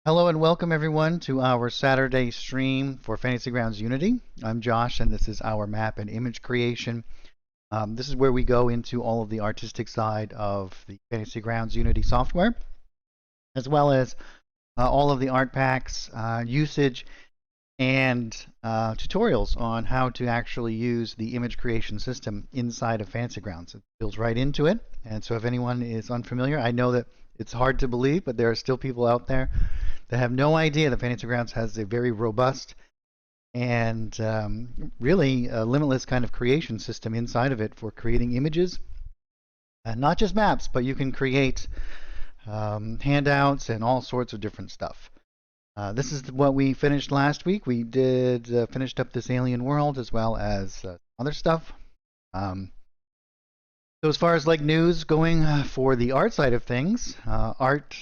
Hello and welcome everyone to our Saturday stream for Fantasy Grounds Unity. I'm Josh and this is our map and image creation. This is where we go into all of the artistic side of the Fantasy Grounds Unity software, as well as all of the art packs, usage, and tutorials on how to actually use the image creation system inside of Fantasy Grounds. It builds right into it, and so if anyone is unfamiliar, I know that it's hard to believe, but there are still people out there that have no idea that Fantasy Grounds has a very robust and really limitless kind of creation system inside of it for creating images, not just maps, but you can create handouts and all sorts of different stuff. This is what we finished last week. We did finished up this alien world as well as other stuff. So as far as like news going for the art side of things, art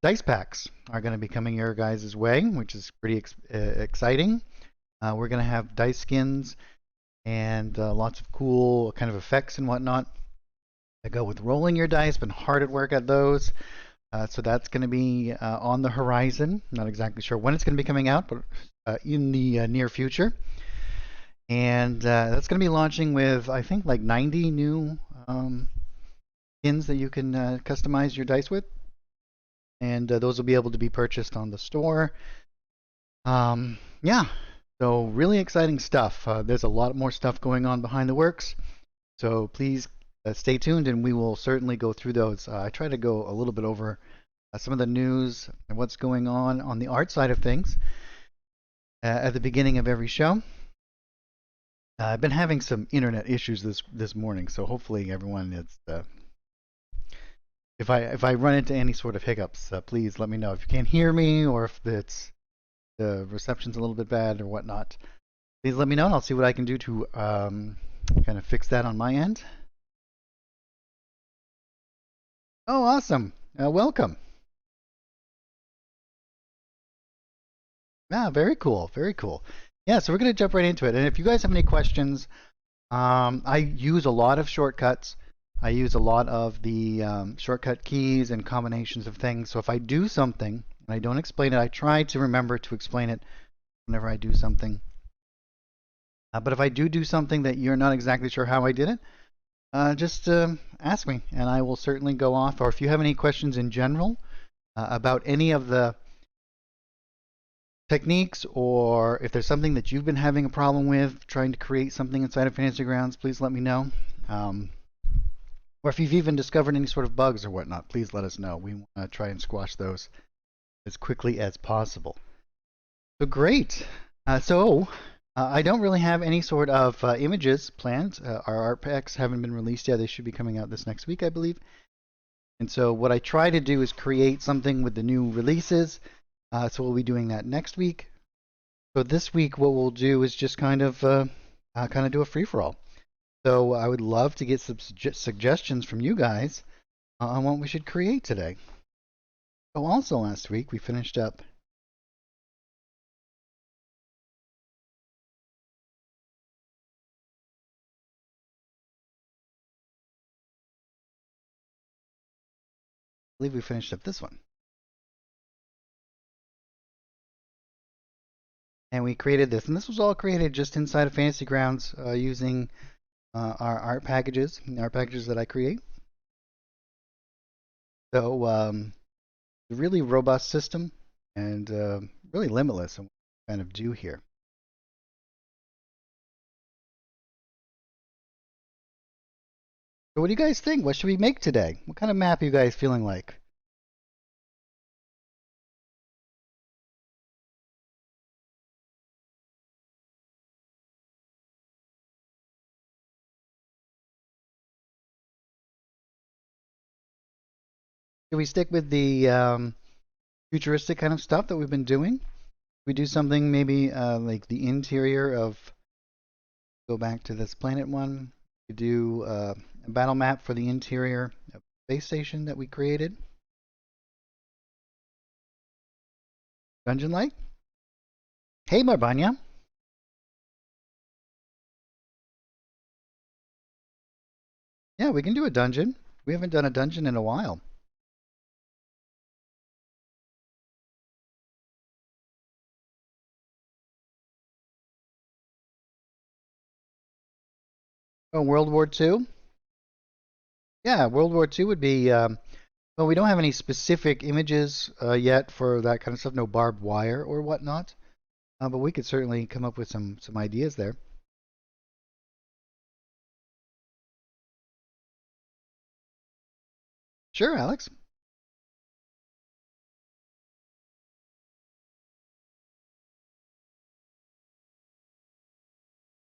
dice packs are going to be coming your guys' way, which is pretty exciting. We're going to have dice skins and lots of cool kind of effects and whatnot that go with rolling your dice. Been hard at work at those. So that's going to be on the horizon. Not exactly sure when it's going to be coming out, but in the near future. And that's going to be launching with, I think, like 90 new skins that you can customize your dice with. And those will be able to be purchased on the store. Yeah, so really exciting stuff. There's a lot more stuff going on behind the works. So please stay tuned and we will certainly go through those. I try to go a little bit over some of the news and what's going on the art side of things at the beginning of every show. I've been having some internet issues this morning, so hopefully everyone is. If I run into any sort of hiccups, please let me know. If you can't hear me or if the reception's a little bit bad or whatnot, please let me know and I'll see what I can do to kind of fix that on my end. Oh, awesome. Welcome. Yeah, very cool. Very cool. Yeah, so we're going to jump right into it. And if you guys have any questions, I use a lot of shortcuts. I use a lot of the shortcut keys and combinations of things. So if I do something and I don't explain it, I try to remember to explain it whenever I do something. But if I do something that you're not exactly sure how I did it, just ask me and I will certainly go off. Or if you have any questions in general about any of the techniques, or if there's something that you've been having a problem with trying to create something inside of Fantasy Grounds, please let me know. Or if you've even discovered any sort of bugs or whatnot, please let us know. We want to try and squash those as quickly as possible. So great. I don't really have any sort of images planned. Our art packs haven't been released yet. They should be coming out this next week, I believe. And so what I try to do is create something with the new releases. So we'll be doing that next week. So this week, what we'll do is just kind of do a free-for-all. So I would love to get some suggestions from you guys on what we should create today. So also last week we finished up I believe we finished up this one. And we created this, and this was all created just inside of Fantasy Grounds using our art packages that I create. So a really robust system and really limitless in what we kind of do here. So what do you guys think? What should we make today? What kind of map are you guys feeling like? Should we stick with the futuristic kind of stuff that we've been doing? We do something maybe like the interior of, go back to this planet one. We do a battle map for the interior of the space station that we created. Dungeon like? Hey, Marbanya. Yeah, we can do a dungeon. We haven't done a dungeon in a while. Oh, World War II? Yeah, World War II would be, well, we don't have any specific images yet for that kind of stuff, no barbed wire or whatnot, but we could certainly come up with some ideas there. Sure, Alex.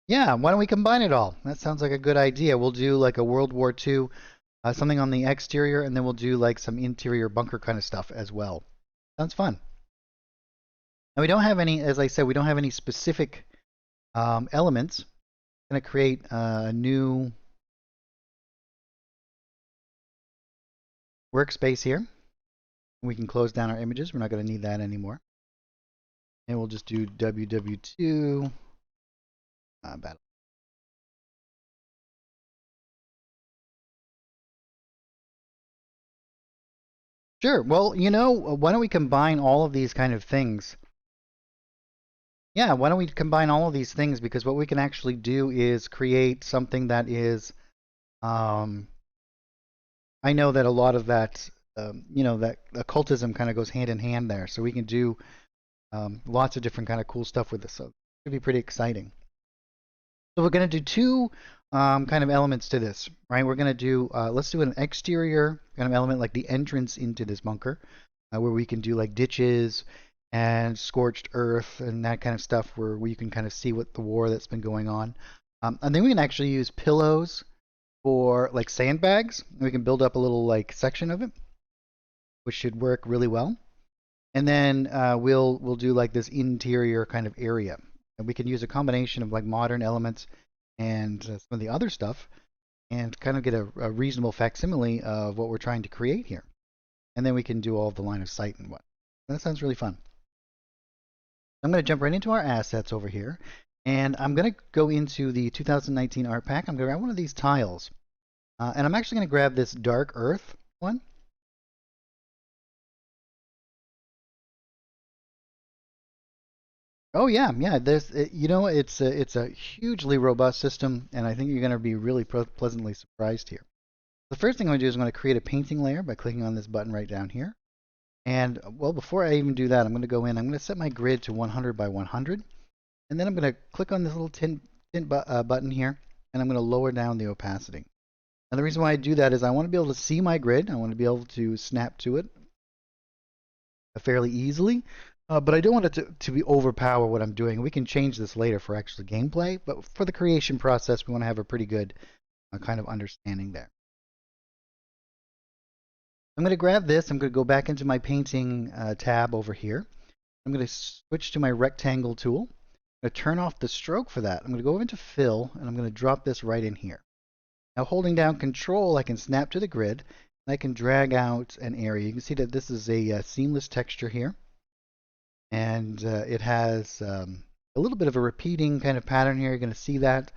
Yeah, why don't we combine it all? That sounds like a good idea. We'll do like a World War II, something on the exterior, and then we'll do like some interior bunker kind of stuff as well. Sounds fun. And we don't have any, as I said, we don't have any specific elements. I'm going to create a new workspace here. We can close down our images. We're not going to need that anymore. And we'll just do WW2 battle. Sure. Well, why don't we combine all of these kind of things? Yeah, why don't we combine all of these things? Because what we can actually do is create something that is, um, I know that a lot of that, that occultism kind of goes hand in hand there. So we can do lots of different kind of cool stuff with this. So it should be pretty exciting. So we're going to do two kind of elements to this, right? We're going to do, let's do an exterior kind of element like the entrance into this bunker, where we can do like ditches and scorched earth and that kind of stuff where you can kind of see what the war that's been going on. And then we can actually use pillows for like sandbags. We can build up a little like section of it, which should work really well. And then we'll do like this interior kind of area. And we can use a combination of like modern elements and some of the other stuff and kind of get a reasonable facsimile of what we're trying to create here. And then we can do all of the line of sight and what. That sounds really fun. I'm going to jump right into our assets over here. And I'm going to go into the 2019 art pack. I'm going to grab one of these tiles. And I'm actually going to grab this dark earth one. Oh yeah, yeah. It's a hugely robust system, and I think you're going to be really pleasantly surprised here. The first thing I'm going to do is I'm going to create a painting layer by clicking on this button right down here. And well, before I even do that, I'm going to go in. I'm going to set my grid to 100 by 100, and then I'm going to click on this little tint button here, and I'm going to lower down the opacity. And the reason why I do that is I want to be able to see my grid. I want to be able to snap to it fairly easily. But I don't want it to be overpower what I'm doing. We can change this later for actual gameplay, but for the creation process, we want to have a pretty good kind of understanding there. I'm going to grab this. I'm going to go back into my painting tab over here. I'm going to switch to my rectangle tool. I'm going to turn off the stroke for that. I'm going to go over into fill, and I'm going to drop this right in here. Now, holding down control, I can snap to the grid, and I can drag out an area. You can see that this is a seamless texture here. And it has a little bit of a repeating kind of pattern here. You're going to see that.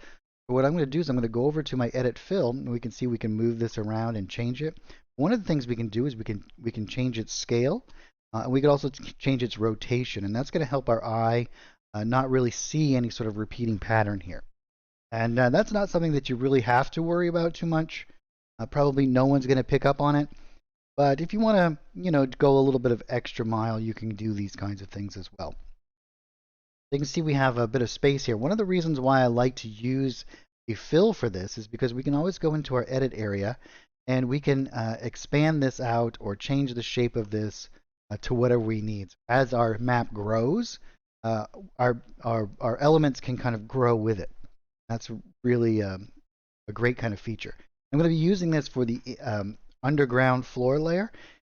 But what I'm going to do is I'm going to go over to my edit fill, and we can see we can move this around and change it. One of the things we can do is we can change its scale. And we can also change its rotation, and that's going to help our eye not really see any sort of repeating pattern here. And that's not something that you really have to worry about too much. Probably no one's going to pick up on it. But if you want to, go a little bit of extra mile, you can do these kinds of things as well. You can see we have a bit of space here. One of the reasons why I like to use a fill for this is because we can always go into our edit area and we can expand this out or change the shape of this to whatever we need. As our map grows, our elements can kind of grow with it. That's really a great kind of feature. I'm going to be using this for the underground floor layer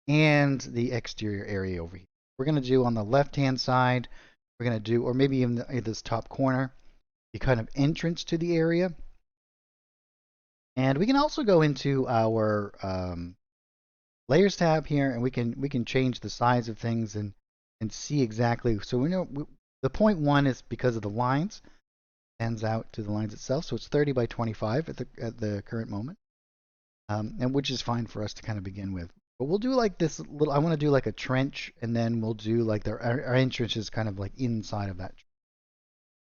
and the exterior area over here. We're going to do on the left hand side, we're going to do, or maybe in this top corner, the kind of entrance to the area. And we can also go into our layers tab here, and we can change the size of things and see exactly. So we know the 0.1 is because of the lines, extends out to the lines itself. So it's 30 by 25 at the current moment. And which is fine for us to kind of begin with. But we'll do like this little, I want to do like a trench, and then we'll do like our entrance is kind of like inside of that.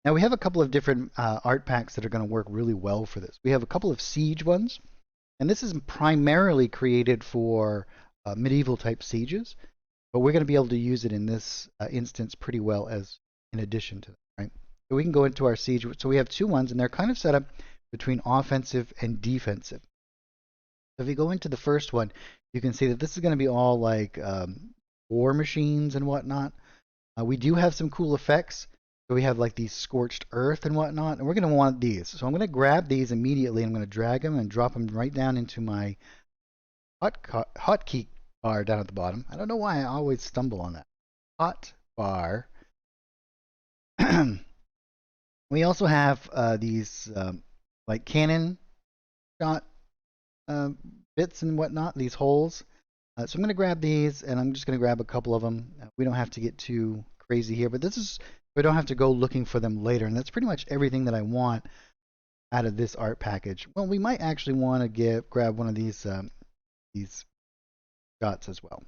Now we have a couple of different art packs that are going to work really well for this. We have a couple of siege ones, and this is primarily created for medieval type sieges, but we're going to be able to use it in this instance pretty well as in addition to that, right? So we can go into our siege. So we have two ones, and they're kind of set up between offensive and defensive. So if you go into the first one, you can see that this is going to be all like war machines and whatnot. We do have some cool effects. So we have like these scorched earth and whatnot, and we're going to want these. So I'm going to grab these immediately. I'm going to drag them and drop them right down into my hotkey bar down at the bottom. I don't know why I always stumble on that. Hot bar. We also have these like cannon shot bits and whatnot, these holes. So I'm going to grab these, and I'm just going to grab a couple of them. We don't have to get too crazy here, but this is, we don't have to go looking for them later, and that's pretty much everything that I want out of this art package. Well, we might actually want to grab one of these shots as well.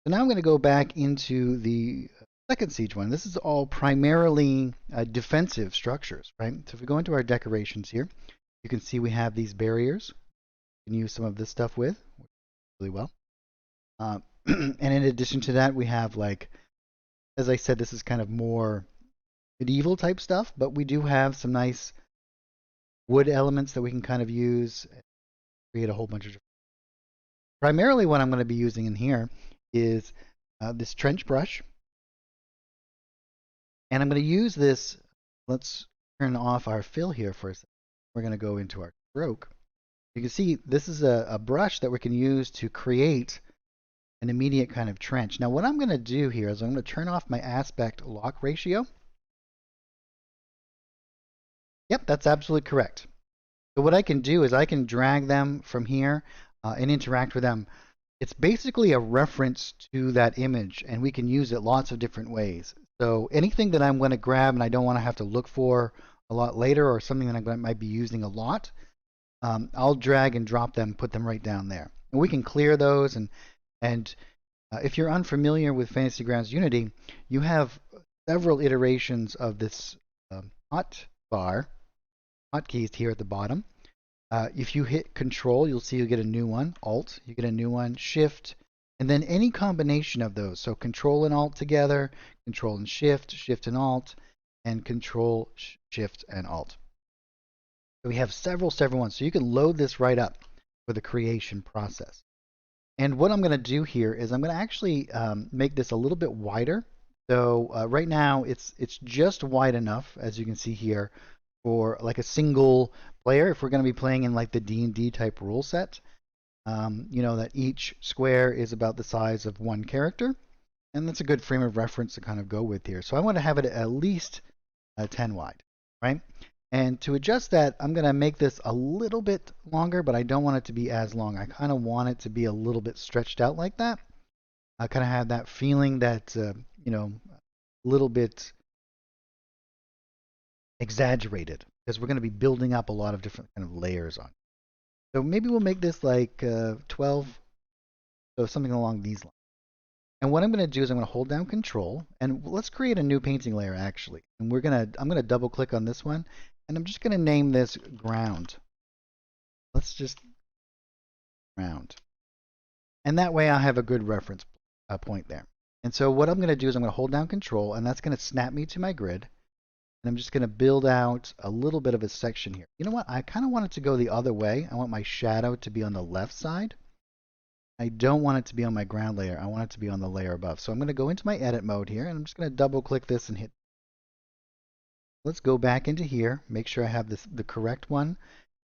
So now I'm going to go back into the second siege one. This is all primarily defensive structures, right? So if we go into our decorations here, you can see we have these barriers. You can use some of this stuff with really well. And in addition to that, we have, like, as I said, this is kind of more medieval type stuff, but we do have some nice wood elements that we can kind of use, create a whole bunch of different. Primarily what I'm going to be using in here is this trench brush. And I'm going to use this. Let's turn off our fill here for a second. We're going to go into our stroke. You can see this is a brush that we can use to create an immediate kind of trench. Now what I'm going to do here is I'm going to turn off my aspect lock ratio. Yep, that's absolutely correct. So what I can do is I can drag them from here and interact with them. It's basically a reference to that image, and we can use it lots of different ways. So anything that I'm going to grab and I don't want to have to look for a lot later, or something that I might be using a lot, I'll drag and drop them, put them right down there. And we can clear those, and if you're unfamiliar with Fantasy Grounds Unity, you have several iterations of this hotkeys here at the bottom. If you hit Control, you'll see you get a new one. Alt, you get a new one. Shift, and then any combination of those. So Control and Alt together, Control and Shift, Shift and Alt, and Control, Shift, and Alt. So we have several ones. So you can load this right up for the creation process. And what I'm going to do here is I'm going to actually make this a little bit wider. So right now it's just wide enough, as you can see here, for like a single player. If we're going to be playing in like the D&D type rule set, you know that each square is about the size of one character, and that's a good frame of reference to kind of go with here. So I want to have it at least 10 wide, right? And to adjust that, I'm going to make this a little bit longer, but I don't want it to be as long. I kind of want it to be a little bit stretched out like that. I kind of have that feeling that, you know, a little bit exaggerated, because we're going to be building up a lot of different kind of layers on. So maybe we'll make this like 12, so something along these lines. And what I'm going to do is I'm going to hold down Control, and let's create a new painting layer actually. And I'm going to double click on this one, and I'm just going to name this Ground. Let's just Ground. And that way I'll have a good reference point there. And so what I'm going to do is I'm going to hold down Control, and that's going to snap me to my grid. And I'm just going to build out a little bit of a section here. You know what? I kind of want it to go the other way. I want my shadow to be on the left side. I don't want it to be on my ground layer. I want it to be on the layer above. So I'm going to go into my edit mode here, and I'm just going to double click this and hit. Let's go back into here, make sure I have the correct one.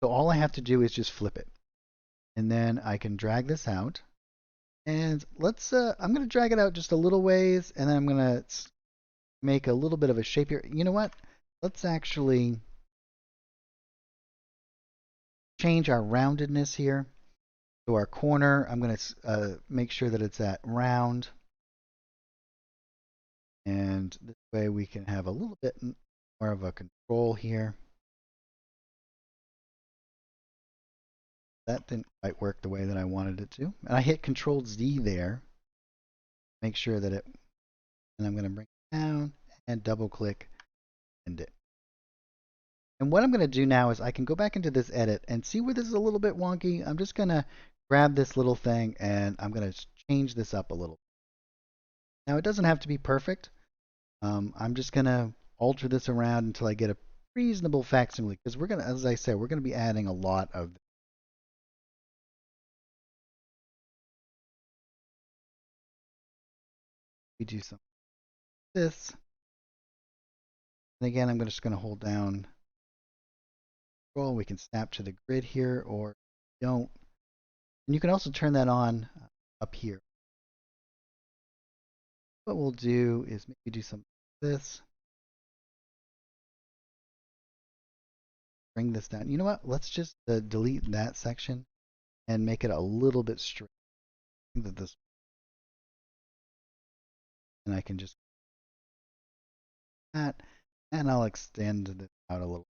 So all I have to do is just flip it. And then I can drag this out. And let's, I'm going to drag it out just a little ways, and then I'm going to make a little bit of a shape here. You know what? Let's actually change our roundedness here. So our corner, I'm going to make sure that it's at round. And this way we can have a little bit more of a control here. That didn't quite work the way that I wanted it to. And I hit Control Z there. Make sure that it, and I'm going to bring it down and double click end it. And what I'm going to do now is I can go back into this edit and see where this is a little bit wonky. I'm just going to grab this little thing and I'm going to change this up a little. Now it doesn't have to be perfect. I'm just going to alter this around until I get a reasonable facsimile because we're going to, as I said, we're going to be adding a lot of. We do some of this. And again, I'm just going to hold down control. We can snap to the grid here or don't. And you can also turn that on up here. What we'll do is maybe do some of this. Bring this down. You know what? Let's just delete that section and make it a little bit straight. I think that this, and I can just that, and I'll extend this out a little.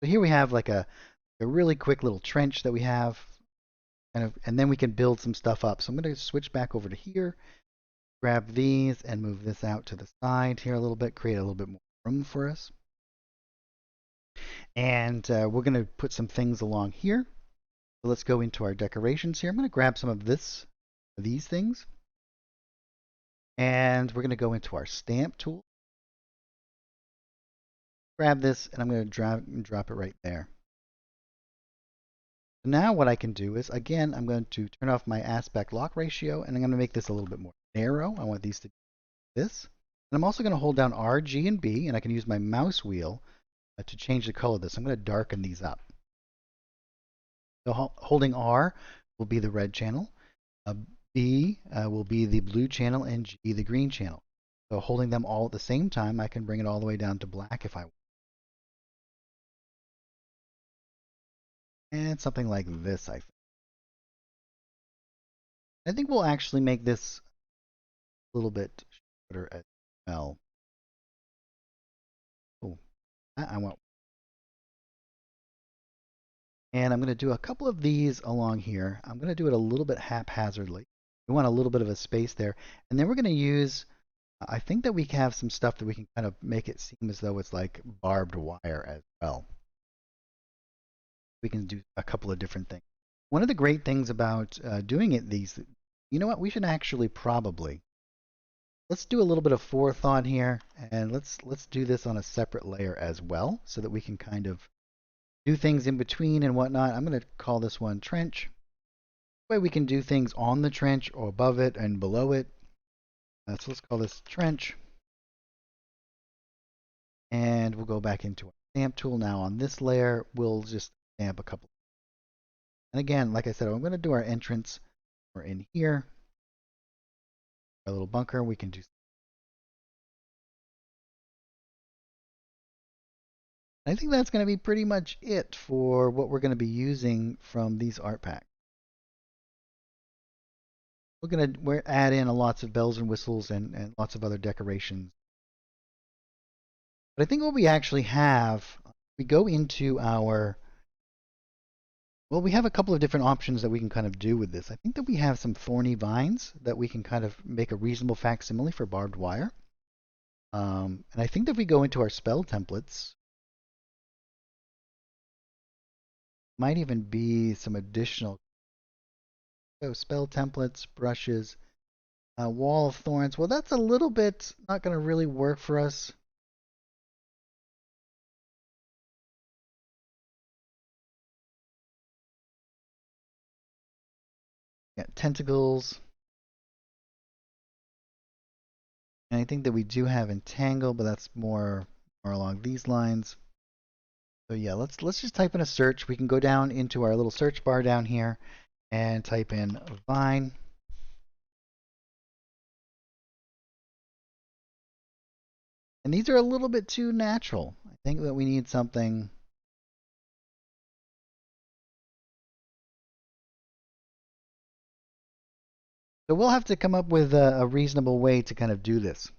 So here we have like a really quick little trench that we have, and then we can build some stuff up. So I'm going to switch back over to here, grab these, and move this out to the side here a little bit, create a little bit more room for us. And we're going to put some things along here. So let's go into our decorations here. I'm going to grab some of these things. And we're going to go into our stamp tool. Grab this, and I'm going to drop it right there. So now what I can do is, again, I'm going to turn off my aspect lock ratio, and I'm going to make this a little bit more narrow. I want these to be this. And I'm also going to hold down R, G, and B, and I can use my mouse wheel to change the color of this. I'm going to darken these up. So holding R will be the red channel, B will be the blue channel, and G the green channel. So holding them all at the same time, I can bring it all the way down to black if I want. And something like this, I think. I think we'll actually make this a little bit shorter as well. Oh, I want. And I'm going to do a couple of these along here. I'm going to do it a little bit haphazardly. We want a little bit of a space there. And then we're going to use, I think that we have some stuff that we can kind of make it seem as though it's like barbed wire as well. We can do a couple of different things. One of the great things about doing it you know what, we should actually probably, let's do a little bit of forethought here, and let's do this on a separate layer as well, so that we can kind of do things in between and whatnot. I'm going to call this one trench. That way we can do things on the trench or above it and below it. So let's call this trench. And we'll go back into our stamp tool. Now on this layer, we'll just stamp a couple. And again, like I said, I'm going to do our entrance. We're in here. Our little bunker, we can do. I think that's going to be pretty much it for what we're going to be using from these art packs. We're going to add in lots of bells and whistles and lots of other decorations. But I think what we actually have, we go into our, well, we have a couple of different options that we can kind of do with this. I think that we have some thorny vines that we can kind of make a reasonable facsimile for barbed wire. And I think that if we go into our spell templates, might even be some additional. So spell templates, brushes, wall of thorns. Well, that's a little bit not going to really work for us. Yeah, tentacles. And I think that we do have entangle, but that's more along these lines. So yeah, let's just type in a search. We can go down into our little search bar down here and type in vine. And these are a little bit too natural. I think that we need something. So we'll have to come up with a reasonable way to kind of do this.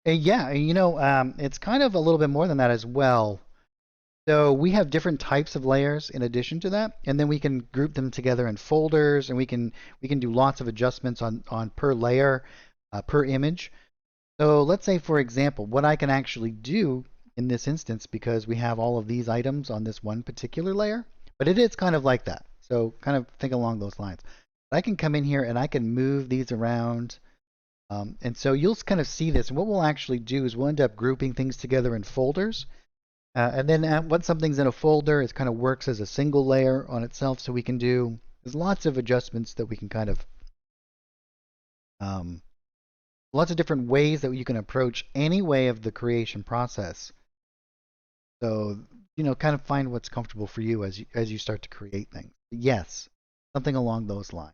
Yeah, you know, it's kind of a little bit more than that as well. So we have different types of layers in addition to that, and then we can group them together in folders, and we can do lots of adjustments on per layer, per image. So let's say, for example, what I can actually do in this instance, because we have all of these items on this one particular layer, but it is kind of like that. So kind of think along those lines. I can come in here and I can move these around. And so you'll kind of see this. And what we'll actually do is we'll end up grouping things together in folders. And then once something's in a folder, it kind of works as a single layer on itself. So we can do, there's lots of adjustments that we can kind of, um, lots of different ways that you can approach any way of the creation process. So, kind of find what's comfortable for you as you start to create things. Yes, something along those lines.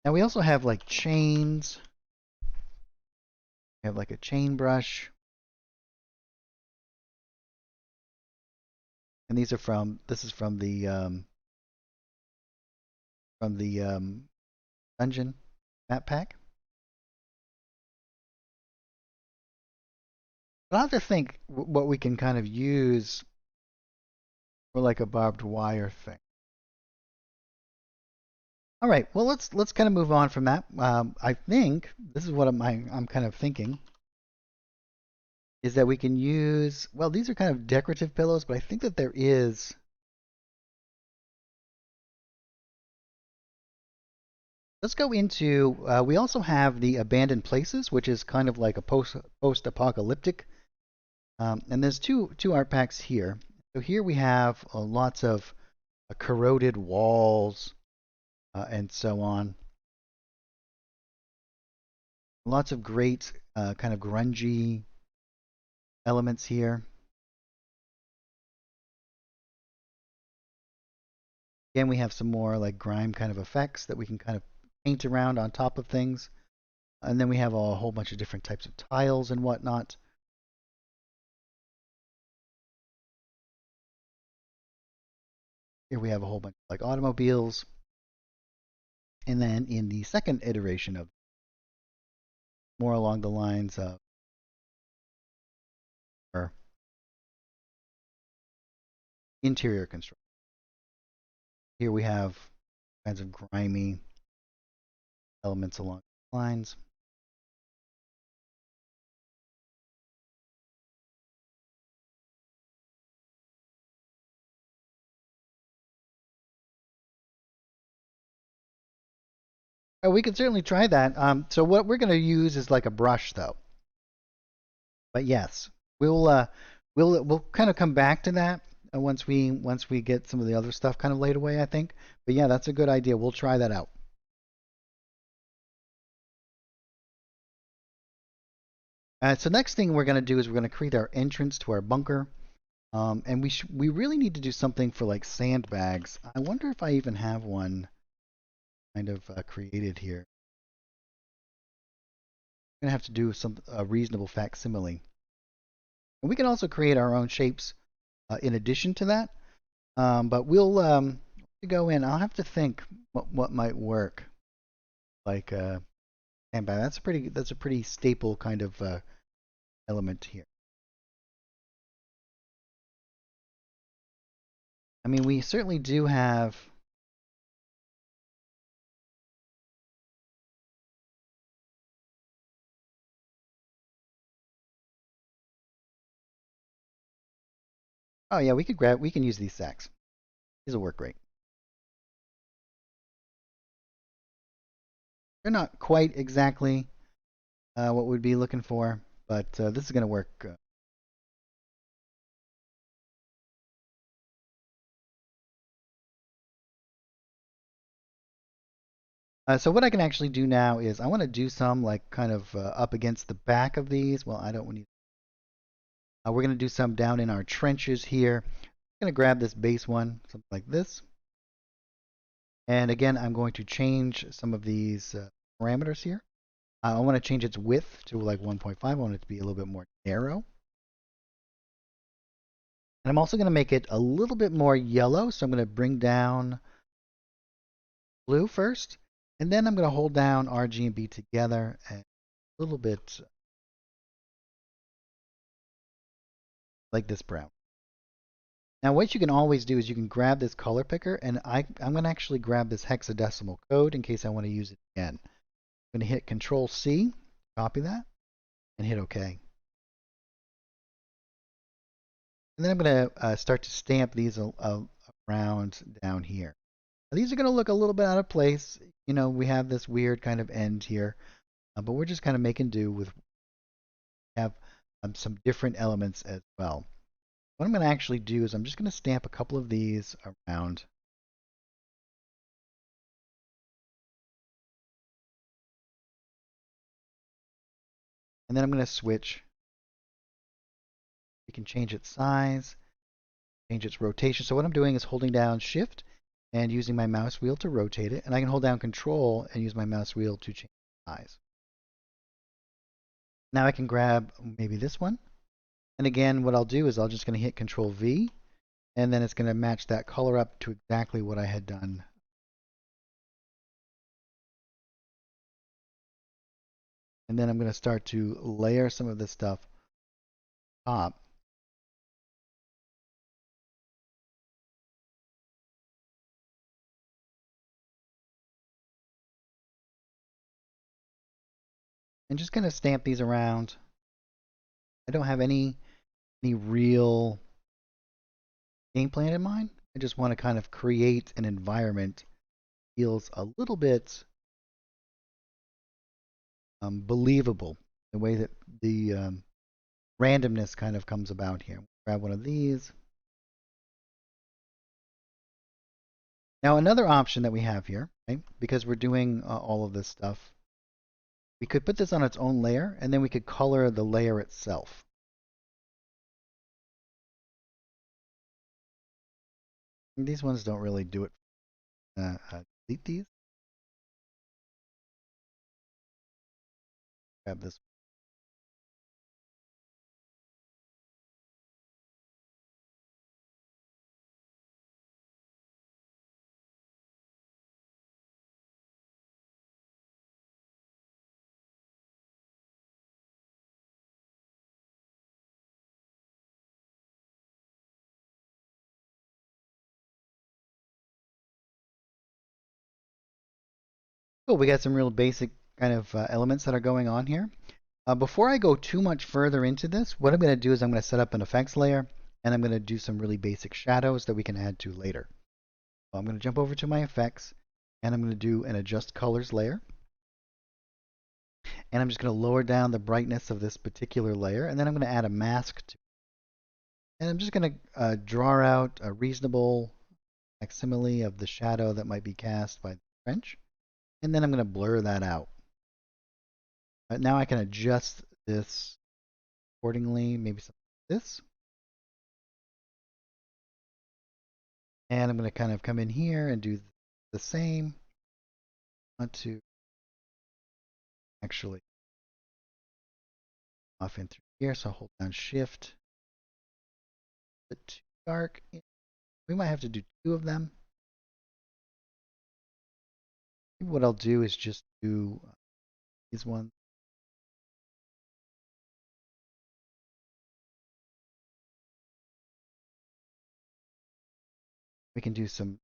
Now we also have like chains. We have like a chain brush. And this is from the dungeon map pack. But I'll have to think what we can kind of use for like a barbed wire thing. All right, well let's kind of move on from that. I think this is what I'm kind of thinking is that we can use, well, these are kind of decorative pillows, but I think that there is, let's go into, we also have the abandoned places, which is kind of like a post-apocalyptic. And there's two art packs here. So here we have lots of corroded walls and so on. Lots of great kind of grungy elements here. Again, we have some more like grime kind of effects that we can kind of paint around on top of things. And then we have a whole bunch of different types of tiles and whatnot. Here we have a whole bunch of like automobiles. And then in the second iteration of more along the lines of interior construction. Here we have kinds of grimy elements along the lines. Oh, we could certainly try that. So what we're going to use is like a brush, though. But yes, we'll kind of come back to that once we get some of the other stuff kind of laid away, I think. But yeah, that's a good idea. We'll try that out. So next thing we're going to do is we're going to create our entrance to our bunker. And we really need to do something for like sandbags. I wonder if I even have one kind of created here. I'm going to have to do a reasonable facsimile. And we can also create our own shapes in addition to that. But we'll go in. I'll have to think what might work. Like sandbag. That's a pretty staple kind of element here. I mean, we certainly do have. Oh yeah, we can use these sacks. These will work great. They're not quite exactly what we'd be looking for, but this is going to work. So what I can actually do now is I want to do some like kind of up against the back of these. Well, I don't want to. We're going to do some down in our trenches here. I'm going to grab this base one, something like this. And again, I'm going to change some of these parameters here. I want to change its width to like 1.5. I want it to be a little bit more narrow. And I'm also going to make it a little bit more yellow. So I'm going to bring down blue first. And then I'm going to hold down RG and B together and a little bit like this brown. Now what you can always do is you can grab this color picker, and I'm going to actually grab this hexadecimal code in case I want to use it again. I'm going to hit Control C, copy that, and hit OK. And then I'm going to start to stamp these around down here. Now, these are going to look a little bit out of place. You know, we have this weird kind of end here, but we're just kind of making do with have some different elements as well. What I'm going to actually do is I'm just going to stamp a couple of these around. And then I'm going to switch. We can change its size, change its rotation. So what I'm doing is holding down Shift and using my mouse wheel to rotate it. And I can hold down Control and use my mouse wheel to change the size. Now I can grab maybe this one. And again, what I'll do is I'm just going to hit Control V, and then it's going to match that color up to exactly what I had done. And then I'm going to start to layer some of this stuff on top. And just going to stamp these around. I don't have any real game plan in mind. I just want to kind of create an environment that feels a little bit believable, the way that the randomness kind of comes about here. Grab one of these. Now another option that we have here, right, because we're doing all of this stuff, we could put this on its own layer, and then we could color the layer itself. And these ones don't really do it. Delete these. Grab this. Cool, we got some real basic kind of elements that are going on here. Before I go too much further into this, what I'm going to do is I'm going to set up an effects layer, and I'm going to do some really basic shadows that we can add to later. So I'm going to jump over to my effects, and I'm going to do an adjust colors layer. And I'm just going to lower down the brightness of this particular layer, and then I'm going to add a mask to it. And I'm just going to draw out a reasonable facsimile of the shadow that might be cast by the trench. And then I'm going to blur that out. Now I can adjust this accordingly, maybe something like this. And I'm going to kind of come in here and do the same. I want to actually off in through here, so I'll hold down Shift. Bit too dark. We might have to do two of them. Maybe what I'll do is just do these ones. We can do some.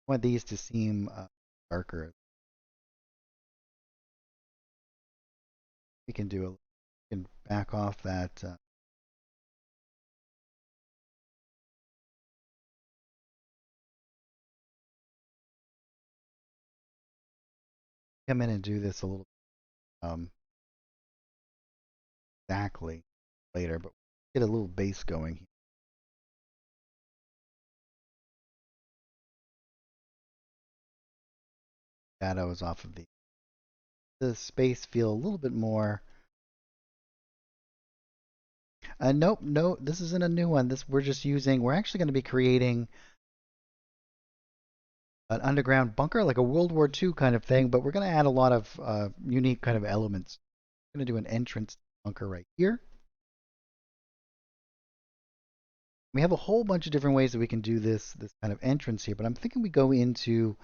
I want these to seem darker. We can do we can back off that. Come in and do this a little exactly later, but get a little base going here. Shadows off of the space feel a little bit more. Nope, no, this isn't a new one. We're just using. We're actually going to be creating an underground bunker, like a World War II kind of thing, but we're going to add a lot of unique kind of elements. I'm going to do an entrance bunker right here. We have a whole bunch of different ways that we can do this kind of entrance here, but I'm thinking we go into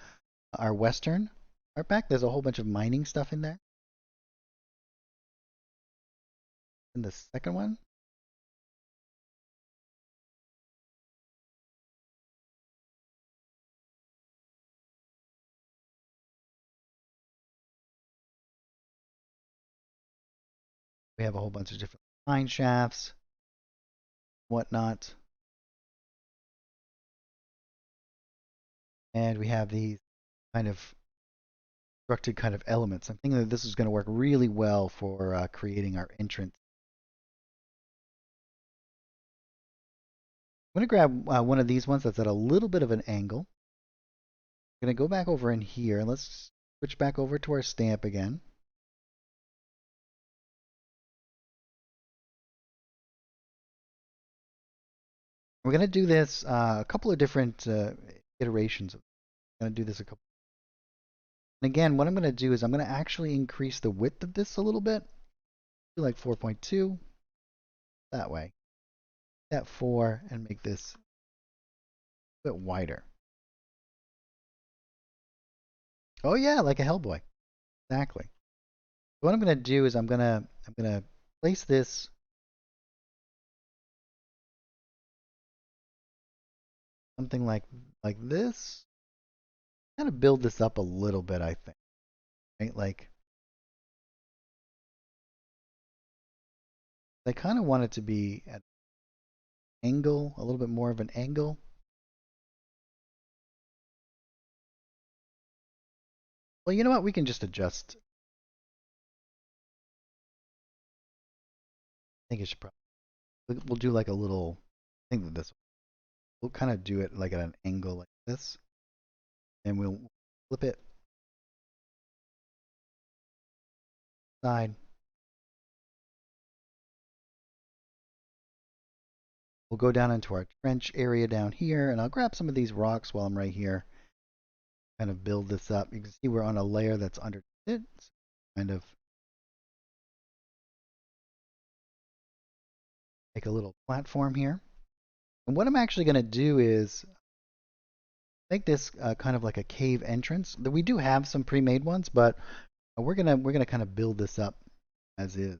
our Western art pack. There's a whole bunch of mining stuff in there. in the second one. We have a whole bunch of different line shafts, whatnot. And we have these kind of constructed kind of elements. I'm thinking that this is going to work really well for creating our entrance. I'm going to grab one of these ones that's at a little bit of an angle. I'm going to go back over in here. Let's switch back over to our stamp again. We're going to do this a couple of different iterations. I'm going to do this a couple. And again, what I'm going to do is I'm going to actually increase the width of this a little bit. Do like 4.2 that way. That 4 and make this a bit wider. Oh yeah, like a Hellboy. Exactly. What I'm going to do is I'm going to place this something like this. Kind of build this up a little bit, I think. Right? Like I kind of want it to be at an angle, a little bit more of an angle. Well, you know what? We can just adjust. I think it should probably we'll do like a little I think that this we'll kind of do it like at an angle like this. And we'll flip it side. We'll go down into our trench area down here, and I'll grab some of these rocks while I'm right here. Kind of build this up. You can see we're on a layer that's under it. So kind of make a little platform here. And what I'm actually going to do is make this kind of like a cave entrance. We do have some pre-made ones, but we're gonna kind of build this up as is.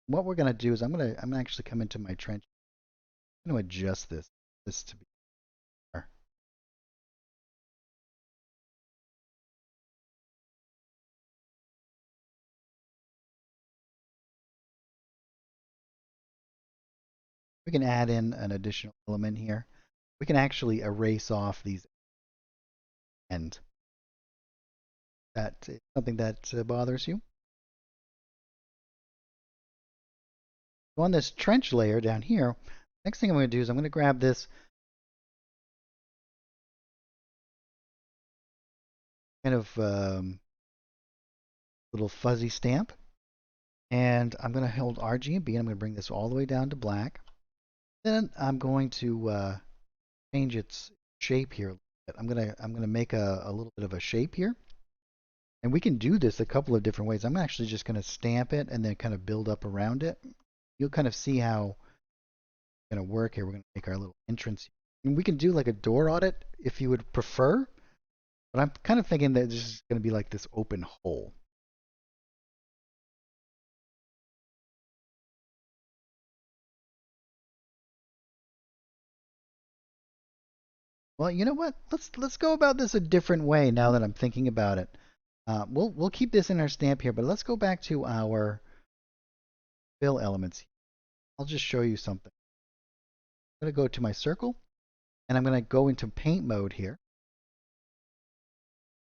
What we're gonna do is I'm gonna actually come into my trench. I'm gonna adjust this to be better. We can add in an additional element here. We can actually erase off these ends. That is something that bothers you. So on this trench layer down here, next thing I'm going to do is I'm going to grab this kind of little fuzzy stamp, and I'm going to hold RGB and I'm going to bring this all the way down to black. Then I'm going to change its shape here. I'm gonna make a little bit of a shape here, and we can do this a couple of different ways. I'm actually just gonna stamp it and then kind of build up around it. You'll kind of see how it's gonna work here. We're gonna make our little entrance. And we can do like a door on it if you would prefer, but I'm kind of thinking that this is gonna be like this open hole. Well, you know what? Let's go about this a different way now that I'm thinking about it. We'll keep this in our stamp here, but let's go back to our fill elements. I'll just show you something. I'm going to go to my circle, and I'm going to go into paint mode here.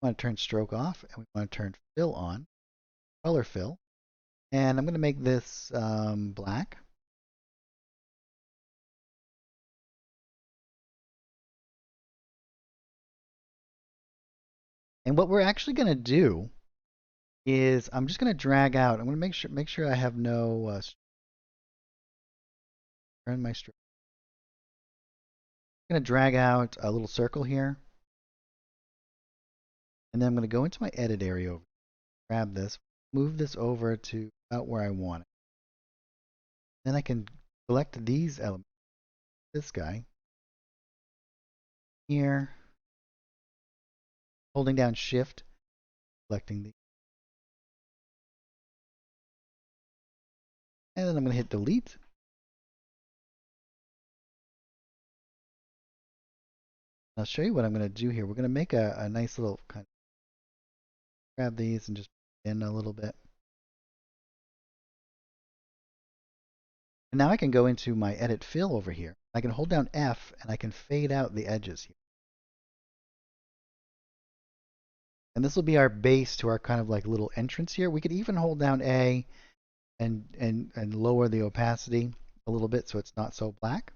I want to turn stroke off, and we want to turn fill on, color fill. And I'm going to make this black. And what we're actually going to do is I'm just going to drag out. I'm going to make sure I have no turn my stroke. I'm going to drag out a little circle here. And then I'm going to go into my edit area over. Grab this, move this over to about where I want it. Then I can select these elements. This guy here, holding down shift, selecting the. And then I'm going to hit delete. I'll show you what I'm going to do here. We're going to make a nice little kind of grab these and just put in a little bit. And now I can go into my edit fill over here. I can hold down F and I can fade out the edges here. And this will be our base to our kind of like little entrance here. We could even hold down A and lower the opacity a little bit so it's not so black.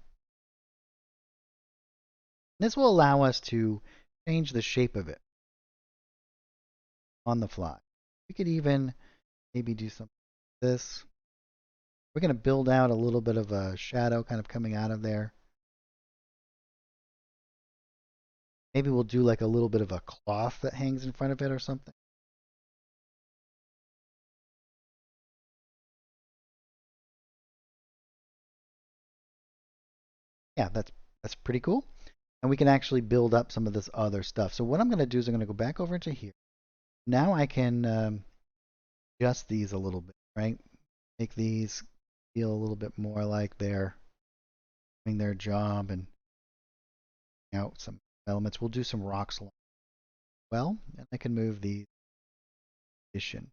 This will allow us to change the shape of it on the fly. We could even maybe do something like this. We're going to build out a little bit of a shadow kind of coming out of there. Maybe we'll do like a little bit of a cloth that hangs in front of it or something. Yeah, that's pretty cool. And we can actually build up some of this other stuff. So what I'm going to do is I'm going to go back over into here. Now I can adjust these a little bit, right? Make these feel a little bit more like they're doing their job and out some elements. We'll do some rocks as well, and I can move the addition.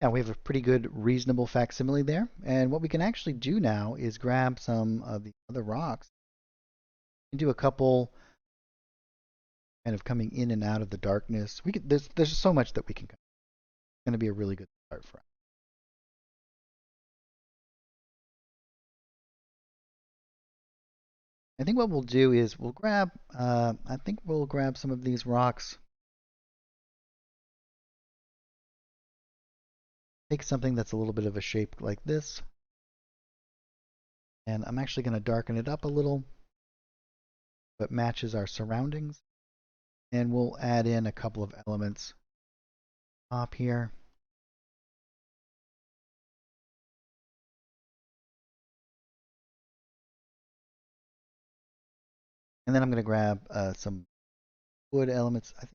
Yeah, we have a pretty good reasonable facsimile there. And what we can actually do now is grab some of the other rocks and do a couple kind of coming in and out of the darkness. We could, there's so much that we can. It's going to be a really good start for us. I think what we'll do is we'll grab, I think we'll grab some of these rocks. Take something that's a little bit of a shape like this. And I'm actually going to darken it up a little, but matches our surroundings. And we'll add in a couple of elements up here. And then I'm going to grab some wood elements, I think,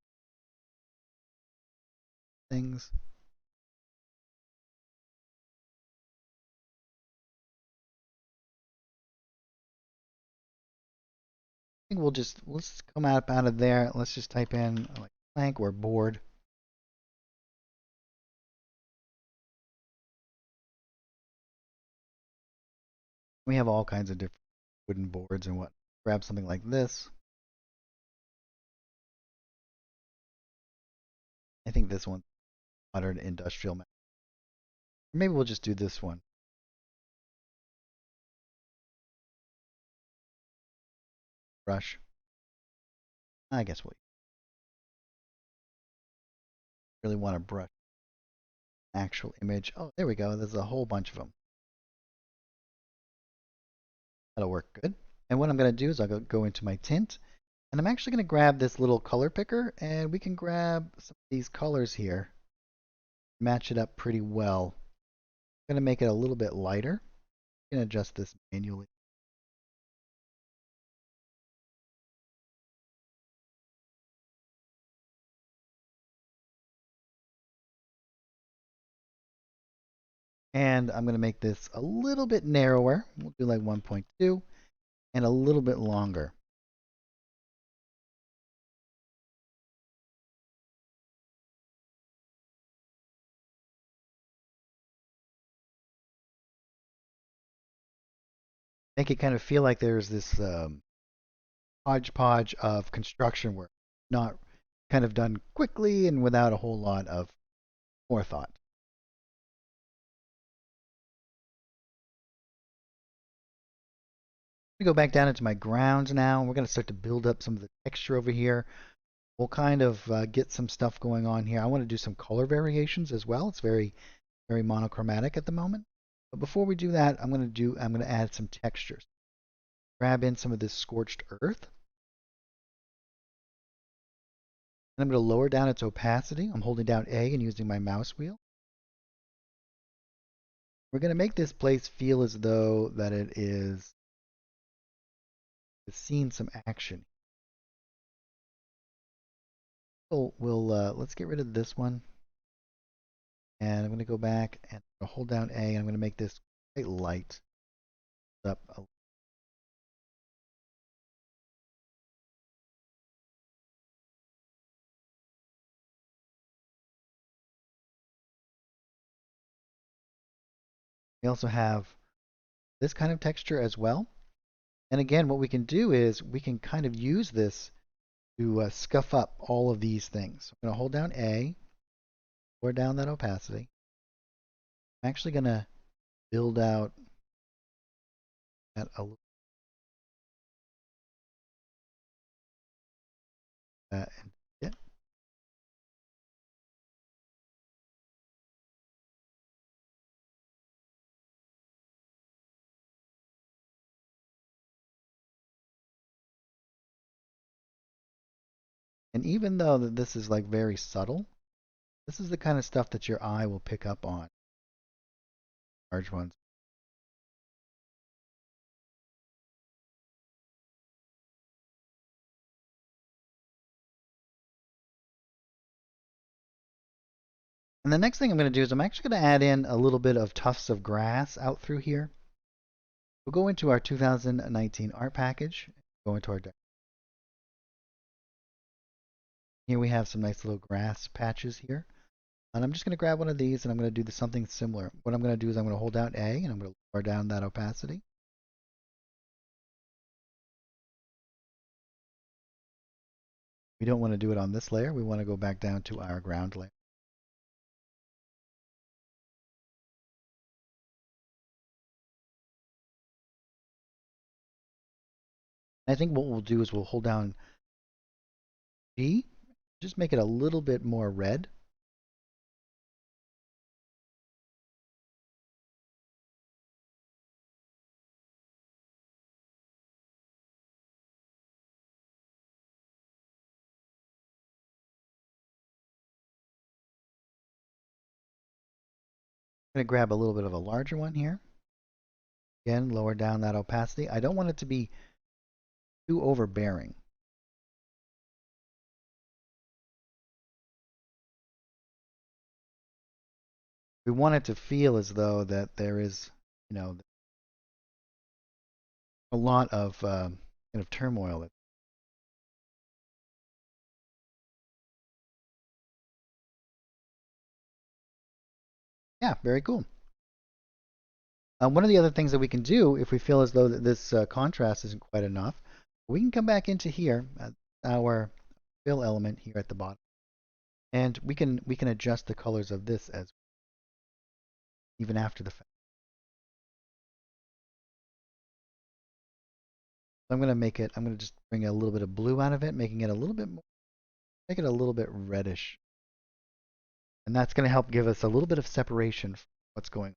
things. I think let's come out of there. Let's just type in like plank or board. We have all kinds of different wooden boards and what. Grab something like this. I think this one's modern industrial. Maybe we'll just do this one. Brush. I guess we'll really want to brush actual image. Oh, there we go. There's a whole bunch of them. That'll work good. And what I'm going to do is I'll go into my tint. And I'm actually going to grab this little color picker. And we can grab some of these colors here. Match it up pretty well. I'm going to make it a little bit lighter. I'm going to adjust this manually. And I'm going to make this a little bit narrower. We'll do like 1.2 and a little bit longer. Make it kind of feel like there's this hodgepodge of construction work, not kind of done quickly and without a whole lot of forethought. I'm going to go back down into my grounds now. We're going to start to build up some of the texture over here. We'll kind of get some stuff going on here. I want to do some color variations as well. It's very, very monochromatic at the moment. But before we do that, I'm going to add some textures. Grab in some of this scorched earth. And I'm going to lower down its opacity. I'm holding down A and using my mouse wheel. We're going to make this place feel as though that it is it's seen some action. So let's get rid of this one. And I'm going to go back and hold down A, and I'm going to make this quite light. Up a We also have this kind of texture as well. And again, what we can do is we can kind of use this to scuff up all of these things. I'm going to hold down A, lower down that opacity. I'm actually going to build out that a little bit. Yeah. And even though that this is like very subtle, this is the kind of stuff that your eye will pick up on. Large ones. And the next thing I'm going to do is I'm actually going to add in a little bit of tufts of grass out through here. We'll go into our 2019 art package, go into our deck. Here we have some nice little grass patches here. And I'm just going to grab one of these and I'm going to do something similar. What I'm going to do is I'm going to hold down A and I'm going to lower down that opacity. We don't want to do it on this layer. We want to go back down to our ground layer. I think what we'll do is we'll hold down G, just make it a little bit more red. I'm going to grab a little bit of a larger one here. Again, lower down that opacity. I don't want it to be too overbearing. We want it to feel as though that there is, you know, a lot of kind of turmoil. Yeah, very cool. One of the other things that we can do if we feel as though that this contrast isn't quite enough, we can come back into here, our fill element here at the bottom, and we can adjust the colors of this as even after the fact. I'm going to make it. I'm going to just bring a little bit of blue out of it, making it a little bit more, make it a little bit reddish, and that's going to help give us a little bit of separation from what's going on.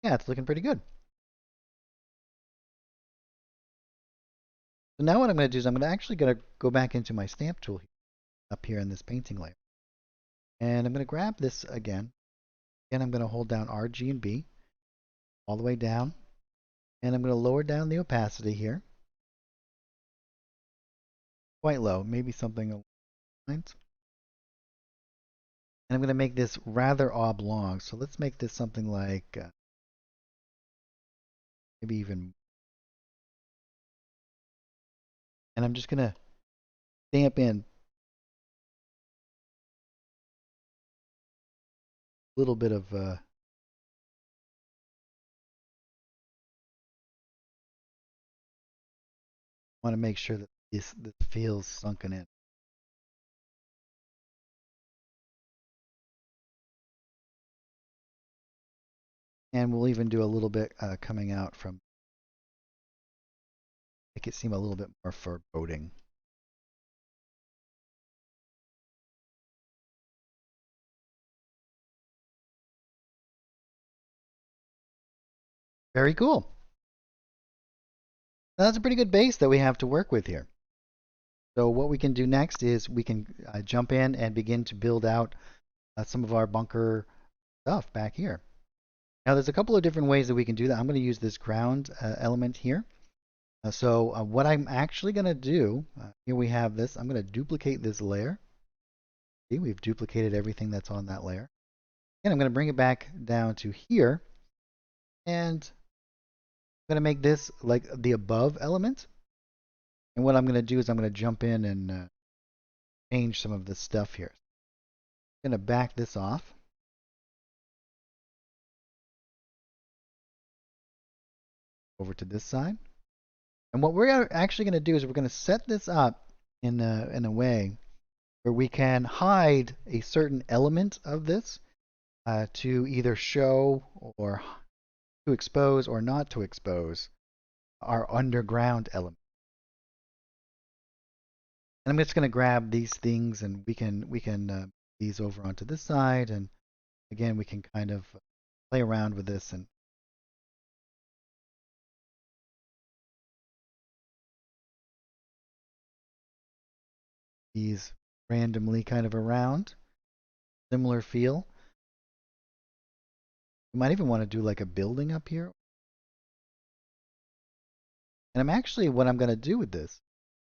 Yeah, it's looking pretty good. So now what I'm going to do is I'm actually going to go back into my stamp tool up here in this painting layer. And I'm going to grab this again. And I'm going to hold down R, G, and B all the way down. And I'm going to lower down the opacity here. Quite low, maybe something along the lines. And I'm going to make this rather oblong. So let's make this something like maybe even. And I'm just going to stamp in a little bit of want to make sure that this feels sunken in. And we'll even do a little bit coming out from, make it seem a little bit more foreboding. Very cool. Now that's a pretty good base that we have to work with here. So what we can do next is we can jump in and begin to build out some of our bunker stuff back here. Now there's a couple of different ways that we can do that. I'm going to use this ground element here. So what I'm actually going to do, here we have this. I'm going to duplicate this layer. See, we've duplicated everything that's on that layer. And I'm going to bring it back down to here. And I'm going to make this like the above element. And what I'm going to do is I'm going to jump in and change some of this stuff here. I'm going to back this off. Over to this side. And what we're actually going to do is we're going to set this up in a way where we can hide a certain element of this to either show or to expose or not to expose our underground element. And I'm just going to grab these things and we can these over onto this side, and again we can kind of play around with this and these randomly kind of around. Similar feel. You might even want to do like a building up here. And what I'm going to do with this,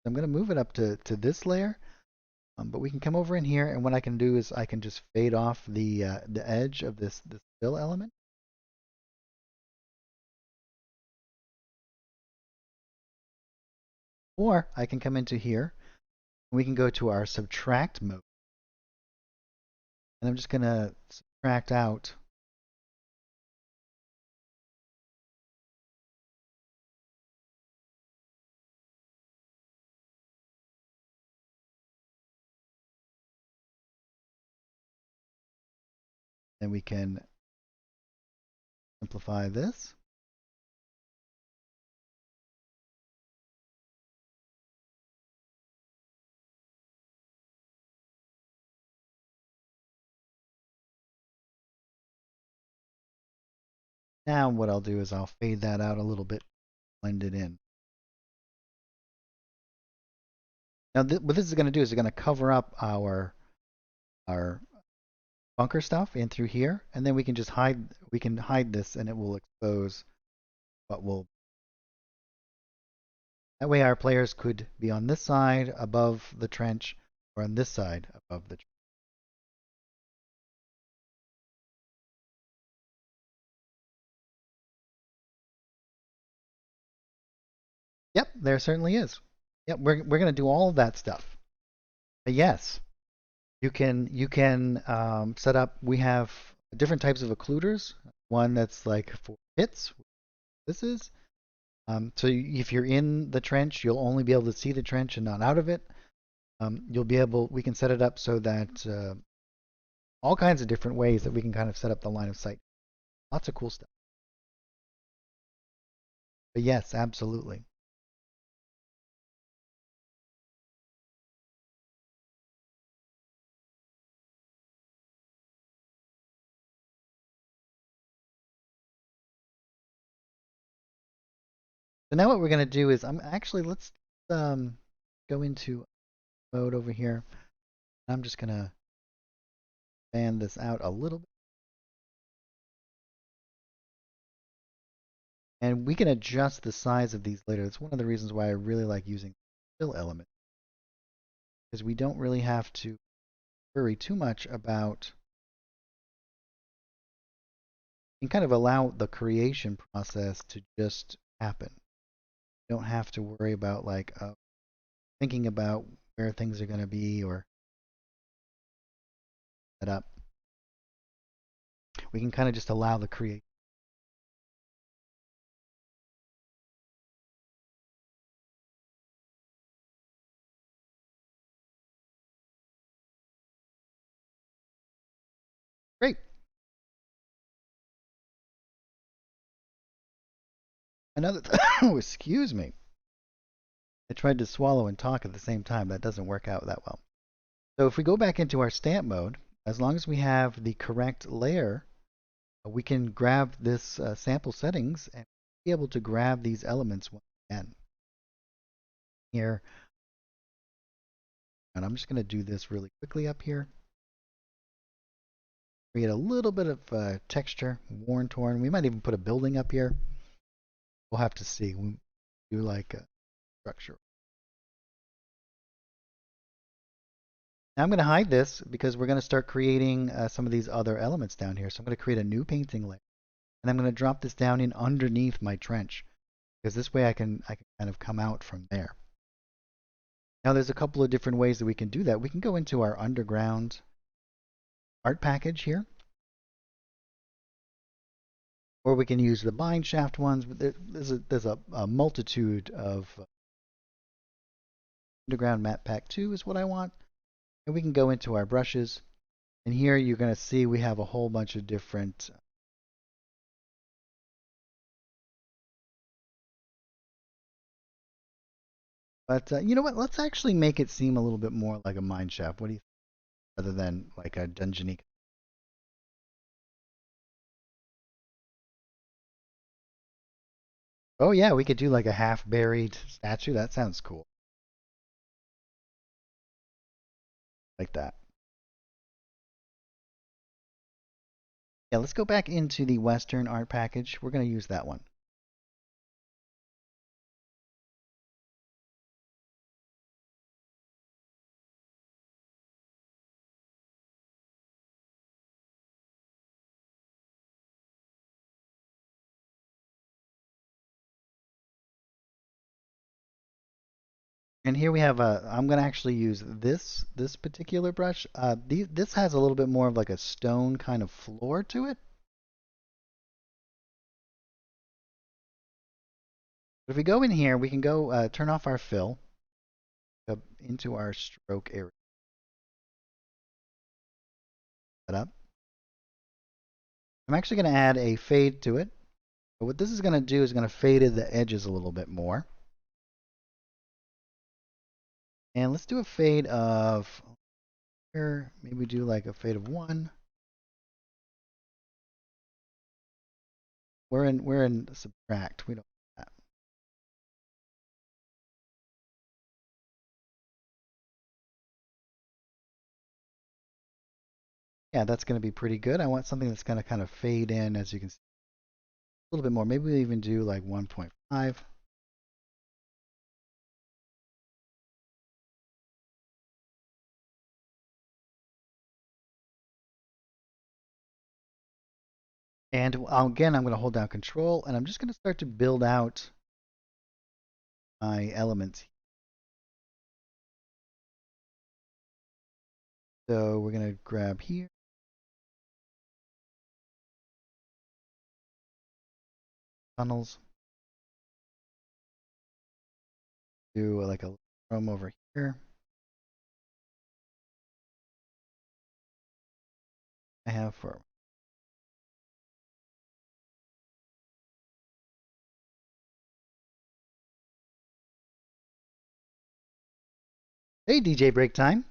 I'm going to move it up to this layer. But we can come over in here, and what I can do is I can just fade off the edge of this fill element. Or I can come into here, and we can go to our subtract mode. And I'm just going to subtract out and we can simplify this. Now what I'll do is I'll fade that out a little bit, blend it in. Now what this is going to do is it's going to cover up our bunker stuff in through here, and then we can just hide this, and it will expose what will. That way our players could be on this side above the trench or on this side above the trench. Yep, there certainly is. Yep, we're going to do all of that stuff. But yes, you can set up. We have different types of occluders. One that's like for hits. This is. So if you're in the trench, you'll only be able to see the trench and not out of it. We can set it up so that all kinds of different ways that we can kind of set up the line of sight. Lots of cool stuff. But yes, absolutely. So now what we're going to do is let's go into mode over here. I'm just going to fan this out a little bit. And we can adjust the size of these later. That's one of the reasons why I really like using the fill element, because we don't really have to worry too much about and kind of allow the creation process to just happen. You don't have to worry about like thinking about where things are going to be or set up. We can kind of just allow the create. Great. Another, oh, excuse me. I tried to swallow and talk at the same time. That doesn't work out that well. So if we go back into our stamp mode, as long as we have the correct layer, we can grab this sample settings and be able to grab these elements once again. Here, and I'm just going to do this really quickly up here. create a little bit of texture, worn, torn. We might even put a building up here. We'll have to see. We do like a structure. Now I'm going to hide this because we're going to start creating some of these other elements down here. So I'm going to create a new painting layer, and I'm going to drop this down in underneath my trench, because this way I can kind of come out from there. Now there's a couple of different ways that we can do that. We can go into our underground art package here, or we can use the bind shaft ones. But there's a multitude of underground matte pack 2 is what I want. And we can go into our brushes, and here you're going to see we have a whole bunch of different but you know what? Let's actually make it seem a little bit more like a mine shaft. What do you think? Rather than like a dungeony. Oh yeah, we could do like a half buried statue. That sounds cool. Like that. Yeah, let's go back into the Western art package. We're going to use that one. And here we have I'm going to actually use this particular brush. This has a little bit more of like a stone kind of floor to it. But if we go in here, we can go turn off our fill, go into our stroke area. Set up. I'm actually going to add a fade to it. But what this is going to do is going to fade in the edges a little bit more. And let's do a fade of here. Maybe do like a fade of 1. We're in subtract. We don't do that. Yeah, that's going to be pretty good. I want something that's going to kind of fade in, as you can see, a little bit more. Maybe we even do like 1.5. And again, I'm going to hold down Control, and I'm just going to start to build out my elements. So we're going to grab here. Tunnels. Do like a room over here. I have for hey DJ break time.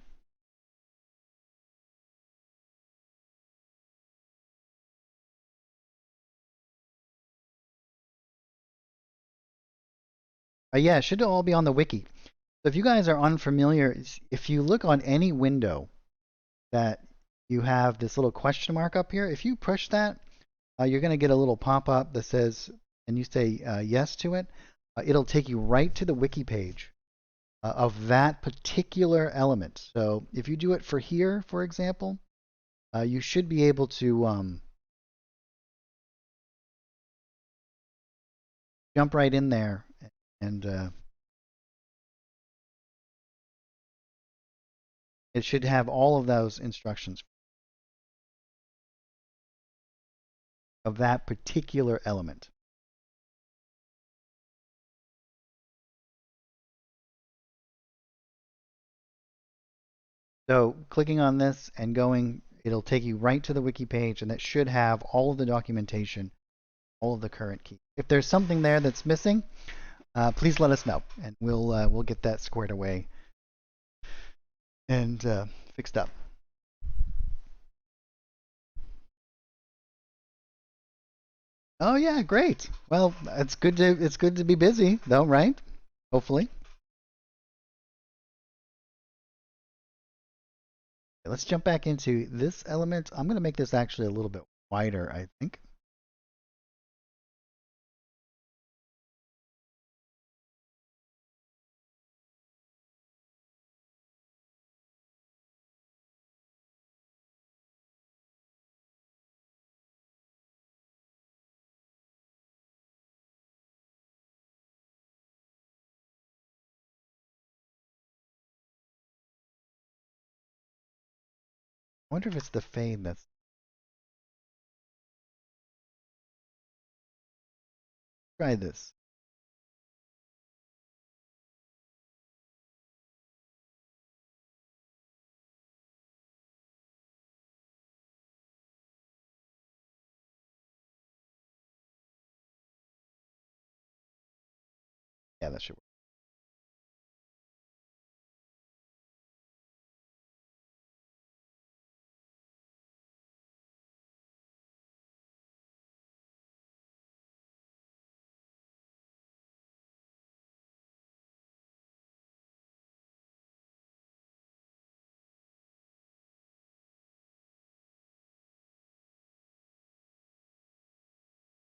Yeah, it should all be on the wiki. So if you guys are unfamiliar, if you look on any window that you have this little question mark up here, if you push that, you're going to get a little pop-up that says, and you say yes to it, it'll take you right to the wiki page of that particular element. So if you do it for here, for example, you should be able to jump right in there and it should have all of those instructions of that particular element. So clicking on this and going, it'll take you right to the wiki page, and that should have all of the documentation, all of the current keys. If there's something there that's missing, please let us know, and we'll get that squared away and fixed up. Oh yeah, great. Well, it's good to be busy though, right? Hopefully. Let's jump back into this element. I'm going to make this actually a little bit wider, I think. I wonder if it's the fade that's. Try this. Yeah, that should work.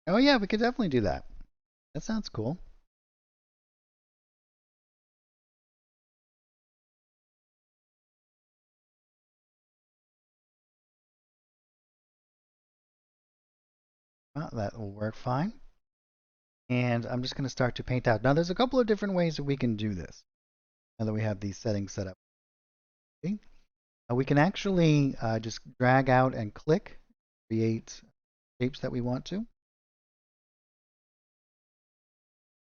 Oh yeah, we could definitely do that. That sounds cool. Well, that will work fine. And I'm just going to start to paint out. Now, there's a couple of different ways that we can do this. Now that we have these settings set up. Okay. We can actually just drag out and click, create shapes that we want to.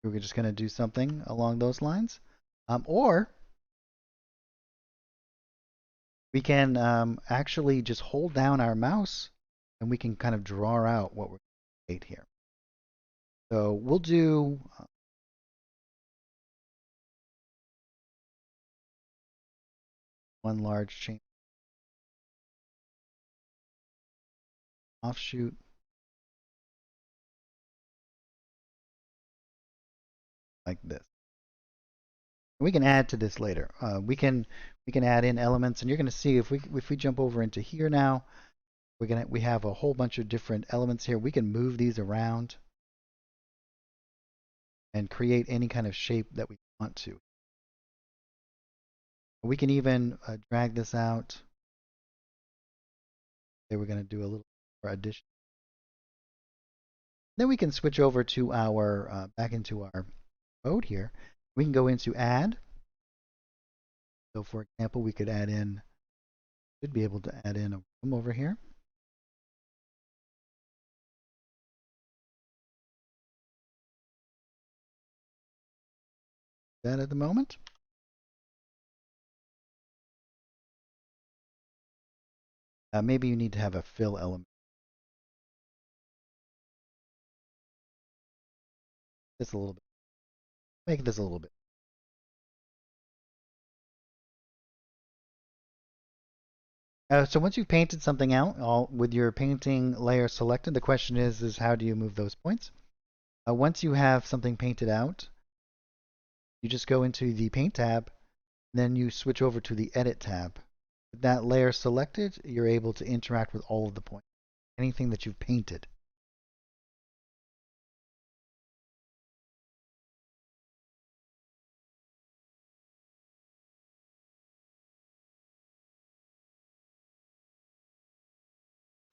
We're just going to do something along those lines. Or we can actually just hold down our mouse and we can kind of draw out what we're going to create here. So we'll do one large chain offshoot like this. We can add to this later. We can add in elements, and you're going to see if we jump over into here now, we have a whole bunch of different elements here. We can move these around and create any kind of shape that we want to. We can even drag this out. Okay, we're going to do a little more addition. Then we can switch over to our back into our mode here. We can go into add. So for example, we could add in, should be able to add in a room over here. That at the moment. Maybe you need to have a fill element. Just a little bit. Make this a little bit. So once you've painted something out, all with your painting layer selected, the question is how do you move those points? Once you have something painted out, you just go into the Paint tab, then you switch over to the Edit tab. With that layer selected, you're able to interact with all of the points, anything that you've painted.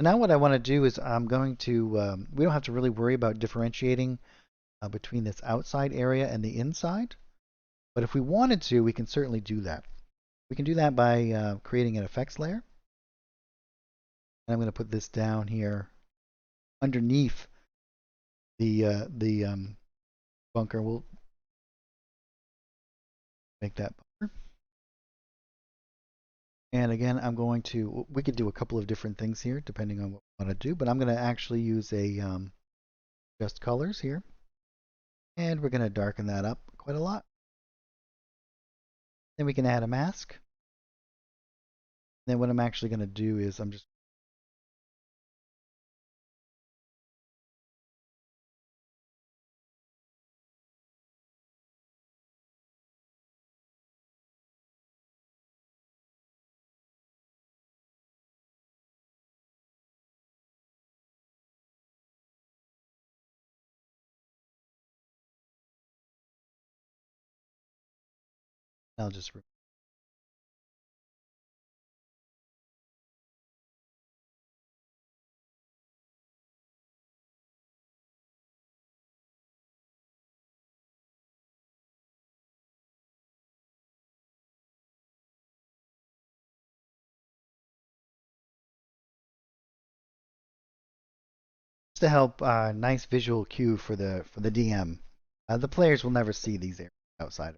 So now what I want to do is I'm going to, we don't have to really worry about differentiating between this outside area and the inside. But if we wanted to, we can certainly do that. We can do that by creating an effects layer. And I'm going to put this down here underneath the bunker. We'll make that bunker. And again, I'm going to, we could do a couple of different things here depending on what we want to do, but I'm going to actually use a just colors here. And we're going to darken that up quite a lot. Then we can add a mask. Then what I'm actually going to do is I'm just I'll just to help nice visual cue for the DM. The players will never see these areas outside of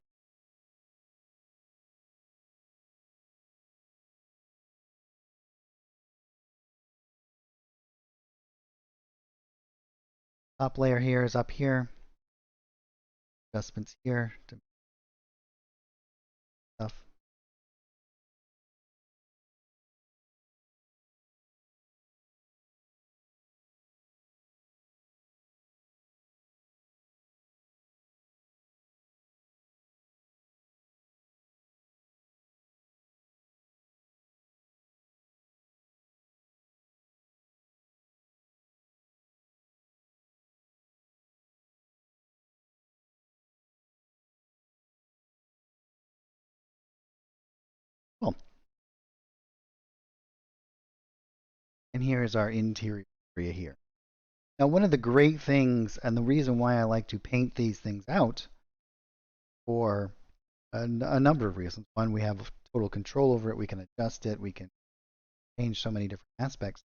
top layer here is up here. Adjustments here to stuff. Cool. And here is our interior area here. Now, one of the great things, and the reason why I like to paint these things out for a number of reasons. One, we have total control over it. We can adjust it. We can change so many different aspects.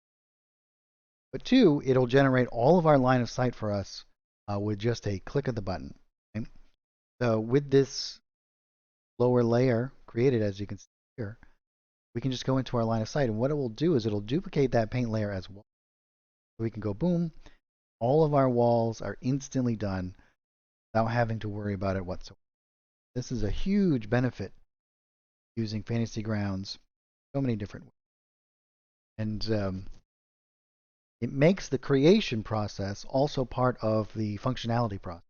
But two, it'll generate all of our line of sight for us with just a click of the button. Okay? So with this lower layer created, as you can see here, we can just go into our line of sight. And what it will do is it'll duplicate that paint layer as well. So we can go boom. All of our walls are instantly done without having to worry about it whatsoever. This is a huge benefit using Fantasy Grounds so many different ways. And it makes the creation process also part of the functionality process.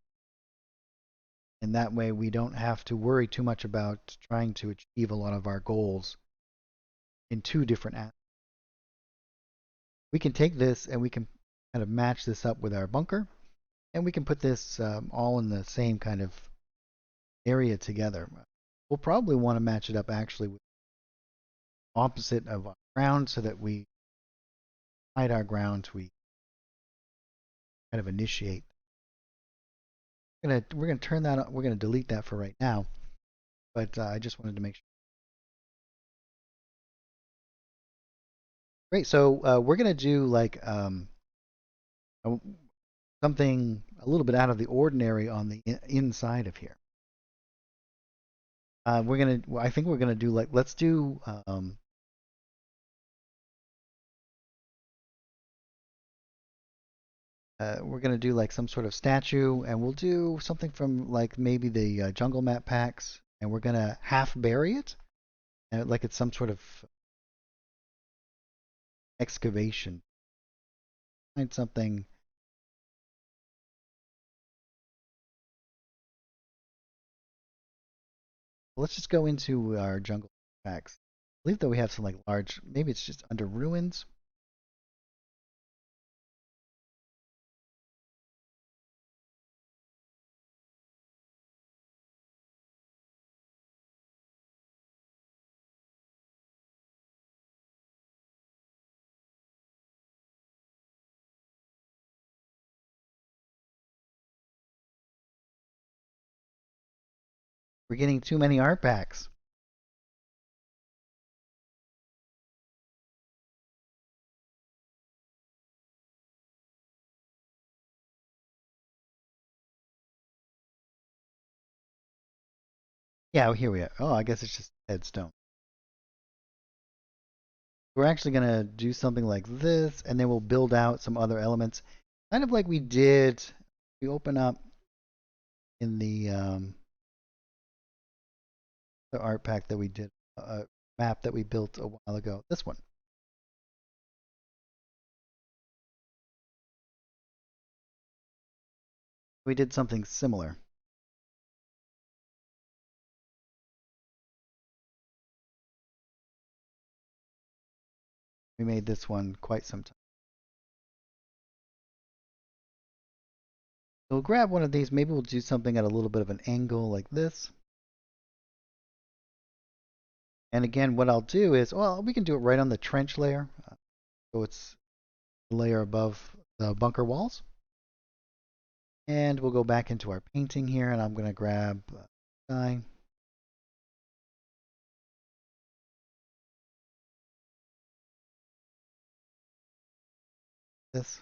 And that way we don't have to worry too much about trying to achieve a lot of our goals in two different apps. We can take this and we can kind of match this up with our bunker, and we can put this all in the same kind of area together. We'll probably want to match it up actually with opposite of our ground so that we hide our ground, we kind of initiate. We're gonna turn that on, we're gonna delete that for right now, but I just wanted to make sure. Great, so we're gonna do like something a little bit out of the ordinary on the inside of here. I think we're gonna do like, let's do we're going to do like some sort of statue, and we'll do something from like maybe the jungle map packs, and we're going to half bury it, like it's some sort of excavation. Find something. Let's just go into our jungle packs. I believe that we have some like large, maybe it's just under ruins. We're getting too many art packs. Yeah, here we are. Oh, I guess it's just headstone. We're actually going to do something like this, and then we'll build out some other elements, kind of like we did. We open up in the art pack that we did, map that we built a while ago. This one. We did something similar. We made this one quite some time. So we'll grab one of these. Maybe we'll do something at a little bit of an angle like this. And again, what I'll do is, well, we can do it right on the trench layer. So it's the layer above the bunker walls. And we'll go back into our painting here, and I'm going to grab sky. This.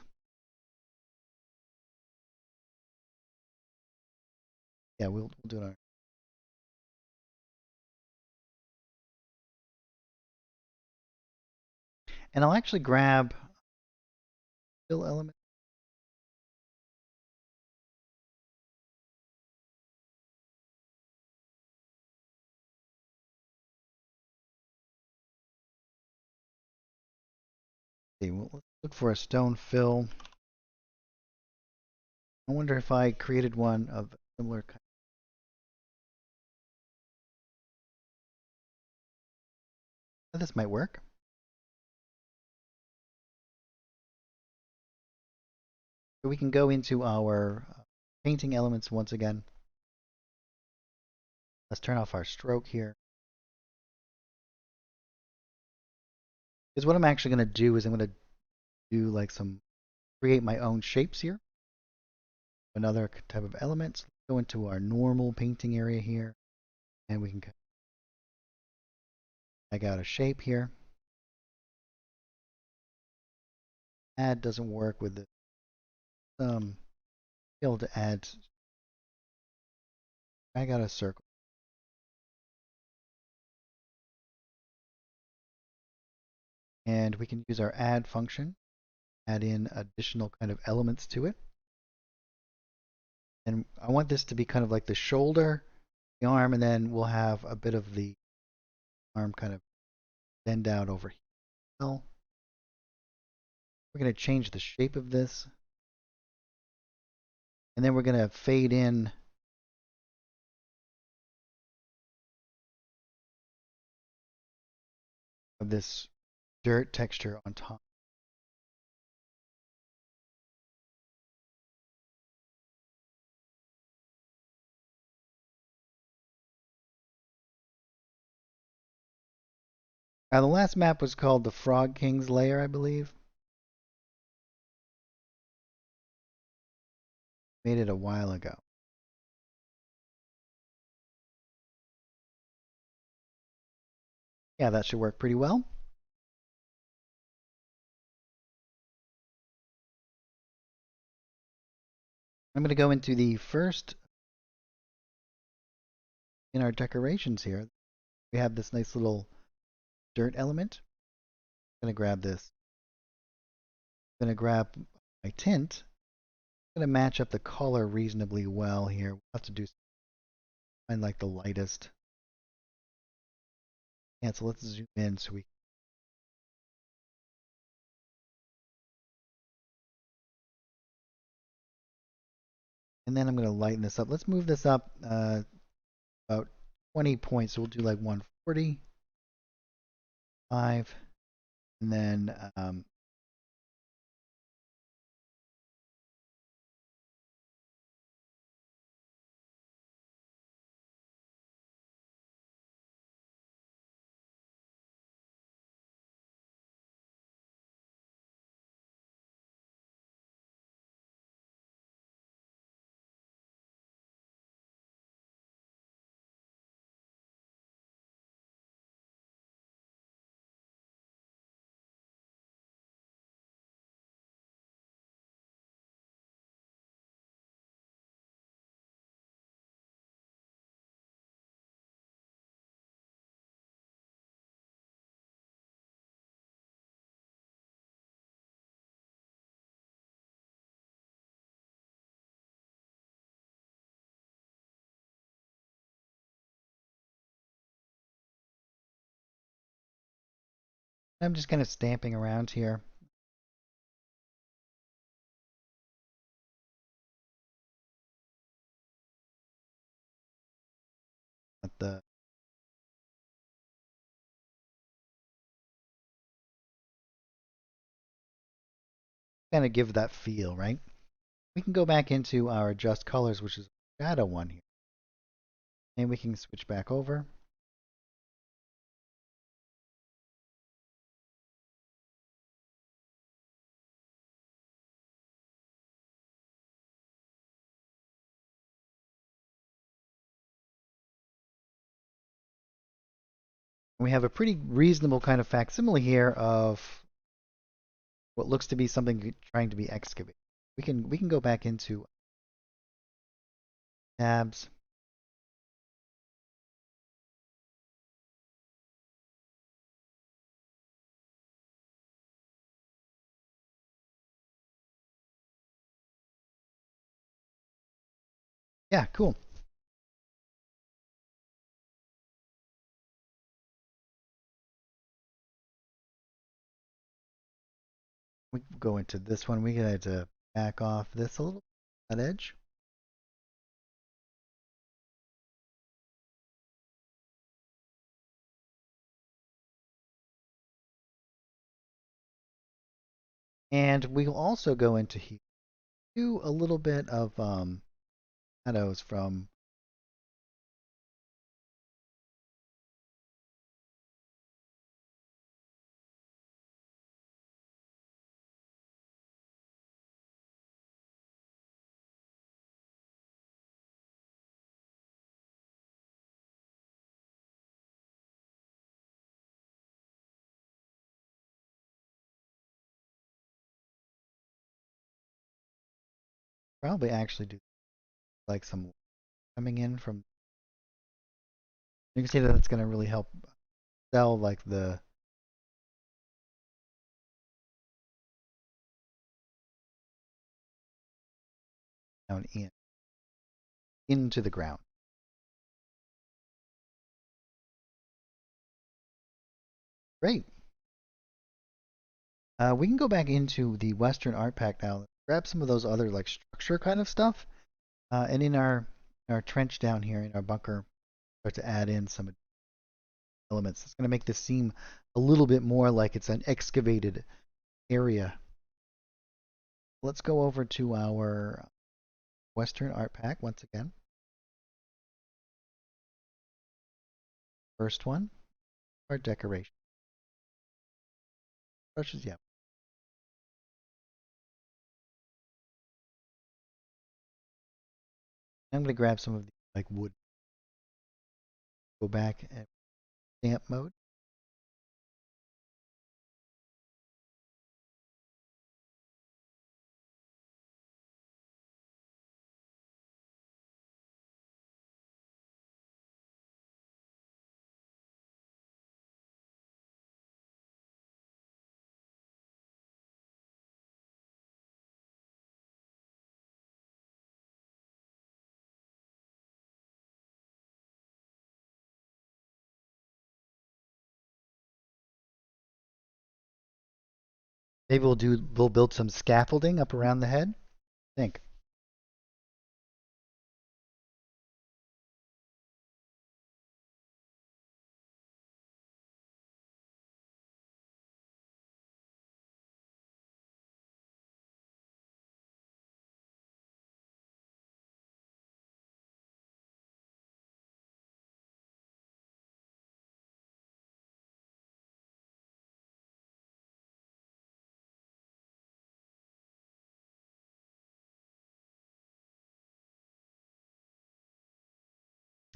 Yeah, we'll do it on. And I'll actually grab fill element. Okay, well, let's look for a stone fill. I wonder if I created one of a similar kind. This might work. So we can go into our painting elements once again. Let's turn off our stroke here. Because what I'm actually going to do is I'm going to do like create my own shapes here. Another type of elements. Go into our normal painting area here, and we can drag out a shape here. Add doesn't work with this. Be able to add, drag out a circle. And we can use our add function, add in additional kind of elements to it. And I want this to be kind of like the shoulder, the arm, and then we'll have a bit of the arm kind of bend out over here. Well, we're going to change the shape of this. And then we're going to fade in of this dirt texture on top. Now the last map was called the Frog King's Lair, I believe. Made it a while ago. Yeah, that should work pretty well. I'm going to go into the first in our decorations here. We have this nice little dirt element. I'm going to grab this. I'm going to grab my tint. I'm going to match up the color reasonably well here. We'll have to do find like the lightest. Yeah, so let's zoom in so we. And then I'm going to lighten this up. Let's move this up about 20 points. So we'll do like 145. And then I'm just kind of stamping around here. At the kind of give that feel, right? We can go back into our adjust colors, which is shadow one here. And we can switch back over. We have a pretty reasonable kind of facsimile here of what looks to be something trying to be excavated. We can go back into tabs. Yeah, cool. We go into this one. We got to back off this a little, that edge. And we'll also go into here, do a little bit of shadows from probably actually do like some coming in from. You can see that it's going to really help sell like the down in into the ground. Great. We can go back into the Western Art Pack now. Grab some of those other like structure kind of stuff, and in our trench down here in our bunker, start to add in some elements. It's going to make this seem a little bit more like it's an excavated area. Let's go over to our Western Art Pack once again. First one, art decoration. Brushes, yeah. I'm going to grab some of the like wood. Go back and stamp mode. Maybe we'll build some scaffolding up around the head. Think.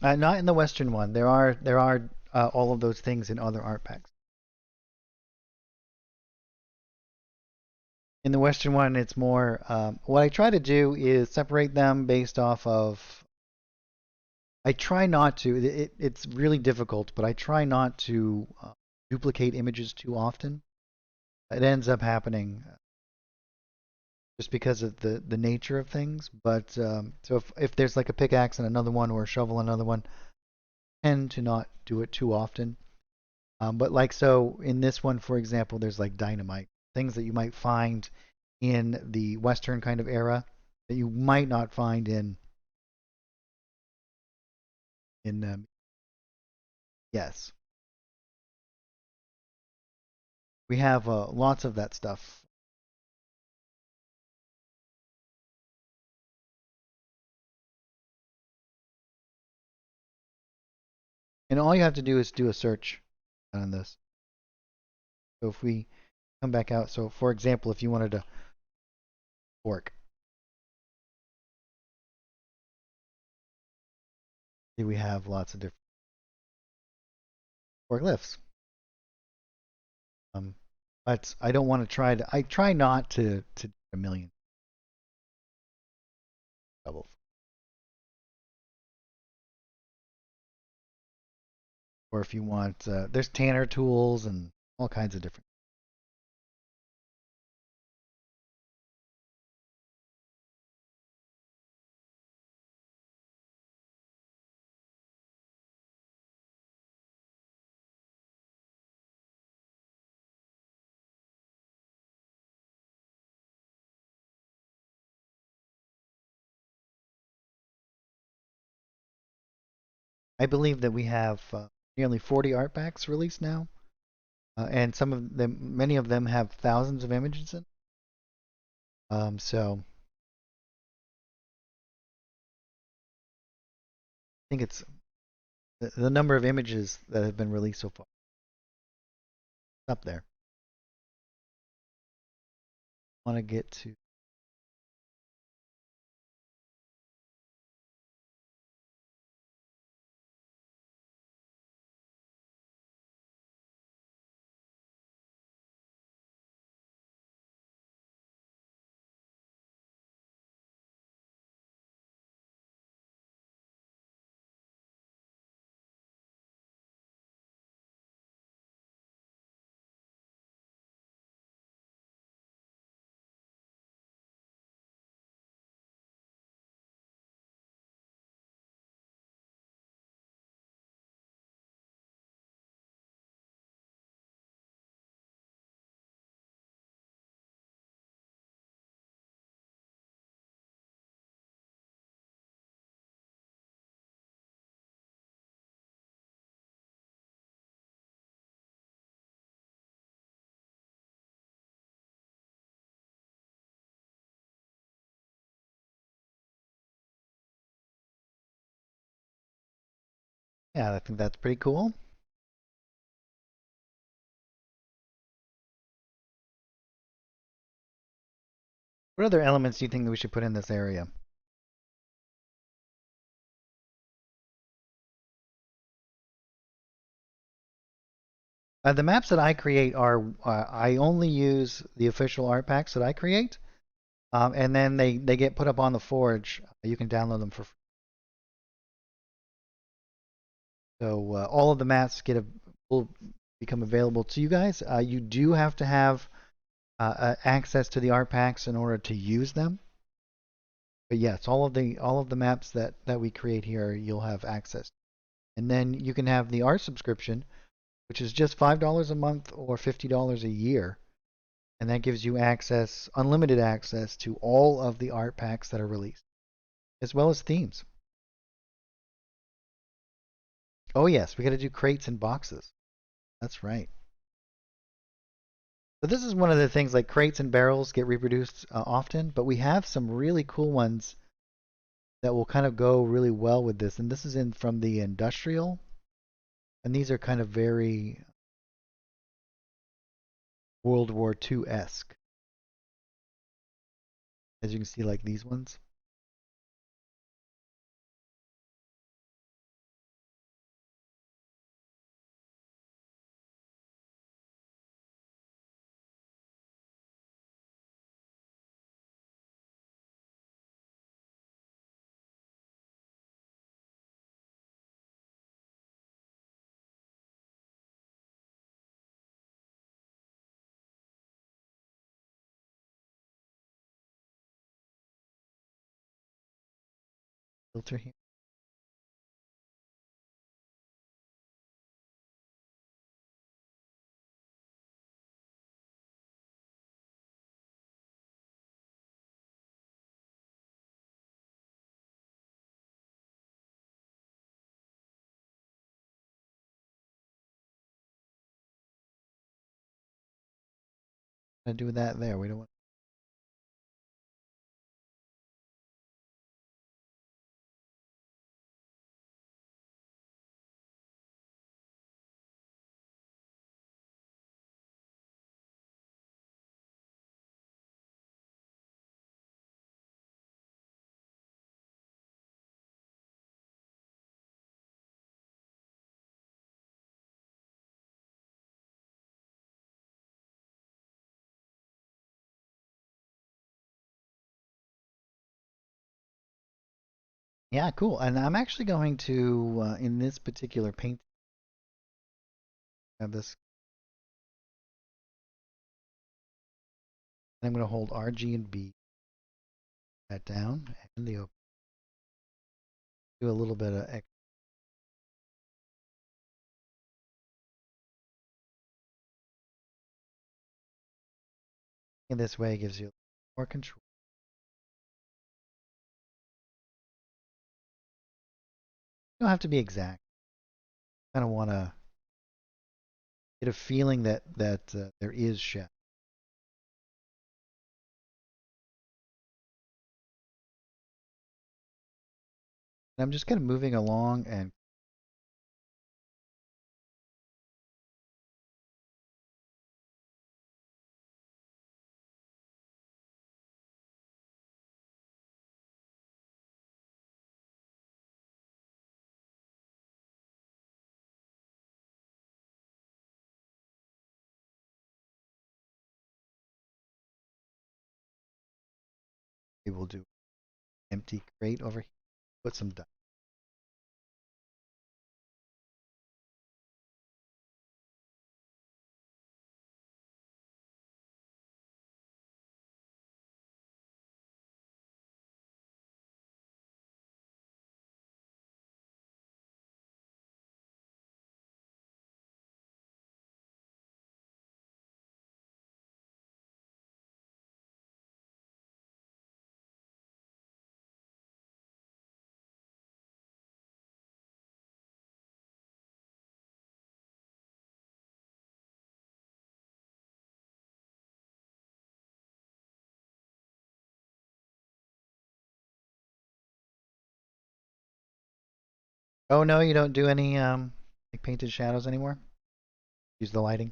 Not in the Western one. There are all of those things in other art packs. In the Western one, it's more. What I try to do is separate them based off of. I try not to. It's really difficult, but I try not to duplicate images too often. It ends up happening just because of the nature of things. But so if there's like a pickaxe and another one or a shovel and another one, I tend to not do it too often. But like so in this one, for example, there's like dynamite, things that you might find in the Western kind of era that you might not find in yes, we have lots of that stuff. And all you have to do is do a search on this. So if we come back out, so for example, if you wanted to fork, we have lots of different glyphs. But I don't want to try to. I try not to do a million doubles. Or if you want, there's Tanner tools and all kinds of different. I believe that we have nearly 40 art packs released now, and some of them, many of them have thousands of images in. So I think it's the number of images that have been released so far up there. I want to get to. Yeah, I think that's pretty cool. What other elements do you think that we should put in this area? The maps that I create are I only use the official art packs that I create, and then they get put up on the Forge. You can download them for free. So all of the maps will become available to you guys. You do have to have access to the art packs in order to use them. But yes, all of the maps that we create here, you'll have access. And then you can have the art subscription, which is just $5 a month or $50 a year. And that gives you access, unlimited access to all of the art packs that are released, as well as themes. Oh yes, we got to do crates and boxes. That's right. So this is one of the things, like crates and barrels get reproduced often, but we have some really cool ones that will kind of go really well with this. And this is in from the industrial, and these are kind of very World War II-esque, as you can see, like these ones. Filter here. Gonna do that there. We don't want. Yeah, cool. And I'm actually going to, in this particular paint, have this. I'm going to hold R, G, and B that down, and the open. Do a little bit of X. In this way, it gives you more control. You don't have to be exact. Kind of want to get a feeling that there is shadow. And I'm just kind of moving along and we will do empty crate over here. Put some dust. Oh no, you don't do any like painted shadows anymore? Use the lighting.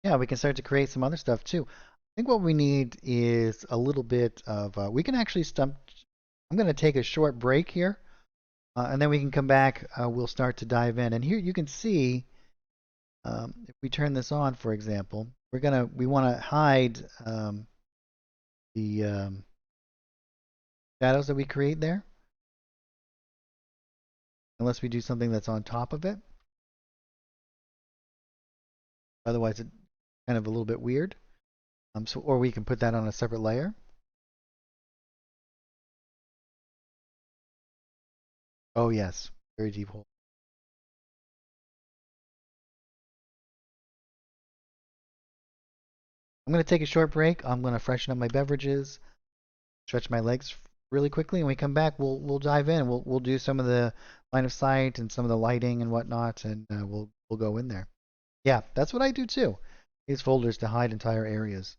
Yeah, we can start to create some other stuff too. I think what we need is a little bit of, we can actually stump. I'm going to take a short break here, and then we can come back. We'll start to dive in. And here you can see, if we turn this on, for example, we want to hide the shadows that we create there, unless we do something that's on top of it. Otherwise, it's kind of a little bit weird. Or we can put that on a separate layer. Oh yes, very deep hole. I'm going to take a short break. I'm going to freshen up my beverages, stretch my legs really quickly, and when we come back, we'll dive in. We'll do some of the line of sight and some of the lighting and whatnot, and we'll go in there. Yeah, that's what I do too. Use folders to hide entire areas,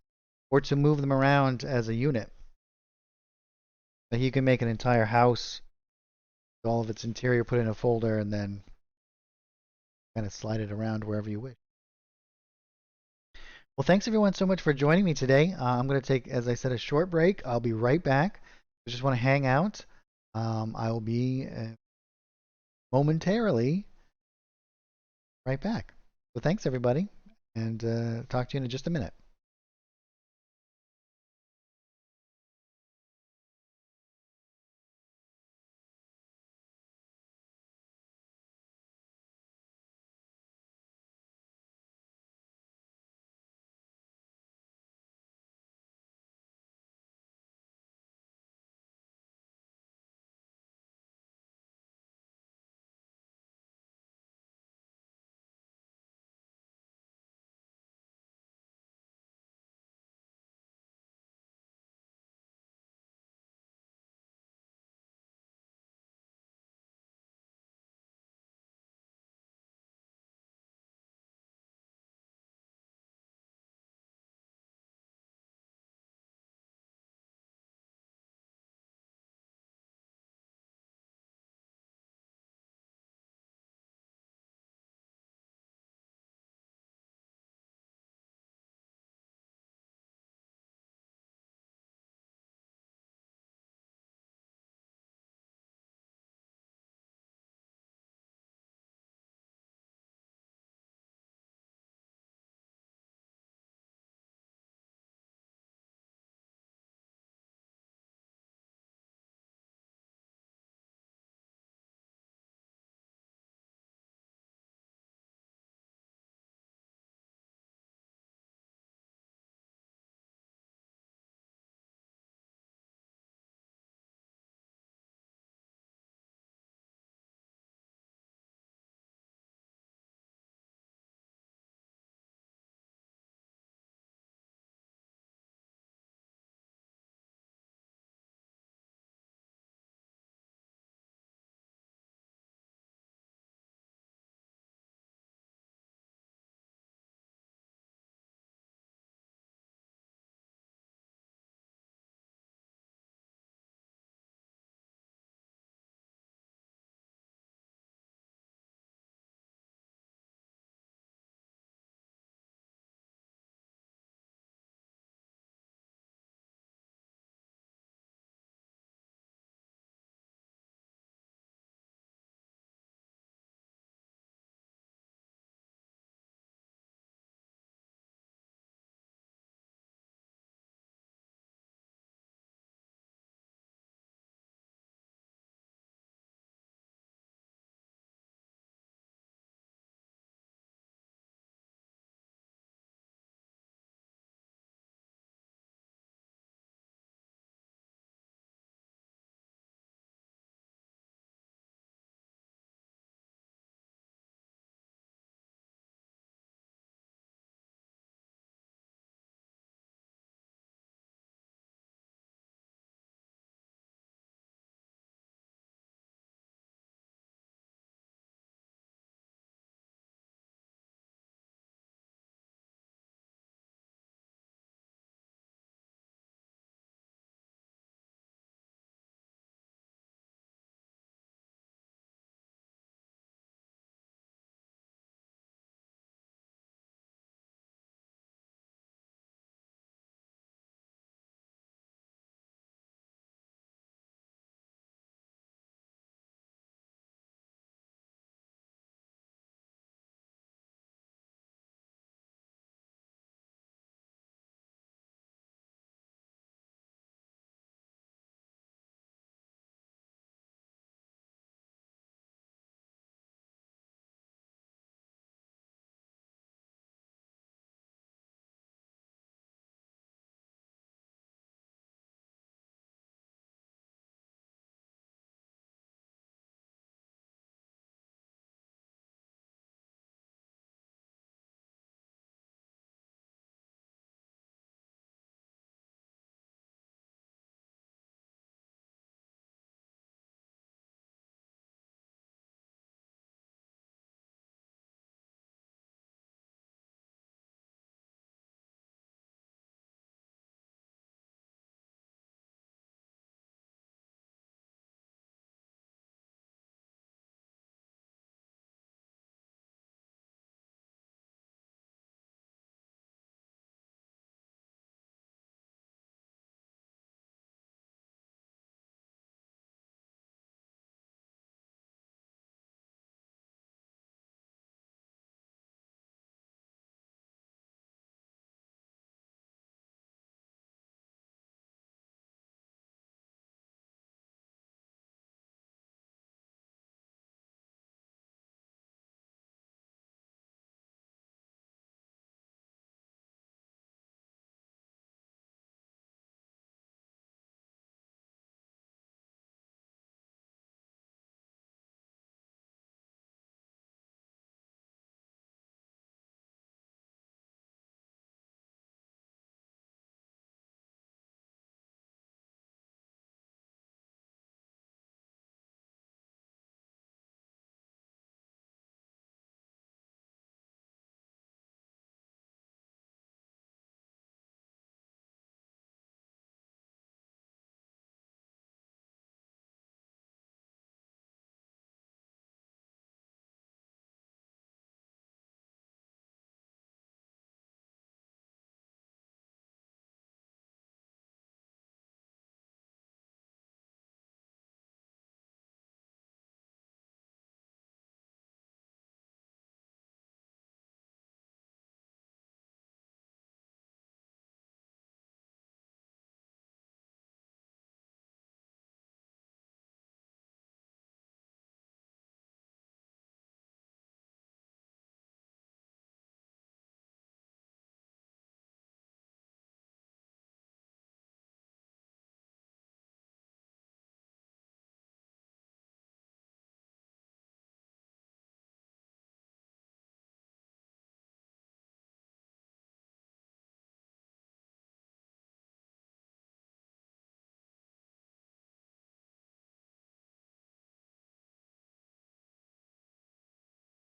or to move them around as a unit. Like you can make an entire house, with all of its interior put in a folder, and then kind of slide it around wherever you wish. Well, thanks everyone so much for joining me today. I'm going to take, as I said, a short break. I'll be right back. I just want to hang out. I will be momentarily right back. So thanks everybody, and talk to you in just a minute.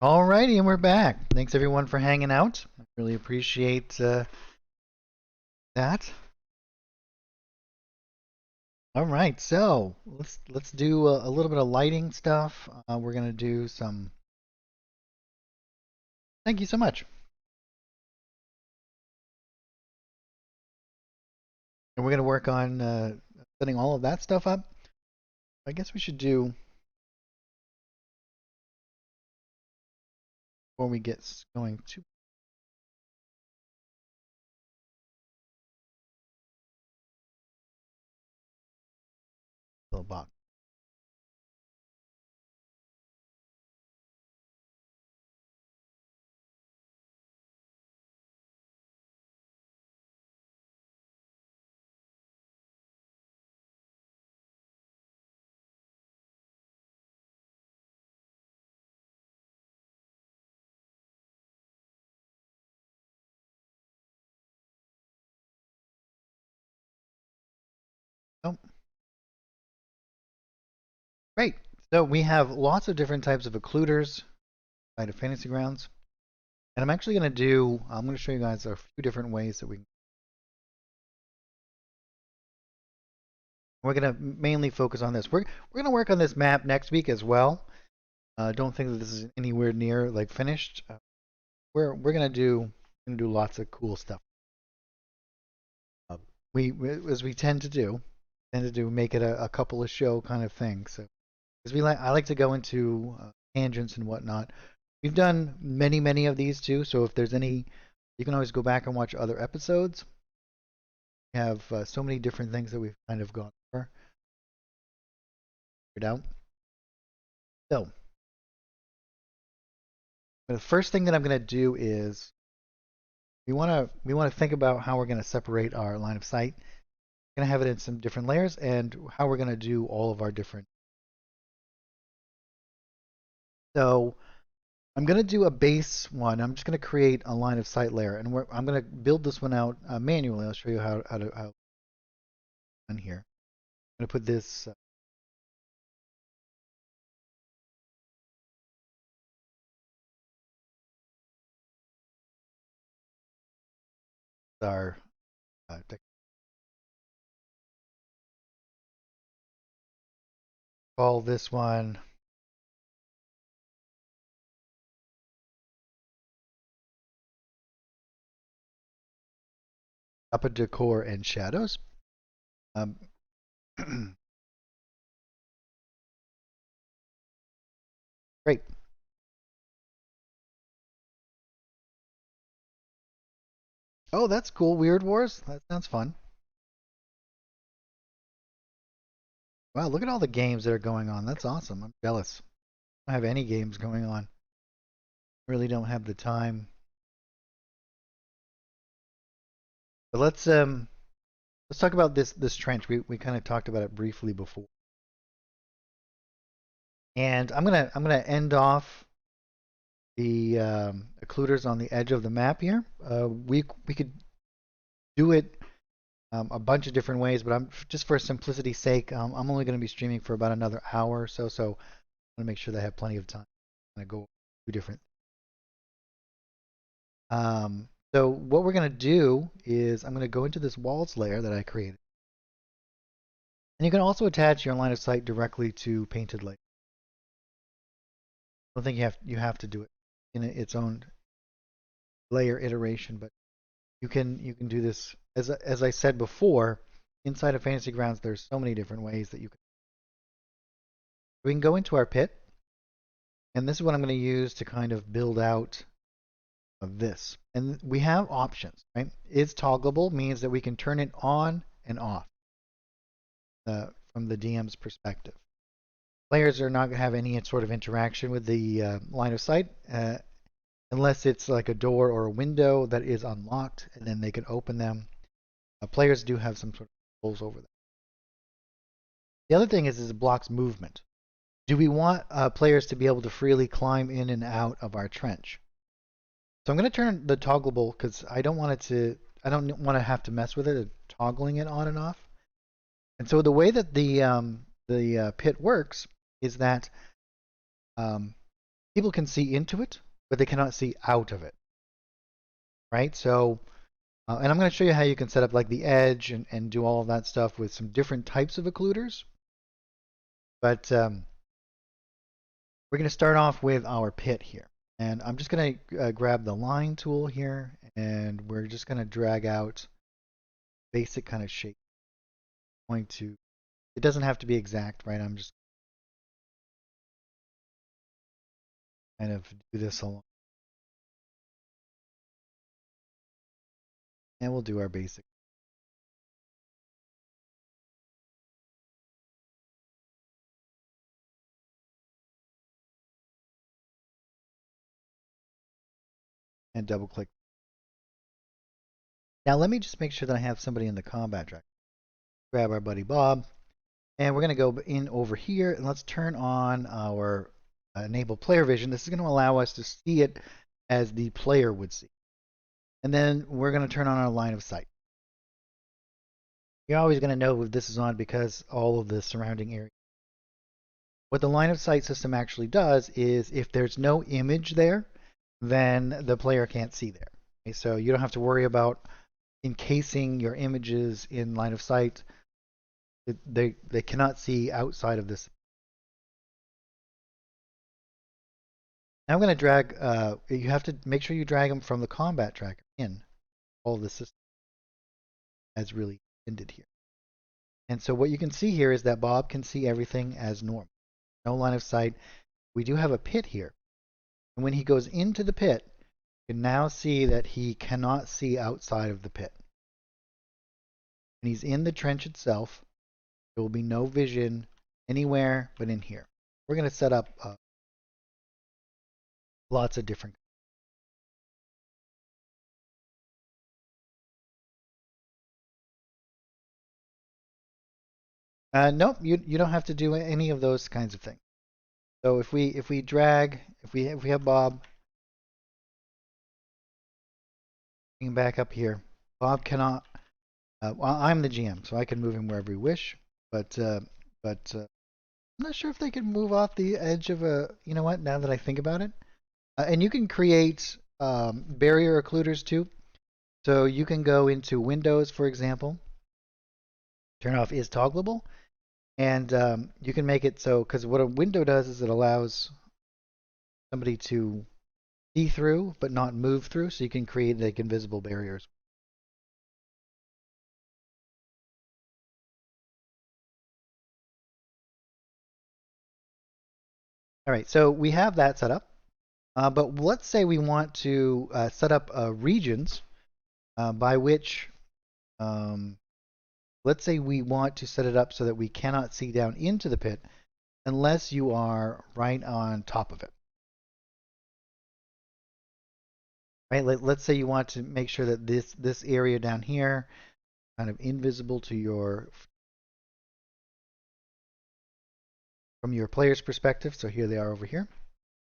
Alrighty, and we're back. Thanks everyone for hanging out. I really appreciate that. All right, so let's do a little bit of lighting stuff. We're gonna do some. Thank you so much. And we're gonna work on setting all of that stuff up. I guess we should do before we get going to the box. Oh, great. So we have lots of different types of occluders inside of Fantasy Grounds. And I'm going to show you guys a few different ways that we're going to mainly focus on this. We're going to work on this map next week as well. Don't think that this is anywhere near like finished. We're going to do lots of cool stuff. We as we tend to do make it a couple of show kind of thing. So because I like to go into tangents and whatnot. We've done many of these too. So if there's any, you can always go back and watch other episodes. We have so many different things that we've kind of gone over. Figured out. So the first thing that I'm going to do is we want to think about how we're going to separate our line of sight. We're going to have it in some different layers and how we're going to do all of our different. So I'm going to do a base one. I'm just going to create a line of sight layer, and I'm going to build this one out manually. I'll show you how on here. I'm going to put this. Our call this one upper decor and shadows. Great. Oh, that's cool. Weird Wars. That sounds fun. Wow, look at all the games that are going on. That's awesome. I'm jealous. I don't have any games going on. Really don't have the time. But let's talk about this trench. We kind of talked about it briefly before. And I'm gonna end off the occluders on the edge of the map here. We could do it a bunch of different ways, but I'm just for simplicity's sake, I'm only going to be streaming for about another hour or so. So I want to make sure that I have plenty of time. I'm going to go through different. So what we're going to do is I'm going to go into this walls layer that I created. And you can also attach your line of sight directly to painted layer. I don't think you have to do it in its own layer iteration, but you can do this as I said before. Inside of Fantasy Grounds, there's so many different ways that you can. We can go into our pit, and this is what I'm going to use to kind of build out of this. And we have options, right? It's toggleable, means that we can turn it on and off from the DM's perspective. Players are not going to have any sort of interaction with the line of sight unless it's like a door or a window that is unlocked, and then they can open them. Players do have some sort of controls over that. The other thing is it blocks movement. Do we want players to be able to freely climb in and out of our trench? So I'm going to turn the toggleable because I don't want to have to mess with it, toggling it on and off. And so the way that the pit works is that people can see into it, but they cannot see out of it, right? So, and I'm going to show you how you can set up like the edge and do all of that stuff with some different types of occluders. But we're going to start off with our pit here. And I'm just going to grab the line tool here, and we're just going to drag out basic kind of shape. Going to, it doesn't have to be exact, right? I'm just kind of do this along. And we'll do our basic. And double click. Now let me just make sure that I have somebody in the combat track. Grab our buddy Bob, and we're going to go in over here, and let's turn on our enable player vision. This is going to allow us to see it as the player would see. And then we're going to turn on our line of sight. You're always going to know if this is on because all of the surrounding area. What the line of sight system actually does is if there's no image there, then the player can't see there. Okay, so you don't have to worry about encasing your images in line of sight. They cannot see outside of this. Now I'm going to drag, you have to make sure you drag them from the combat tracker in all of the system as really ended here. And so what you can see here is that Bob can see everything as normal. No line of sight. We do have a pit here. And when he goes into the pit, you can now see that he cannot see outside of the pit. When he's in the trench itself, there will be no vision anywhere but in here. We're going to set up lots of different. Nope, you don't have to do any of those kinds of things. So if we drag, if we have Bob, bring him back up here. Bob cannot. Well, I'm the GM, so I can move him wherever we wish. But I'm not sure if they can move off the edge of a. You know what? Now that I think about it, and you can create barrier occluders too. So you can go into Windows, for example, turn off is toggleable, and you can make it so, because what a window does is it allows somebody to see through but not move through, so you can create like invisible barriers. All right, so we have that set up, but let's say we want to set up regions by which, let's say we want to set it up so that we cannot see down into the pit unless you are right on top of it. Right? Let's say you want to make sure that this area down here kind of invisible to your from your player's perspective. So here they are over here.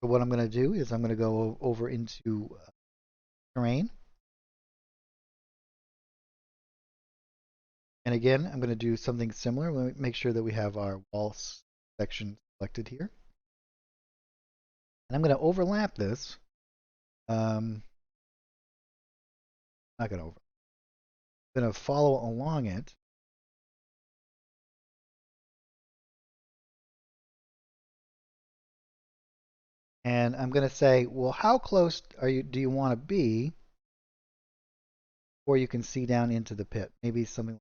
So what I'm going to do is I'm going to go over into terrain. And again, I'm going to do something similar. We'll make sure that we have our wall section selected here. And I'm going to overlap this. Not going to over. I'm going to follow along it. And I'm going to say, well, how close do you want to be before you can see down into the pit? Maybe something.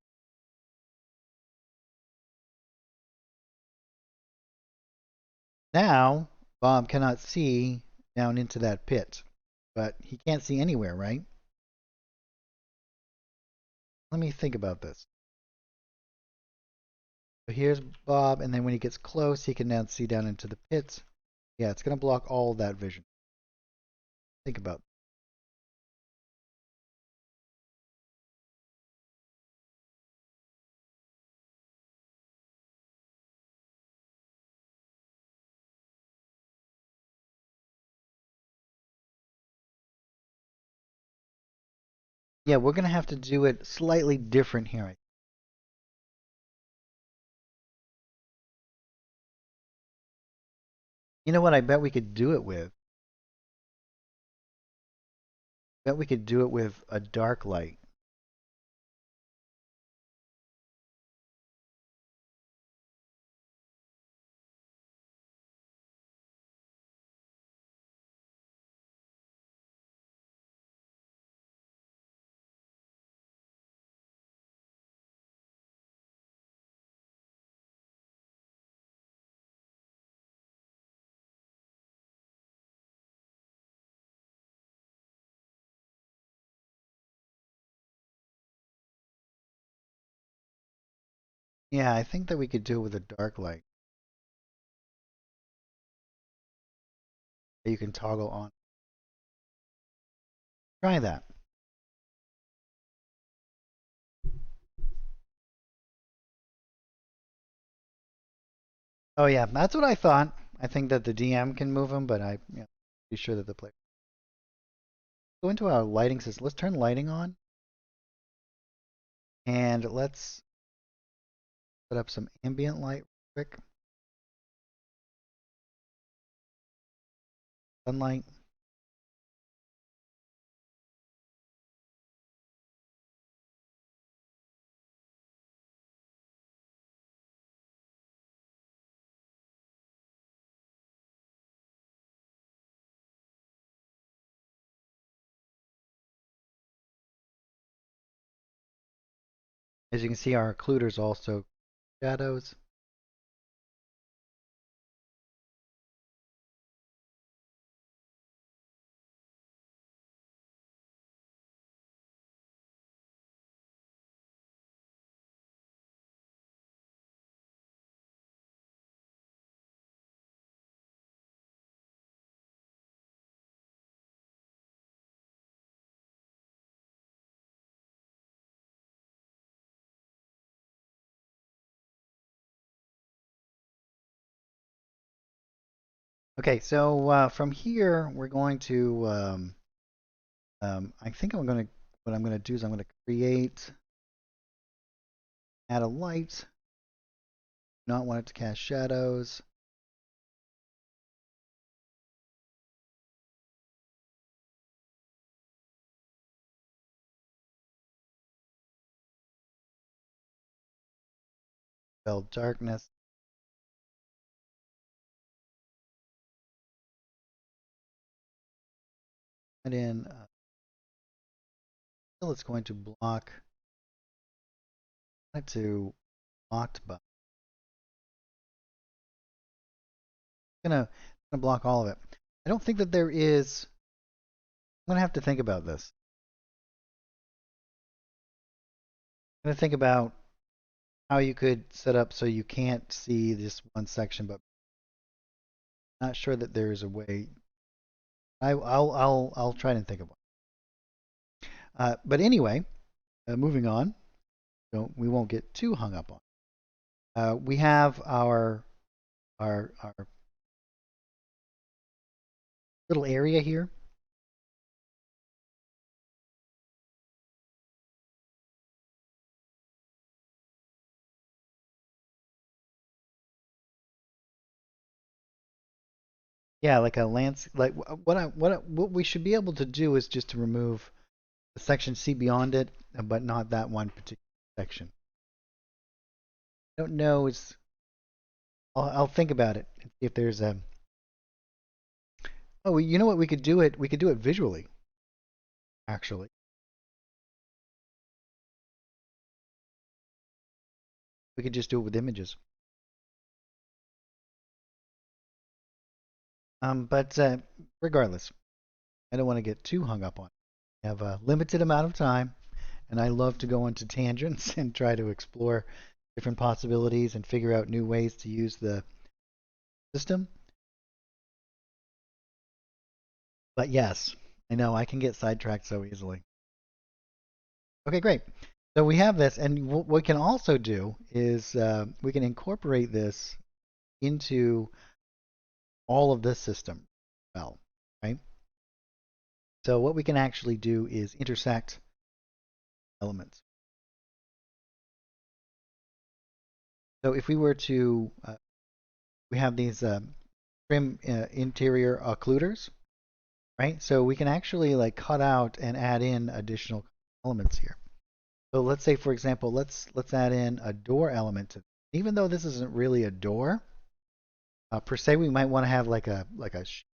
Now, Bob cannot see down into that pit, but he can't see anywhere, right? Let me think about this. So here's Bob, and then when he gets close, he can now see down into the pits. Yeah, it's going to block all that vision. Think about it. Yeah, we're going to have to do it slightly different here. You know what I bet we could do it with? I bet we could do it with a dark light. Yeah, I think that we could do it with a dark light that you can toggle on. Try that. Oh yeah, that's what I thought. I think that the DM can move them, but be sure that the player. Go into our lighting system. Let's turn lighting on, and let's set up some ambient light real quick. Sunlight. As you can see, our occluders also shadows. Okay, so from here we're going to. I think what I'm gonna do is I'm gonna create, add a light. Not want it to cast shadows. Spell darkness. And in still it's going to block it to blocked button. Gonna block all of it. I don't think that there is. I'm gonna have to think about this. I'm gonna think about how you could set up so you can't see this one section, but not sure that there is a way. I'll try and think of one. But anyway, moving on. We won't get too hung up on. We have our little area here. Yeah, like a lance. Like what we should be able to do is just to remove the section C beyond it, but not that one particular section. I don't know. I'll think about it and see if there's a. Oh, you know what? We could do it. We could do it visually, actually. We could just do it with images. But regardless, I don't want to get too hung up on it. I have a limited amount of time, and I love to go into tangents and try to explore different possibilities and figure out new ways to use the system. But yes, I know I can get sidetracked so easily. Okay, great. So we have this, and what we can also do is we can incorporate this into all of this system well, right? So what we can actually do is intersect elements. So if we were to, we have these trim interior occluders, right? So we can actually like cut out and add in additional elements here. So let's say, for example, let's add in a door element to, even though this isn't really a door per se, we might want to have like a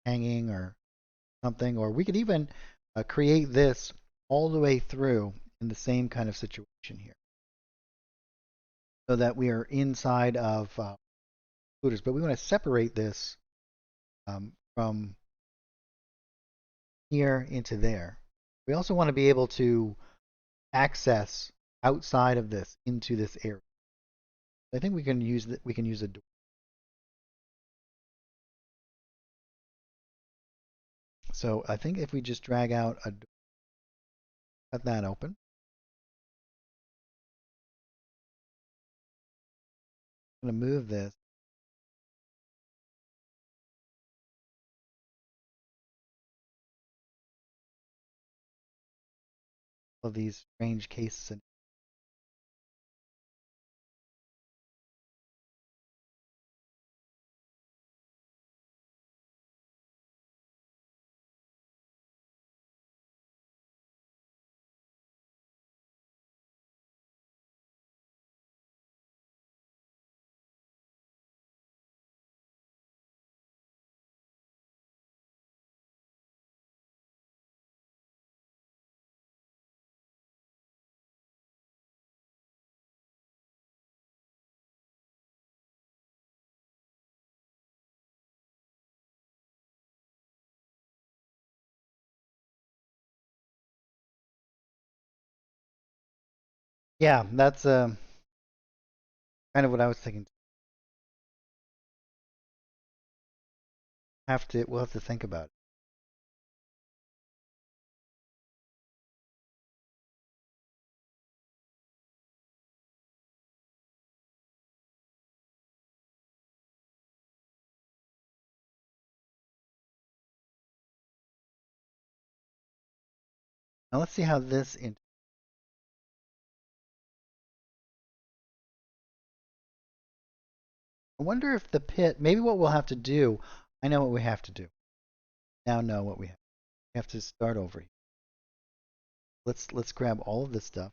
hanging or something, or we could even create this all the way through in the same kind of situation here, so that we are inside of occluders, but we want to separate this from here into there. We also want to be able to access outside of this into this area. I think we can use a door. So I think if we just drag out a door, cut that open. I'm going to move this. Of these strange cases. Yeah, that's kind of what I was thinking. We'll have to think about it. Now let's see how this in. I wonder if the pit, maybe what we'll have to do, I know what we have to do. Now know what we have. We have to start over here. Let's grab all of this stuff.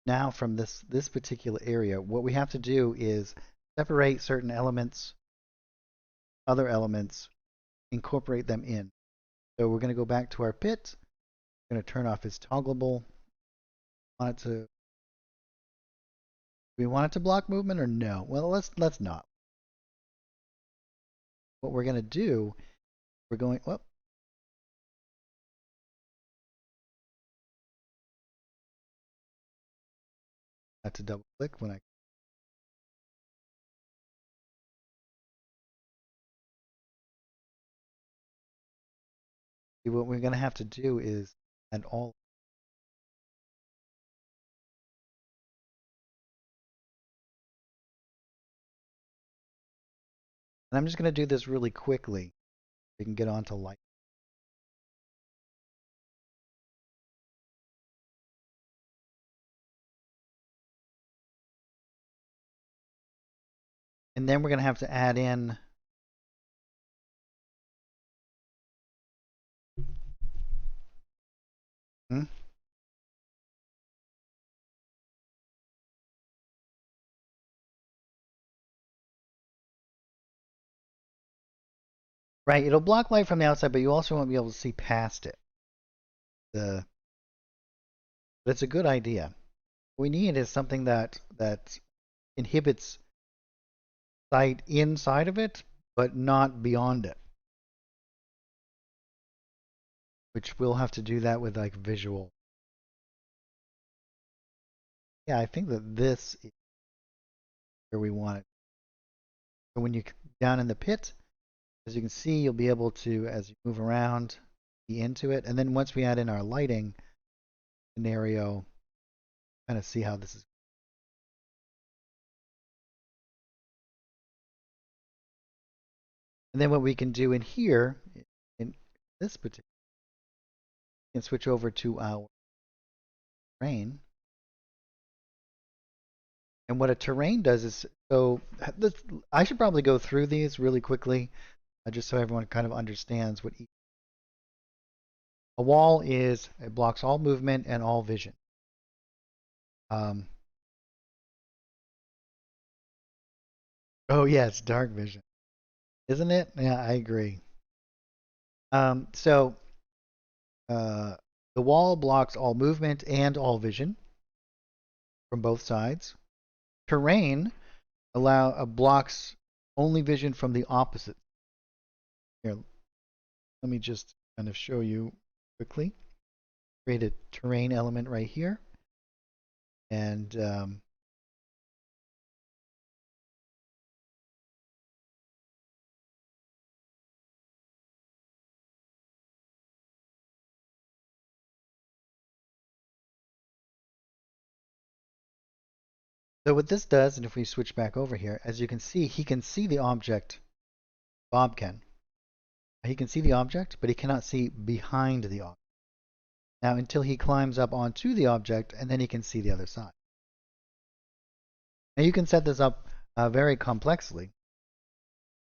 Now from this particular area, what we have to do is separate certain elements, other elements, incorporate them in. So we're going to go back to our pit. We're going to turn off its toggleable. Want it to, do we want it to block movement or no? Well, let's not. What we're going to do, we're going, whoop. I have to double click when I. What we're going to have to do is add all. And I'm just going to do this really quickly. We can get on to light. And then we're going to have to add in right, it'll block light from the outside, but you also won't be able to see past it. But it's a good idea. What we need is something that inhibits sight inside of it, but not beyond it. Which we'll have to do that with like visual. Yeah, I think that this is where we want it. So when you're down in the pit, as you can see, you'll be able to, as you move around, be into it. And then once we add in our lighting scenario, kind of see how this is. And then what we can do in here, in this particular, we can switch over to our terrain. And what a terrain does is, So this, I should probably go through these really quickly, just so everyone kind of understands what each. A wall is, it blocks all movement and all vision. Um, oh yes, dark vision, isn't it? Yeah, I agree. So uh, the wall blocks all movement and all vision from both sides. Terrain blocks only vision from the opposite. Here, let me just kind of show you quickly. Create a terrain element right here, and so what this does, and if we switch back over here, as you can see, he can see the object. Bob can. He can see the object, but he cannot see behind the object. Now, until he climbs up onto the object, and then he can see the other side. Now, you can set this up very complexly.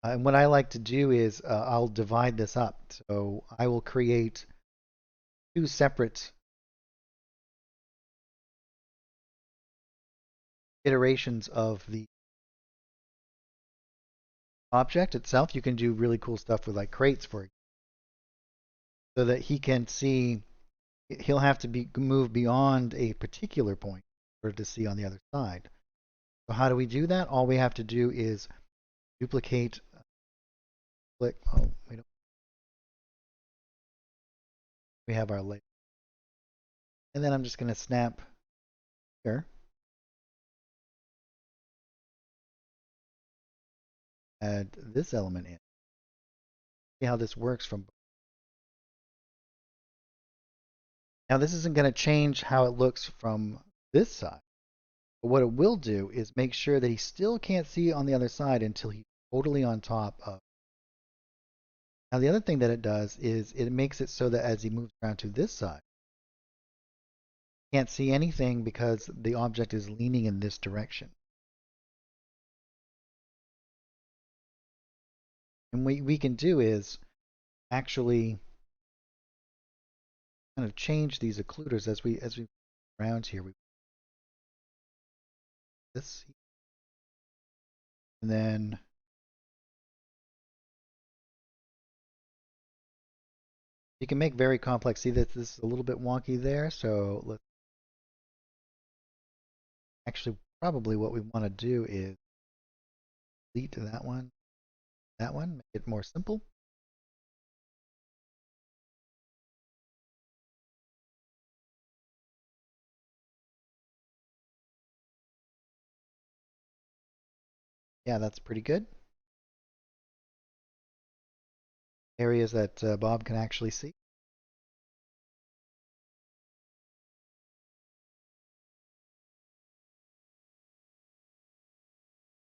And what I like to do is I'll divide this up. So I will create two separate iterations of the object itself. You can do really cool stuff with like crates for it, so that he can see. He'll have to move beyond a particular point in order to see on the other side. So how do we do that? All we have to do is duplicate. Click. Oh, we have our layer, and then I'm just going to snap here. Add this element in. See how this works from. Now this isn't going to change how it looks from this side. But what it will do is make sure that he still can't see on the other side until he's totally on top of. Now the other thing that it does is it makes it so that as he moves around to this side, he can't see anything because the object is leaning in this direction. And what we can do is actually kind of change these occluders as we around here. We this, and then you can make very complex. See that this is a little bit wonky there, so let's actually probably what we want to do is delete that one, make it more simple. Yeah, that's pretty good. Areas that Bob can actually see.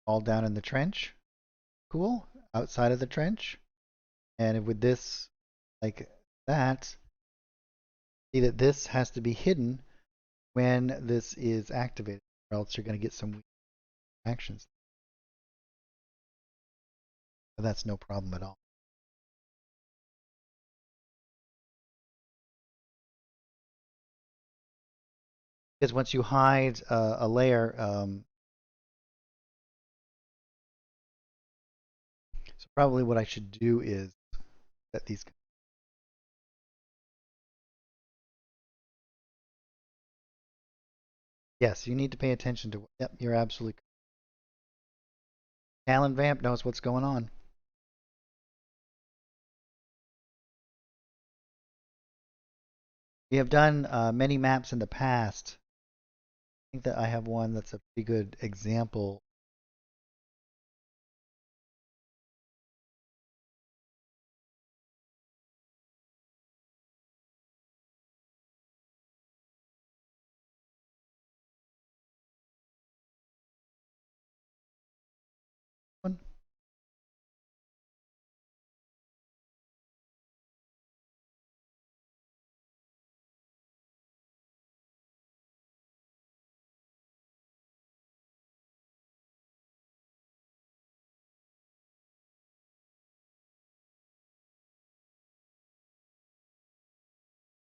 All down in the trench. Cool. Outside of the trench. And with this, like that, see that this has to be hidden when this is activated, or else you're going to get some actions. But that's no problem at all. Because once you hide a layer, so probably what I should do is set these. Yes, you need to pay attention to. Yep, you're absolutely. Talon Vamp knows what's going on. We have done many maps in the past. I think that I have one that's a pretty good example. One.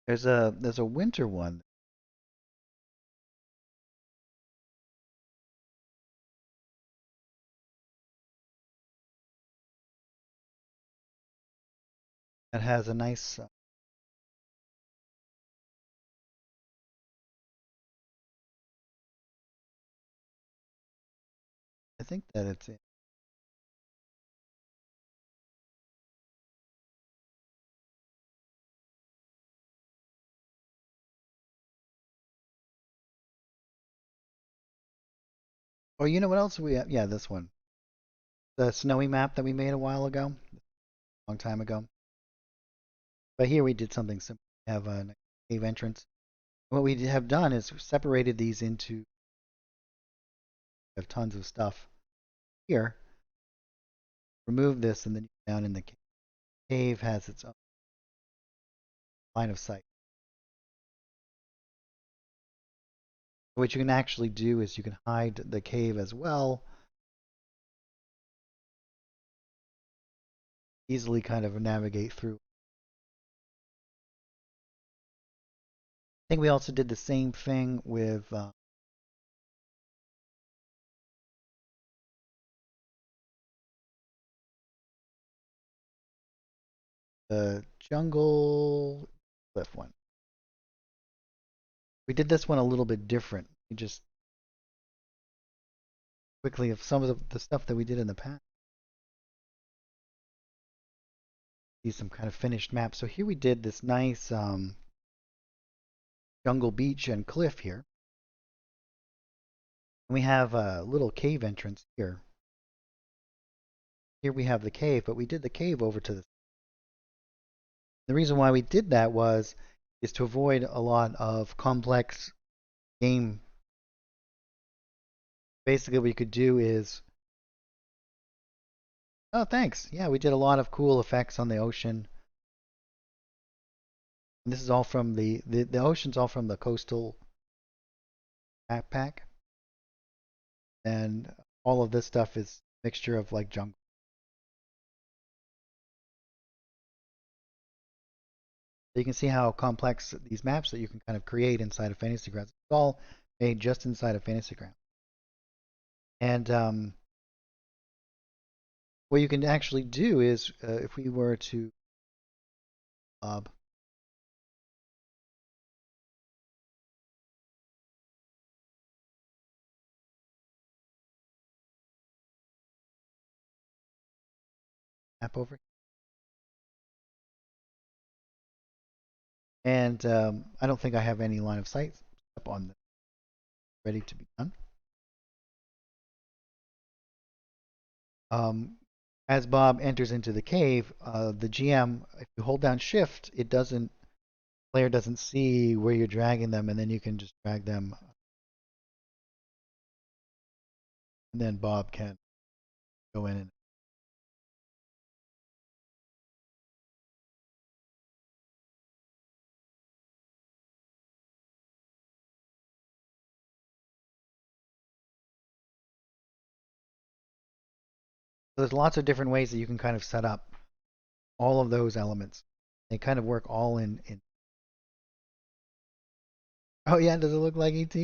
There's a winter one that has a nice. I think that it's. Oh, you know what else we have? Yeah, this one. The snowy map that we made a while ago, a long time ago. But here we did something simple. We have a cave entrance. What we have done is separated these into. Have tons of stuff here. Remove this, and then down in the cave. Cave has its own line of sight. What you can actually do is you can hide the cave as well. Easily kind of navigate through. I think we also did the same thing with the jungle cliff one. We did this one a little bit different. We just quickly of some of the stuff that we did in the past. See some kind of finished map. So here we did this nice jungle beach and cliff here. And we have a little cave entrance here. Here we have the cave, but we did the cave over to the. The reason why we did that is to avoid a lot of complex game. Basically, what you could do is. Oh, thanks. Yeah, we did a lot of cool effects on the ocean. And this is all from the ocean's all from the coastal backpack. And all of this stuff is a mixture of like jungle. So you can see how complex these maps that you can kind of create inside of Fantasy Grounds. It's all made just inside of Fantasy Grounds. And what you can actually do is, if we were to uh, map over, and I don't think I have any line of sight up on this, ready to be done. Um, as Bob enters into the cave, the GM, if you hold down Shift, it doesn't player doesn't see where you're dragging them, and then you can just drag them, and then Bob can go in and. So there's lots of different ways that you can kind of set up all of those elements. They kind of work all in. Oh yeah, does it look like ET?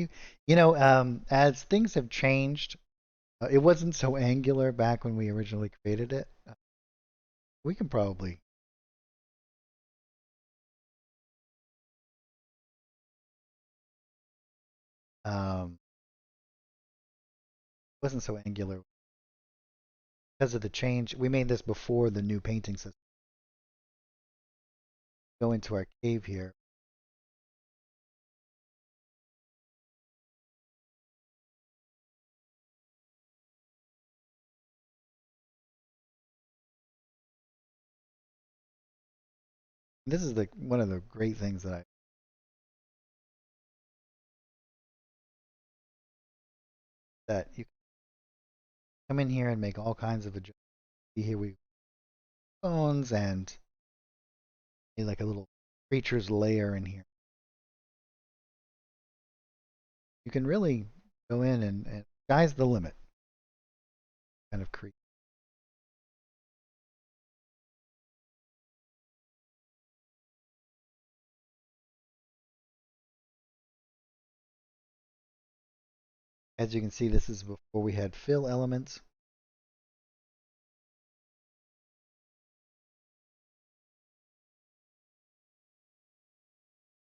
As things have changed, it wasn't so angular back when we originally created it. We can probably. It wasn't so angular because of the change. We made this before the new painting system. Go into our cave here. This is the one of the great things that you come in here and make all kinds of adjustments. Here we bones and like a little creatures layer in here. You can really go in and sky's the limit. Kind of create. As you can see, this is before we had fill elements.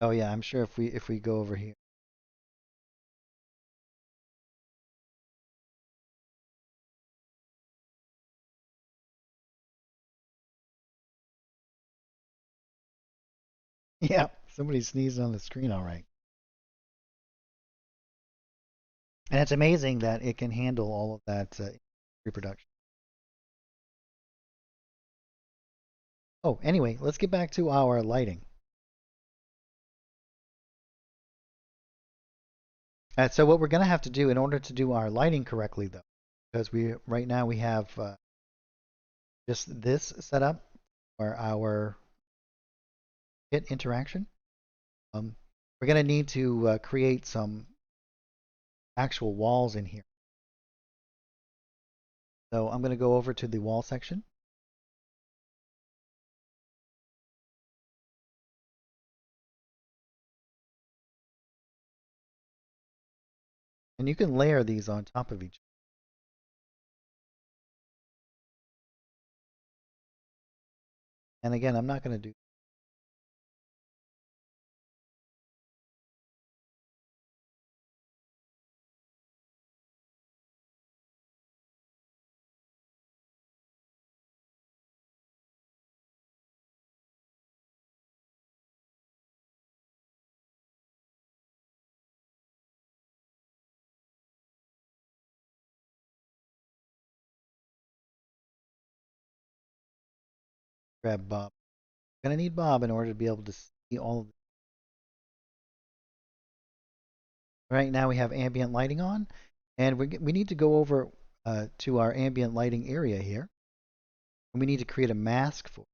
Oh yeah, I'm sure if we go over here. Yeah, somebody sneezed on the screen, all right. And it's amazing that it can handle all of that reproduction. Oh, anyway, let's get back to our lighting. So what we're going to have to do in order to do our lighting correctly, though, because right now we have just this set up for our hit interaction. We're going to need to create some actual walls in here. So I'm going to go over to the wall section. And you can layer these on top of each other. And again, I'm not going to do. Grab Bob. I'm going to need Bob in order to be able to see all of this. Right now we have ambient lighting on, and we need to go over to our ambient lighting area here. And we need to create a mask for it.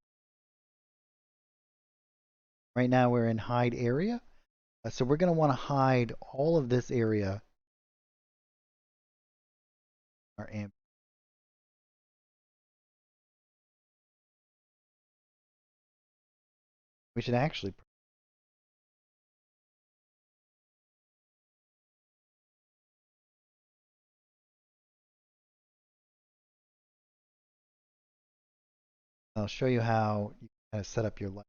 Right now we're in hide area. So we're going to want to hide all of this area. Our ambient. We should actually. I'll show you how you kind of set up your light.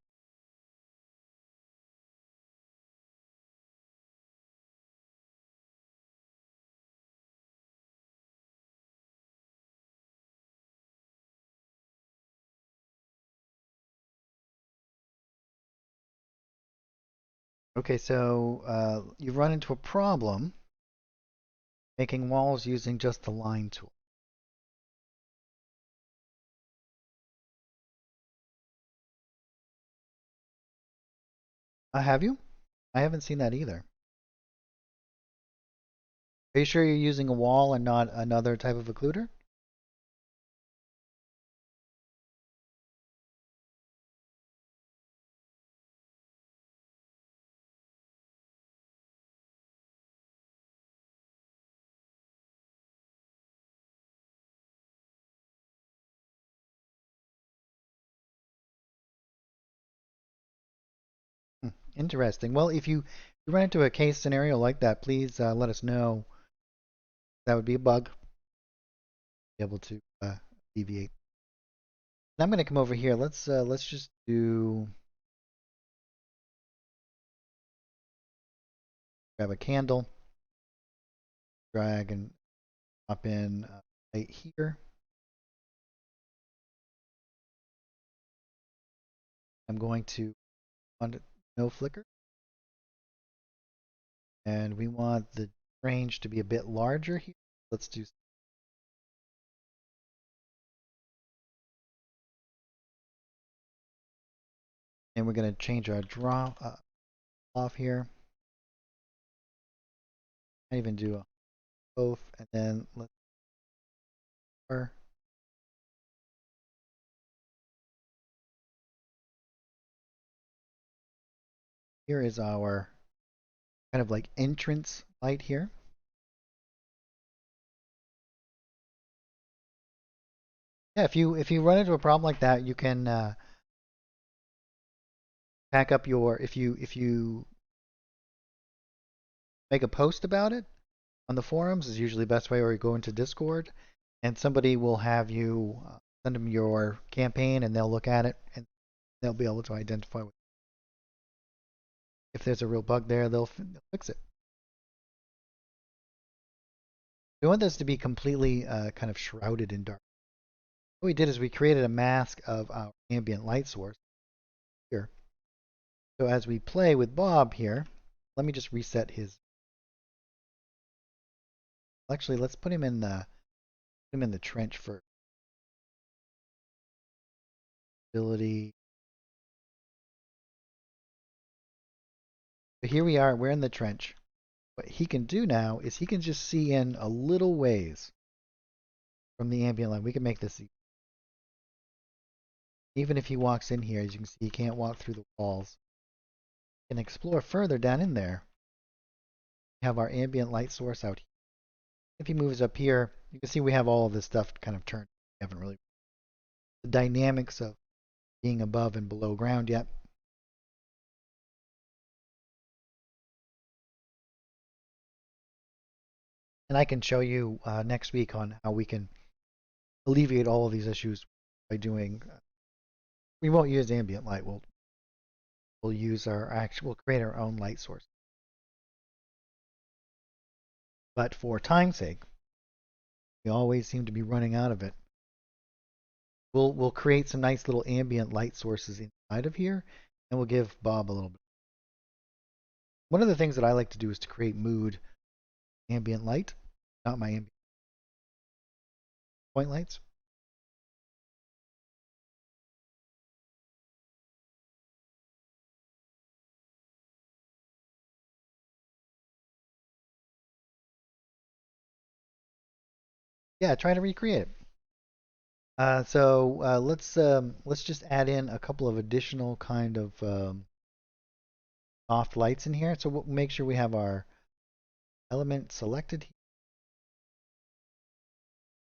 Okay, so you've run into a problem making walls using just the line tool. Have you? I haven't seen that either. Are you sure you're using a wall and not another type of occluder? Interesting. Well, if you run into a case scenario like that, please let us know. That would be a bug. Be able to deviate. And I'm going to come over here. Let's just do grab a candle, drag and pop in right here. I'm going to want no flicker, and we want the range to be a bit larger here. Let's do. And we're going to change our draw off here. I even do both, and then let's. Here is our kind of like entrance light here. Yeah, if you run into a problem like that, you can pack up your if you make a post about it, on the forums is usually the best way, or you go into Discord and somebody will have you send them your campaign and they'll look at it and they'll be able to identify if there's a real bug there, they'll fix it. We want this to be completely kind of shrouded in dark. What we did is we created a mask of our ambient light source here. So as we play with Bob here, let me just reset his. Actually, let's put him in the trench first. Ability. So here we are. We're in the trench. What he can do now is he can just see in a little ways from the ambient light. We can make this even if he walks in here, as you can see, he can't walk through the walls. He can explore further down in there. We have our ambient light source out here. If he moves up here, you can see we have all of this stuff kind of turned. We haven't really the dynamics of being above and below ground yet. And I can show you next week on how we can alleviate all of these issues by doing. We won't use ambient light. We'll use we'll create our own light source. But for time's sake, we always seem to be running out of it. We'll create some nice little ambient light sources inside of here, and we'll give Bob a little bit. One of the things that I like to do is to create mood ambient light, not my ambient point lights. Yeah, try to recreate it. So let's just add in a couple of additional kind of soft lights in here. So we'll make sure we have our element selected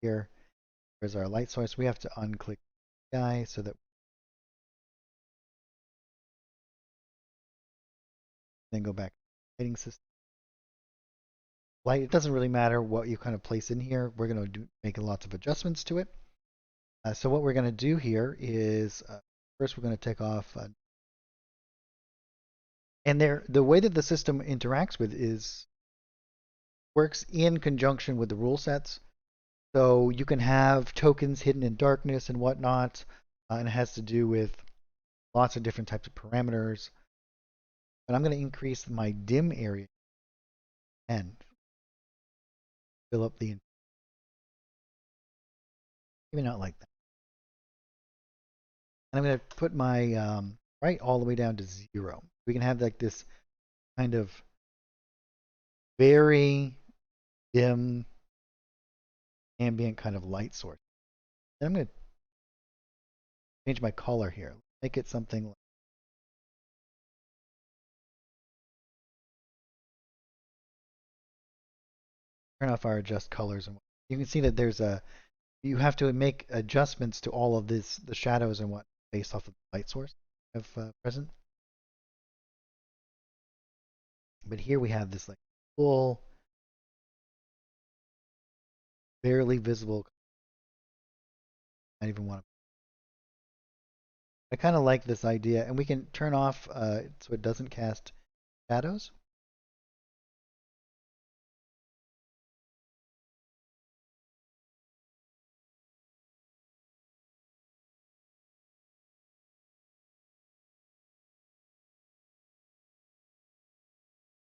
here. Here's our light source. We have to unclick the guy so that then go back to the lighting system. Light, it doesn't really matter what you kind of place in here. We're going to make lots of adjustments to it. So what we're going to do here is first we're going to take off and the way that the system interacts with is works in conjunction with the rule sets. So you can have tokens hidden in darkness and whatnot, and it has to do with lots of different types of parameters. But I'm going to increase my dim area and fill up the maybe not like that. And I'm going to put my right all the way down to 0. We can have like this kind of very dim ambient kind of light source. Then I'm going to change my color here. Make it something like turn off our adjust colors and you can see that there's you have to make adjustments to all of this, the shadows and what based off of the light source of present. But here we have this like full, barely visible. I don't even want to. I kind of like this idea, and we can turn off so it doesn't cast shadows.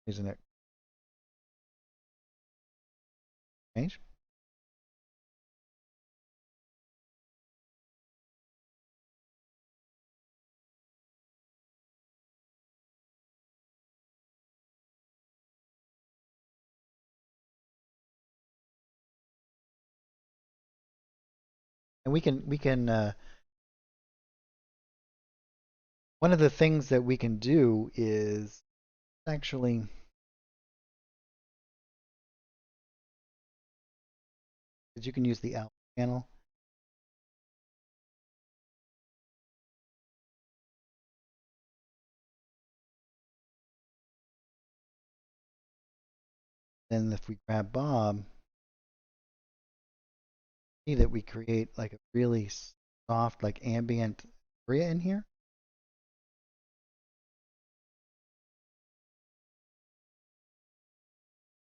Isn't it? Change. And we can one of the things that we can do is actually is you can use the L panel. Then if we grab Bob, see that we create like a really soft, like ambient area in here.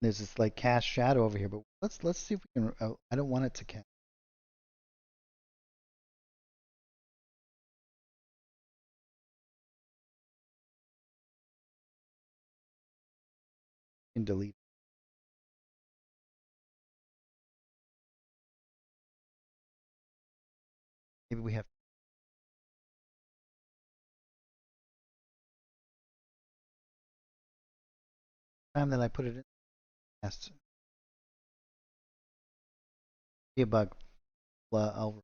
There's this like cast shadow over here, but let's see if we can. I don't want it to cast. And delete. Maybe we have time that I put it in. Cast. Be a bug. I'll.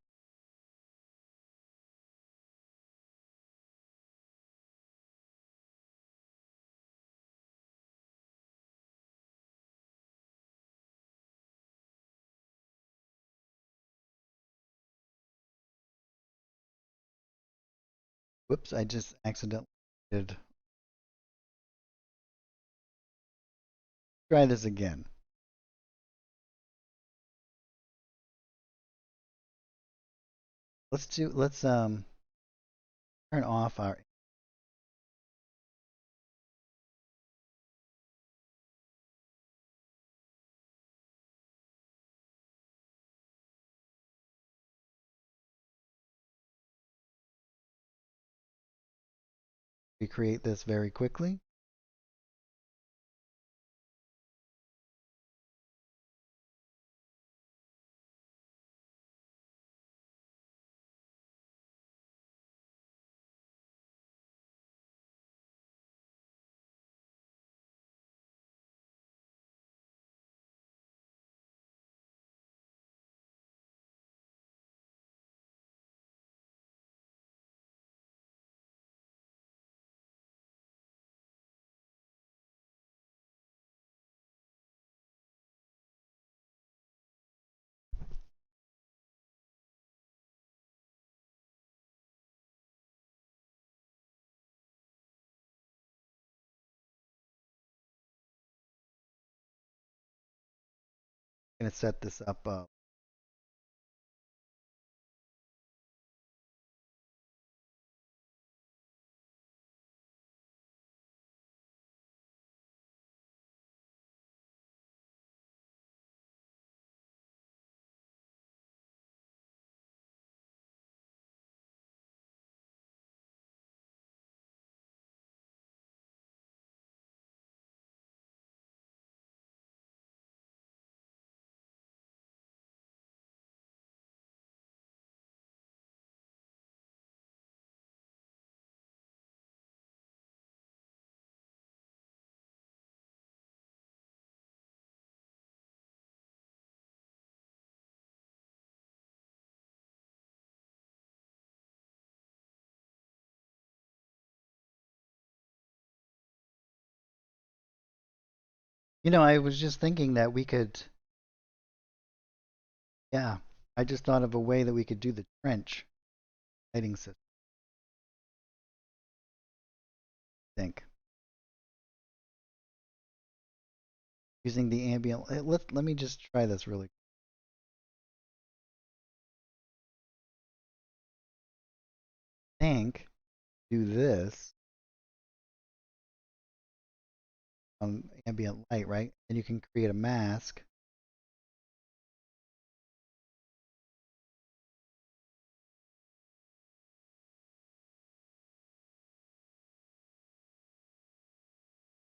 Whoops! I just accidentally did. Try this again. Let's turn off our. Recreate this very quickly. I'm gonna set this up. I was just thinking that we could. Yeah, I just thought of a way that we could do the trench lighting system. I think using the ambient. Let me just try this really. Think do this on ambient light, right? And you can create a mask.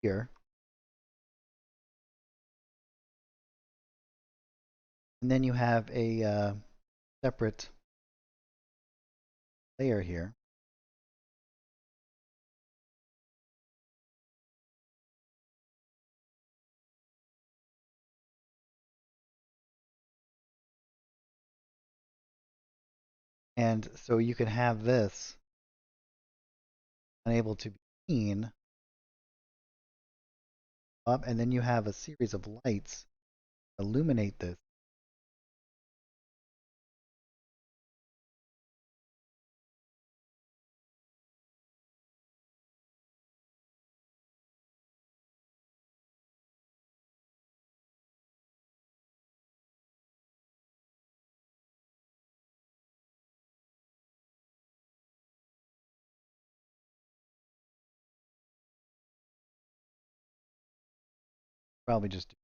Here, and then you have a separate layer here. And so you can have this unable to be seen up, and then you have a series of lights illuminate this. Probably just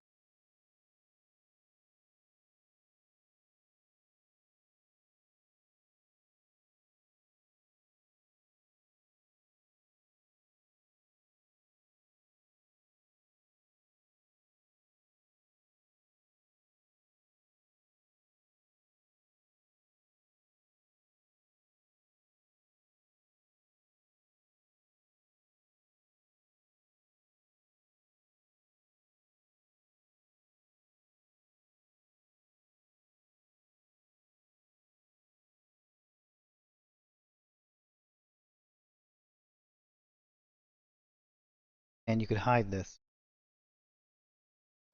and you could hide this.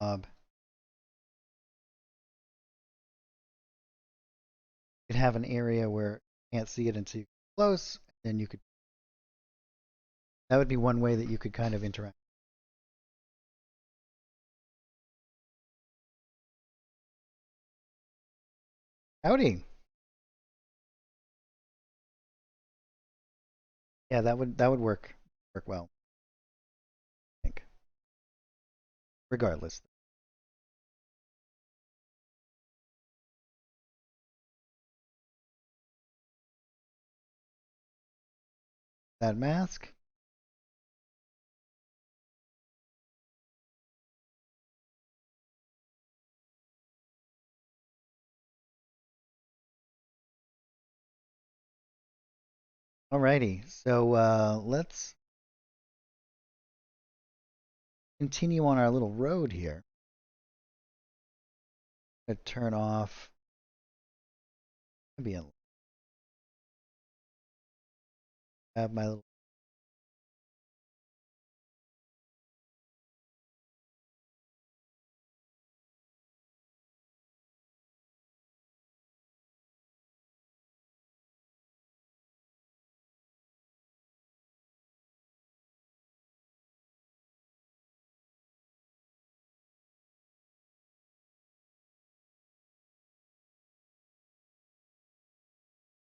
You could have an area where you can't see it until you get close, and you could. That would be one way that you could kind of interact. Howdy. Yeah, that would work well, I think. Regardless, that mask. Alrighty, so let's continue on our little road here. I'm gonna turn off. Maybe have my little.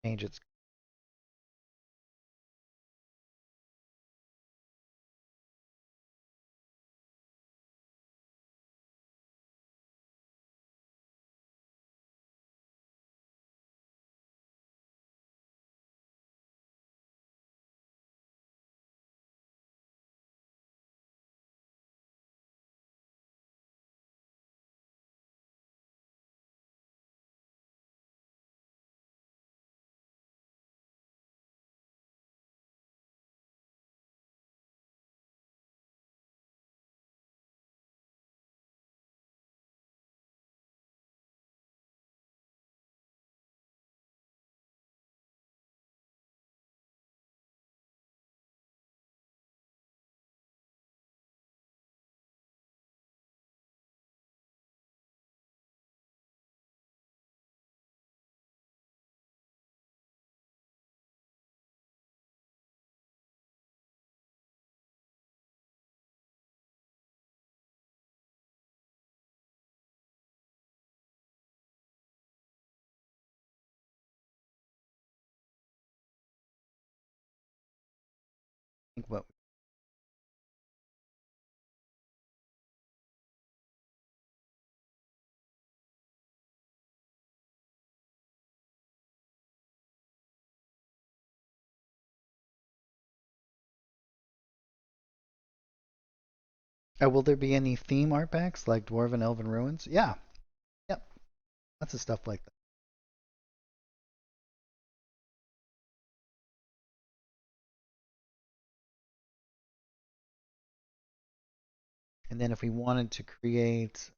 Change its. Think what. Will there be any theme art packs like Dwarven Elven Ruins? Yeah. Yep. Lots of stuff like that. And then if we wanted to create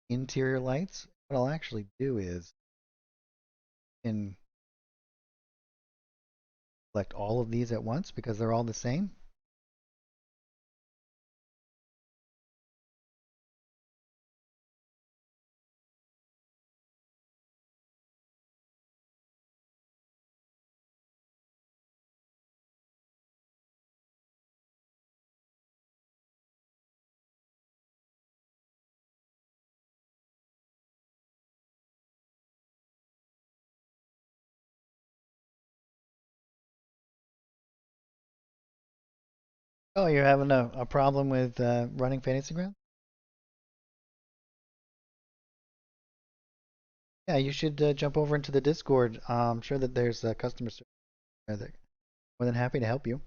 interior lights, what I'll actually do is in select all of these at once because they're all the same. Oh, you're having a problem with running Fantasy Ground? Yeah, you should jump over into the Discord. I'm sure that there's a customer service there that more than happy to help you.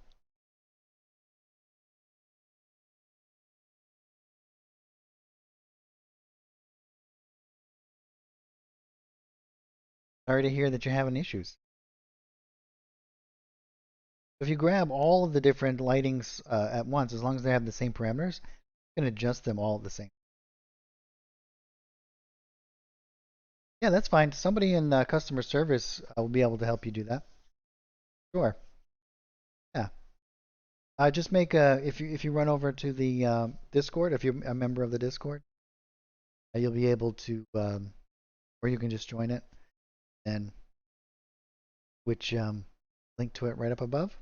Sorry to hear that you're having issues. If you grab all of the different lightings at once, as long as they have the same parameters, you can adjust them all at the same. Yeah, that's fine. Somebody in customer service will be able to help you do that. Sure. Yeah. Just make a if you run over to the Discord, if you're a member of the Discord, you'll be able to, or you can just join it and which link to it right up above.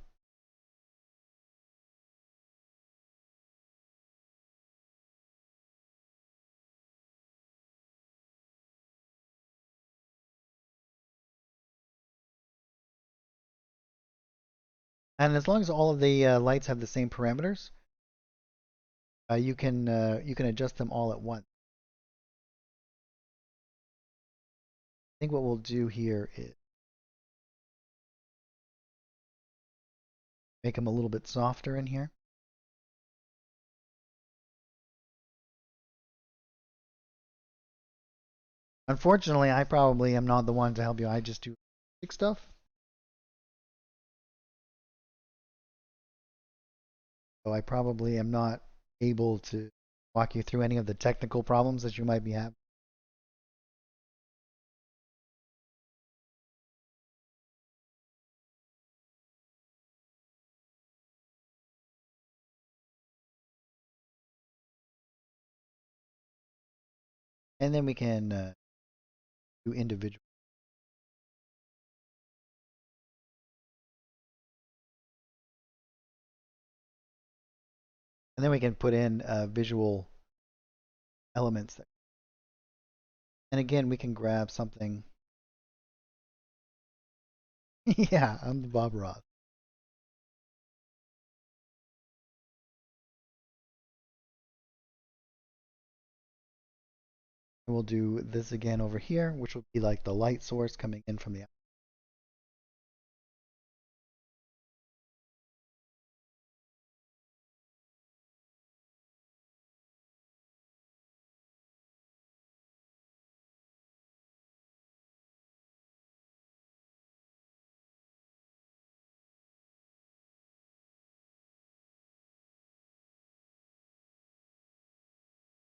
And as long as all of the lights have the same parameters, you can adjust them all at once. I think what we'll do here is make them a little bit softer in here. Unfortunately, I probably am not the one to help you. I just do basic stuff. So I probably am not able to walk you through any of the technical problems that you might be having. And then we can do individual. And then we can put in visual elements. And again, we can grab something. Yeah, I'm the Bob Ross. And we'll do this again over here, which will be like the light source coming in from the.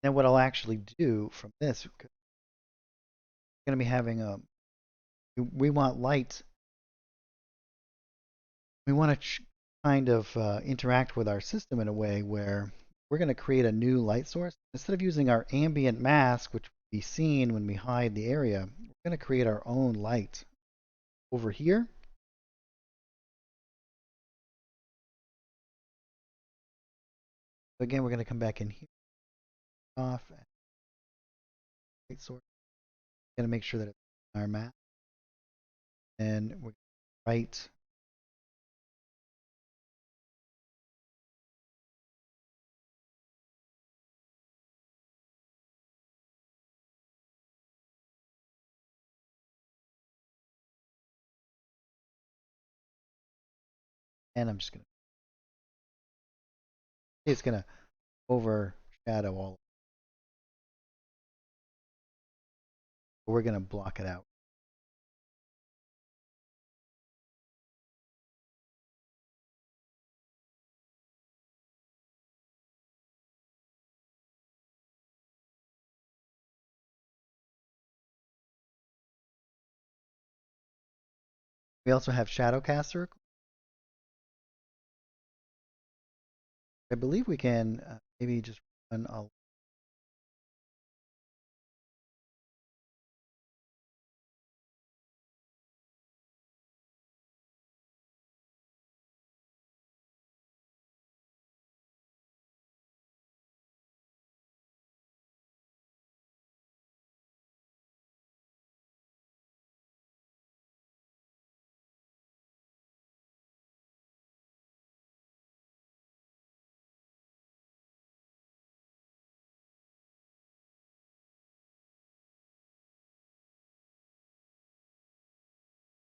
And what I'll actually do from this, we're going to be having a. We want light. We want to kind of interact with our system in a way where we're going to create a new light source. Instead of using our ambient mask, which will be seen when we hide the area, we're going to create our own light over here. So again, we're going to come back in here, off, light source. We're going to make sure that it's our map. And we're right. And I'm just going to, it's going to overshadow all. We're going to block it out. We also have shadow caster. I believe we can maybe just run a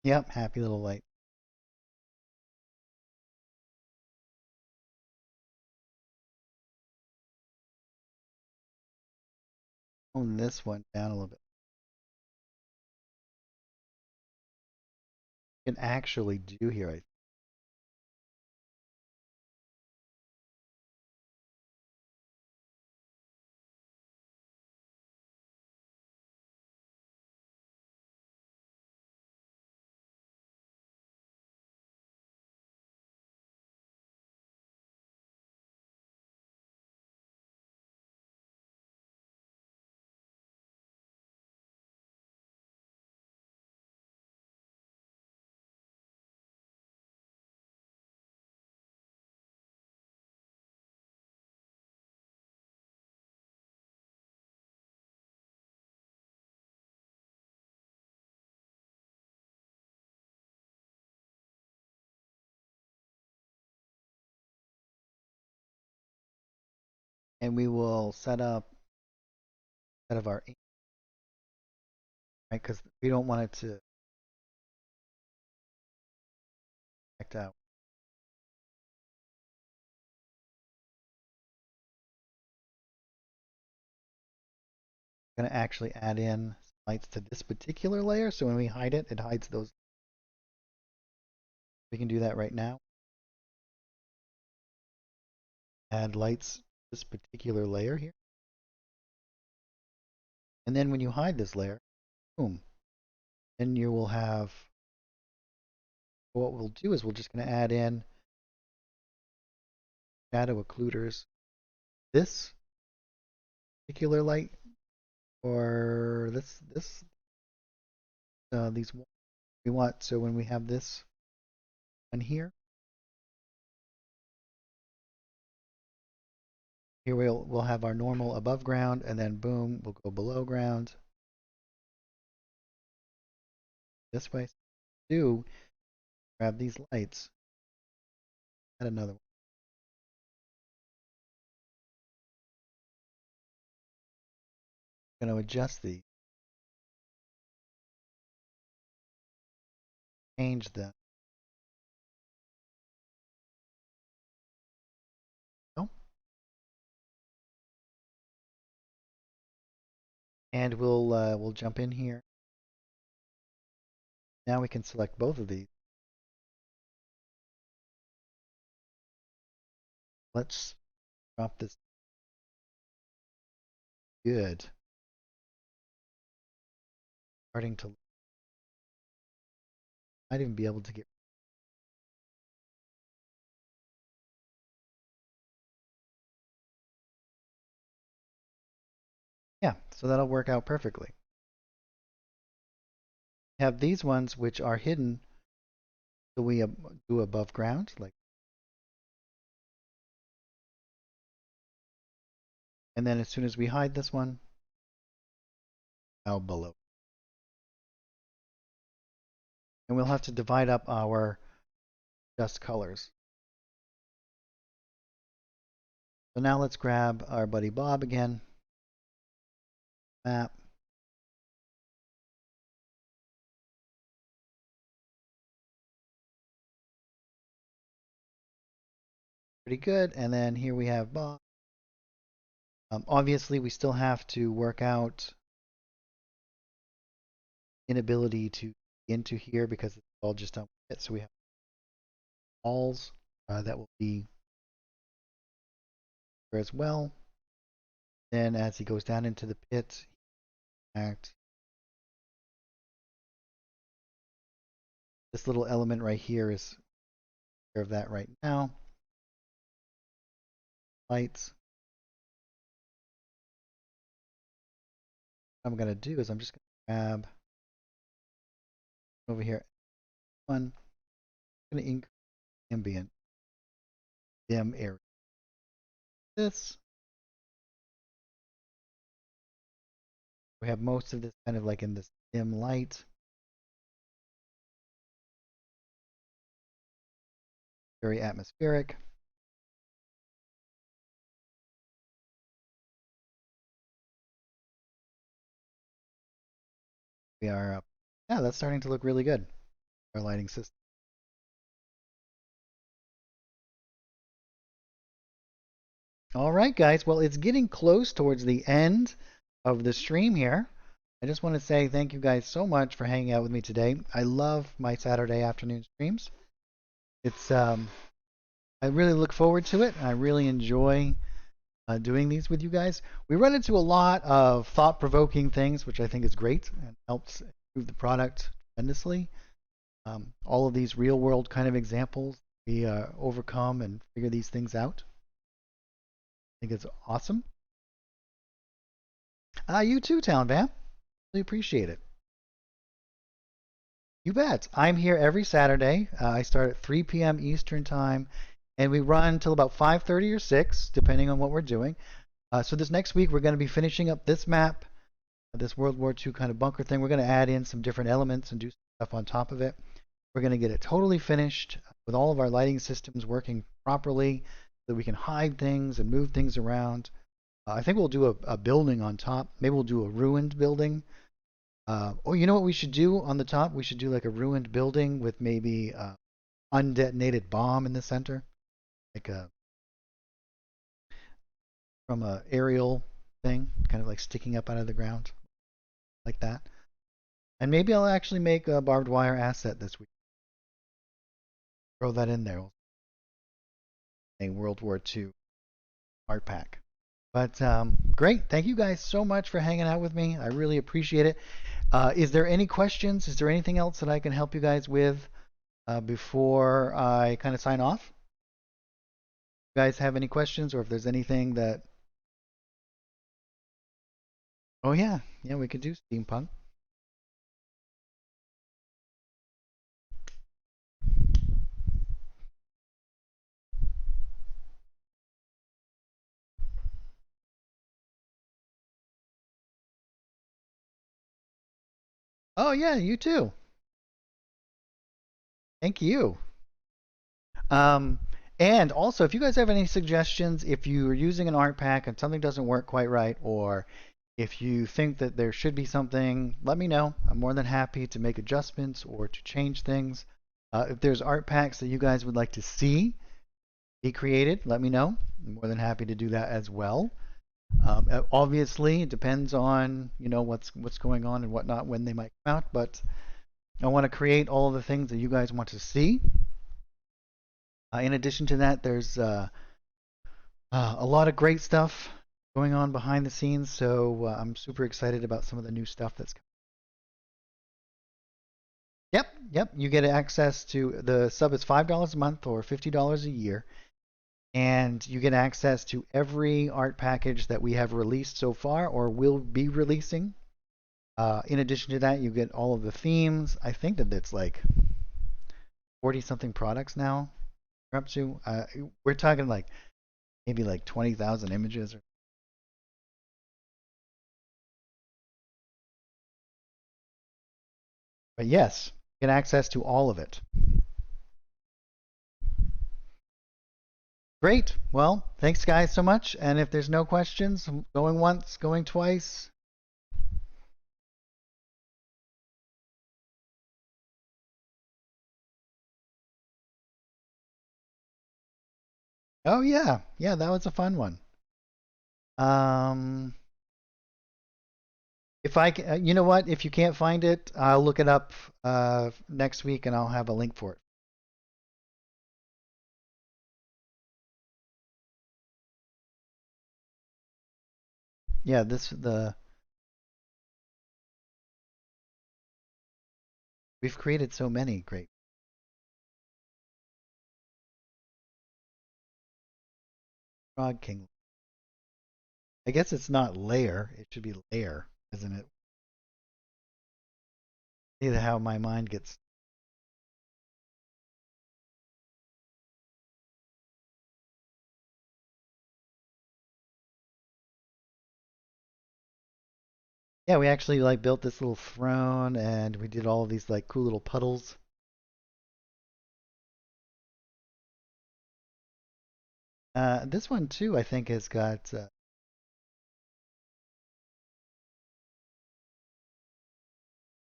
Yep, happy little light. Tone this one down a little bit. You can actually do here, I think. And we will set up out of our ink, right? Because we don't want it to act out. Going to actually add in lights to this particular layer, so when we hide it, it hides those. We can do that right now. Add lights to this particular layer here. And then when you hide this layer, boom, then you will have, what we'll do is we're just going to add in shadow occluders. This particular light, or these we want. So when we have this one here, here we'll have our normal above ground, and then boom, we'll go below ground. This way, do grab these lights, add another one. I'm going to adjust these, change them. Oh, and we'll jump in here. Now we can select both of these. Let's drop this. Good. Starting to, might even be able to get. Yeah, so that'll work out perfectly. We have these ones which are hidden, so we do above ground, like, and then as soon as we hide this one, now below. And we'll have to divide up our just colors. So now let's grab our buddy Bob again. Map. Pretty good. And then here we have Bob. Obviously, we still have to work out inability to get into here because it's all just on it. So we have walls that will be there as well. Then as he goes down into the pit, act. This little element right here is care of that right now. Lights. What I'm going to do is I'm just going to grab over here one. I'm going to increase ambient dim area. This. We have most of this kind of like in this dim light. Very atmospheric. We are up. Yeah, that's starting to look really good. our lighting system. All right, guys. Well, it's getting close towards the end of the stream here. I just want to say thank you guys so much for hanging out with me today. I love my Saturday afternoon streams. It's I really look forward to it. I really enjoy doing these with you guys. We run into a lot of thought-provoking things, which I think is great and helps improve the product tremendously. All of these real-world kind of examples, we overcome and figure these things out. I think it's awesome. You too, Town Vamp. Really appreciate it. You bet. I'm here every Saturday. I start at 3 p.m. Eastern Time, and we run till about 5:30 or 6, depending on what we're doing. So this next week, we're going to be finishing up this map, this World War II kind of bunker thing. We're going to add in some different elements and do stuff on top of it. We're going to get it totally finished with all of our lighting systems working properly so that we can hide things and move things around. I think we'll do a building on top. Maybe we'll do a ruined building. Oh, you know what we should do on the top? We should do like a ruined building with maybe undetonated bomb in the center, like from a aerial thing, kind of like sticking up out of the ground, like that. And maybe I'll actually make a barbed wire asset this week. Throw that in there. A World War II art pack. But great. Thank you guys so much for hanging out with me. I really appreciate it. Is there any questions? Is there anything else that I can help you guys with before I kind of sign off? You guys have any questions, or if there's anything that... Oh yeah, we could do steampunk. Oh yeah, you too. Thank you. Um, and also, if you guys have any suggestions, if you're using an art pack and something doesn't work quite right, or if you think that there should be something, let me know. I'm more than happy to make adjustments or to change things. If there's art packs that you guys would like to see be created, let me know. I'm more than happy to do that as well. Obviously, it depends on what's going on and whatnot when they might come out, but I want to create all of the things that you guys want to see. In addition to that, there's a lot of great stuff going on behind the scenes, so I'm super excited about some of the new stuff that's coming. Yep. You get access to the sub is $5 a month or $50 a year, and you get access to every art package that we have released so far or will be releasing. In addition to that, you get all of the themes. I think that it's like 40 something products now we're up to. We're talking like maybe like 20,000 images. But yes, get access to all of it. Great. Well, thanks guys so much. And if there's no questions, going once, going twice. Oh yeah, that was a fun one. If you know what? If you can't find it, I'll look it up next week and I'll have a link for it. Yeah, we've created so many great. Frog King. I guess it's not layer. It should be layer, isn't it? See how my mind gets. Yeah, we actually like built this little throne and we did all of these like cool little puddles. This one too, I think, has got.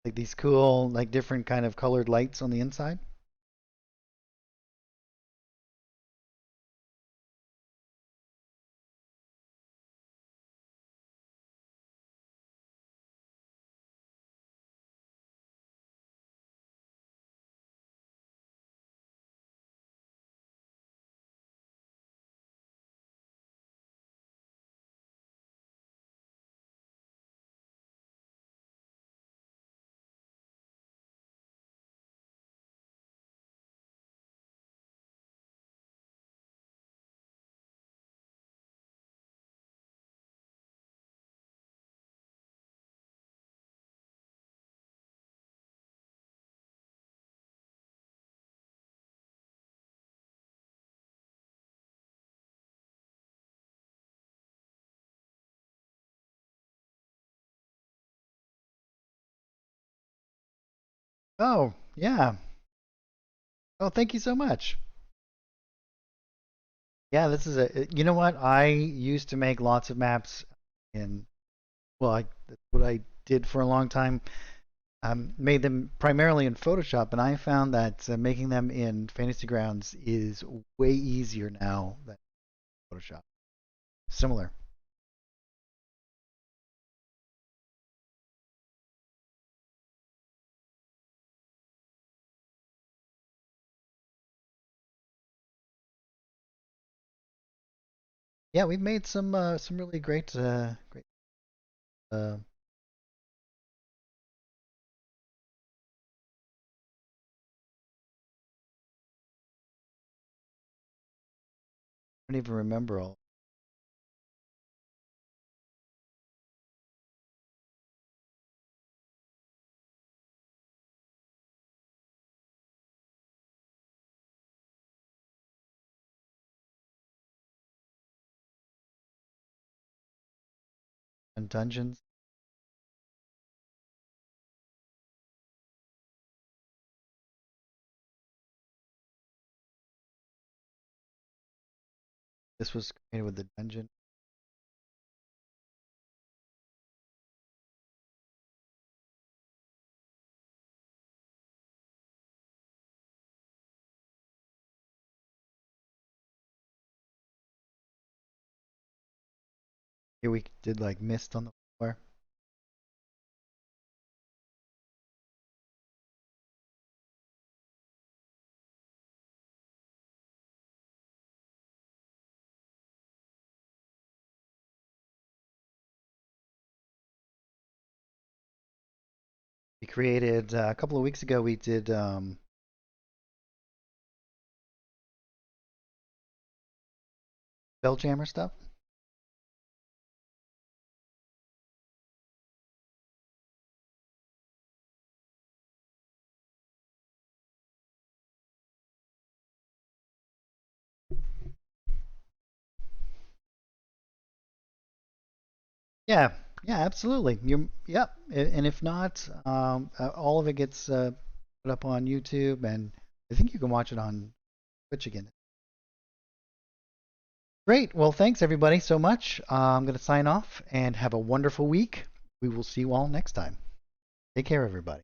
Like these cool, like different kind of colored lights on the inside. Oh, yeah. Oh, thank you so much. Yeah, this is you know what? I used to make lots of maps in, well, that's what I did for a long time. Made them primarily in Photoshop, and I found that making them in Fantasy Grounds is way easier now than Photoshop. Similar. Yeah, we've made some really great. I don't even remember all. And dungeons. This was created with the dungeon. Here we did like mist on the floor. We created a couple of weeks ago. We did Spelljammer stuff. Yeah, yeah, absolutely. Yep. And if not, all of it gets put up on YouTube, and I think you can watch it on Twitch again. Great. Well, thanks everybody so much. I'm going to sign off and have a wonderful week. We will see you all next time. Take care, everybody.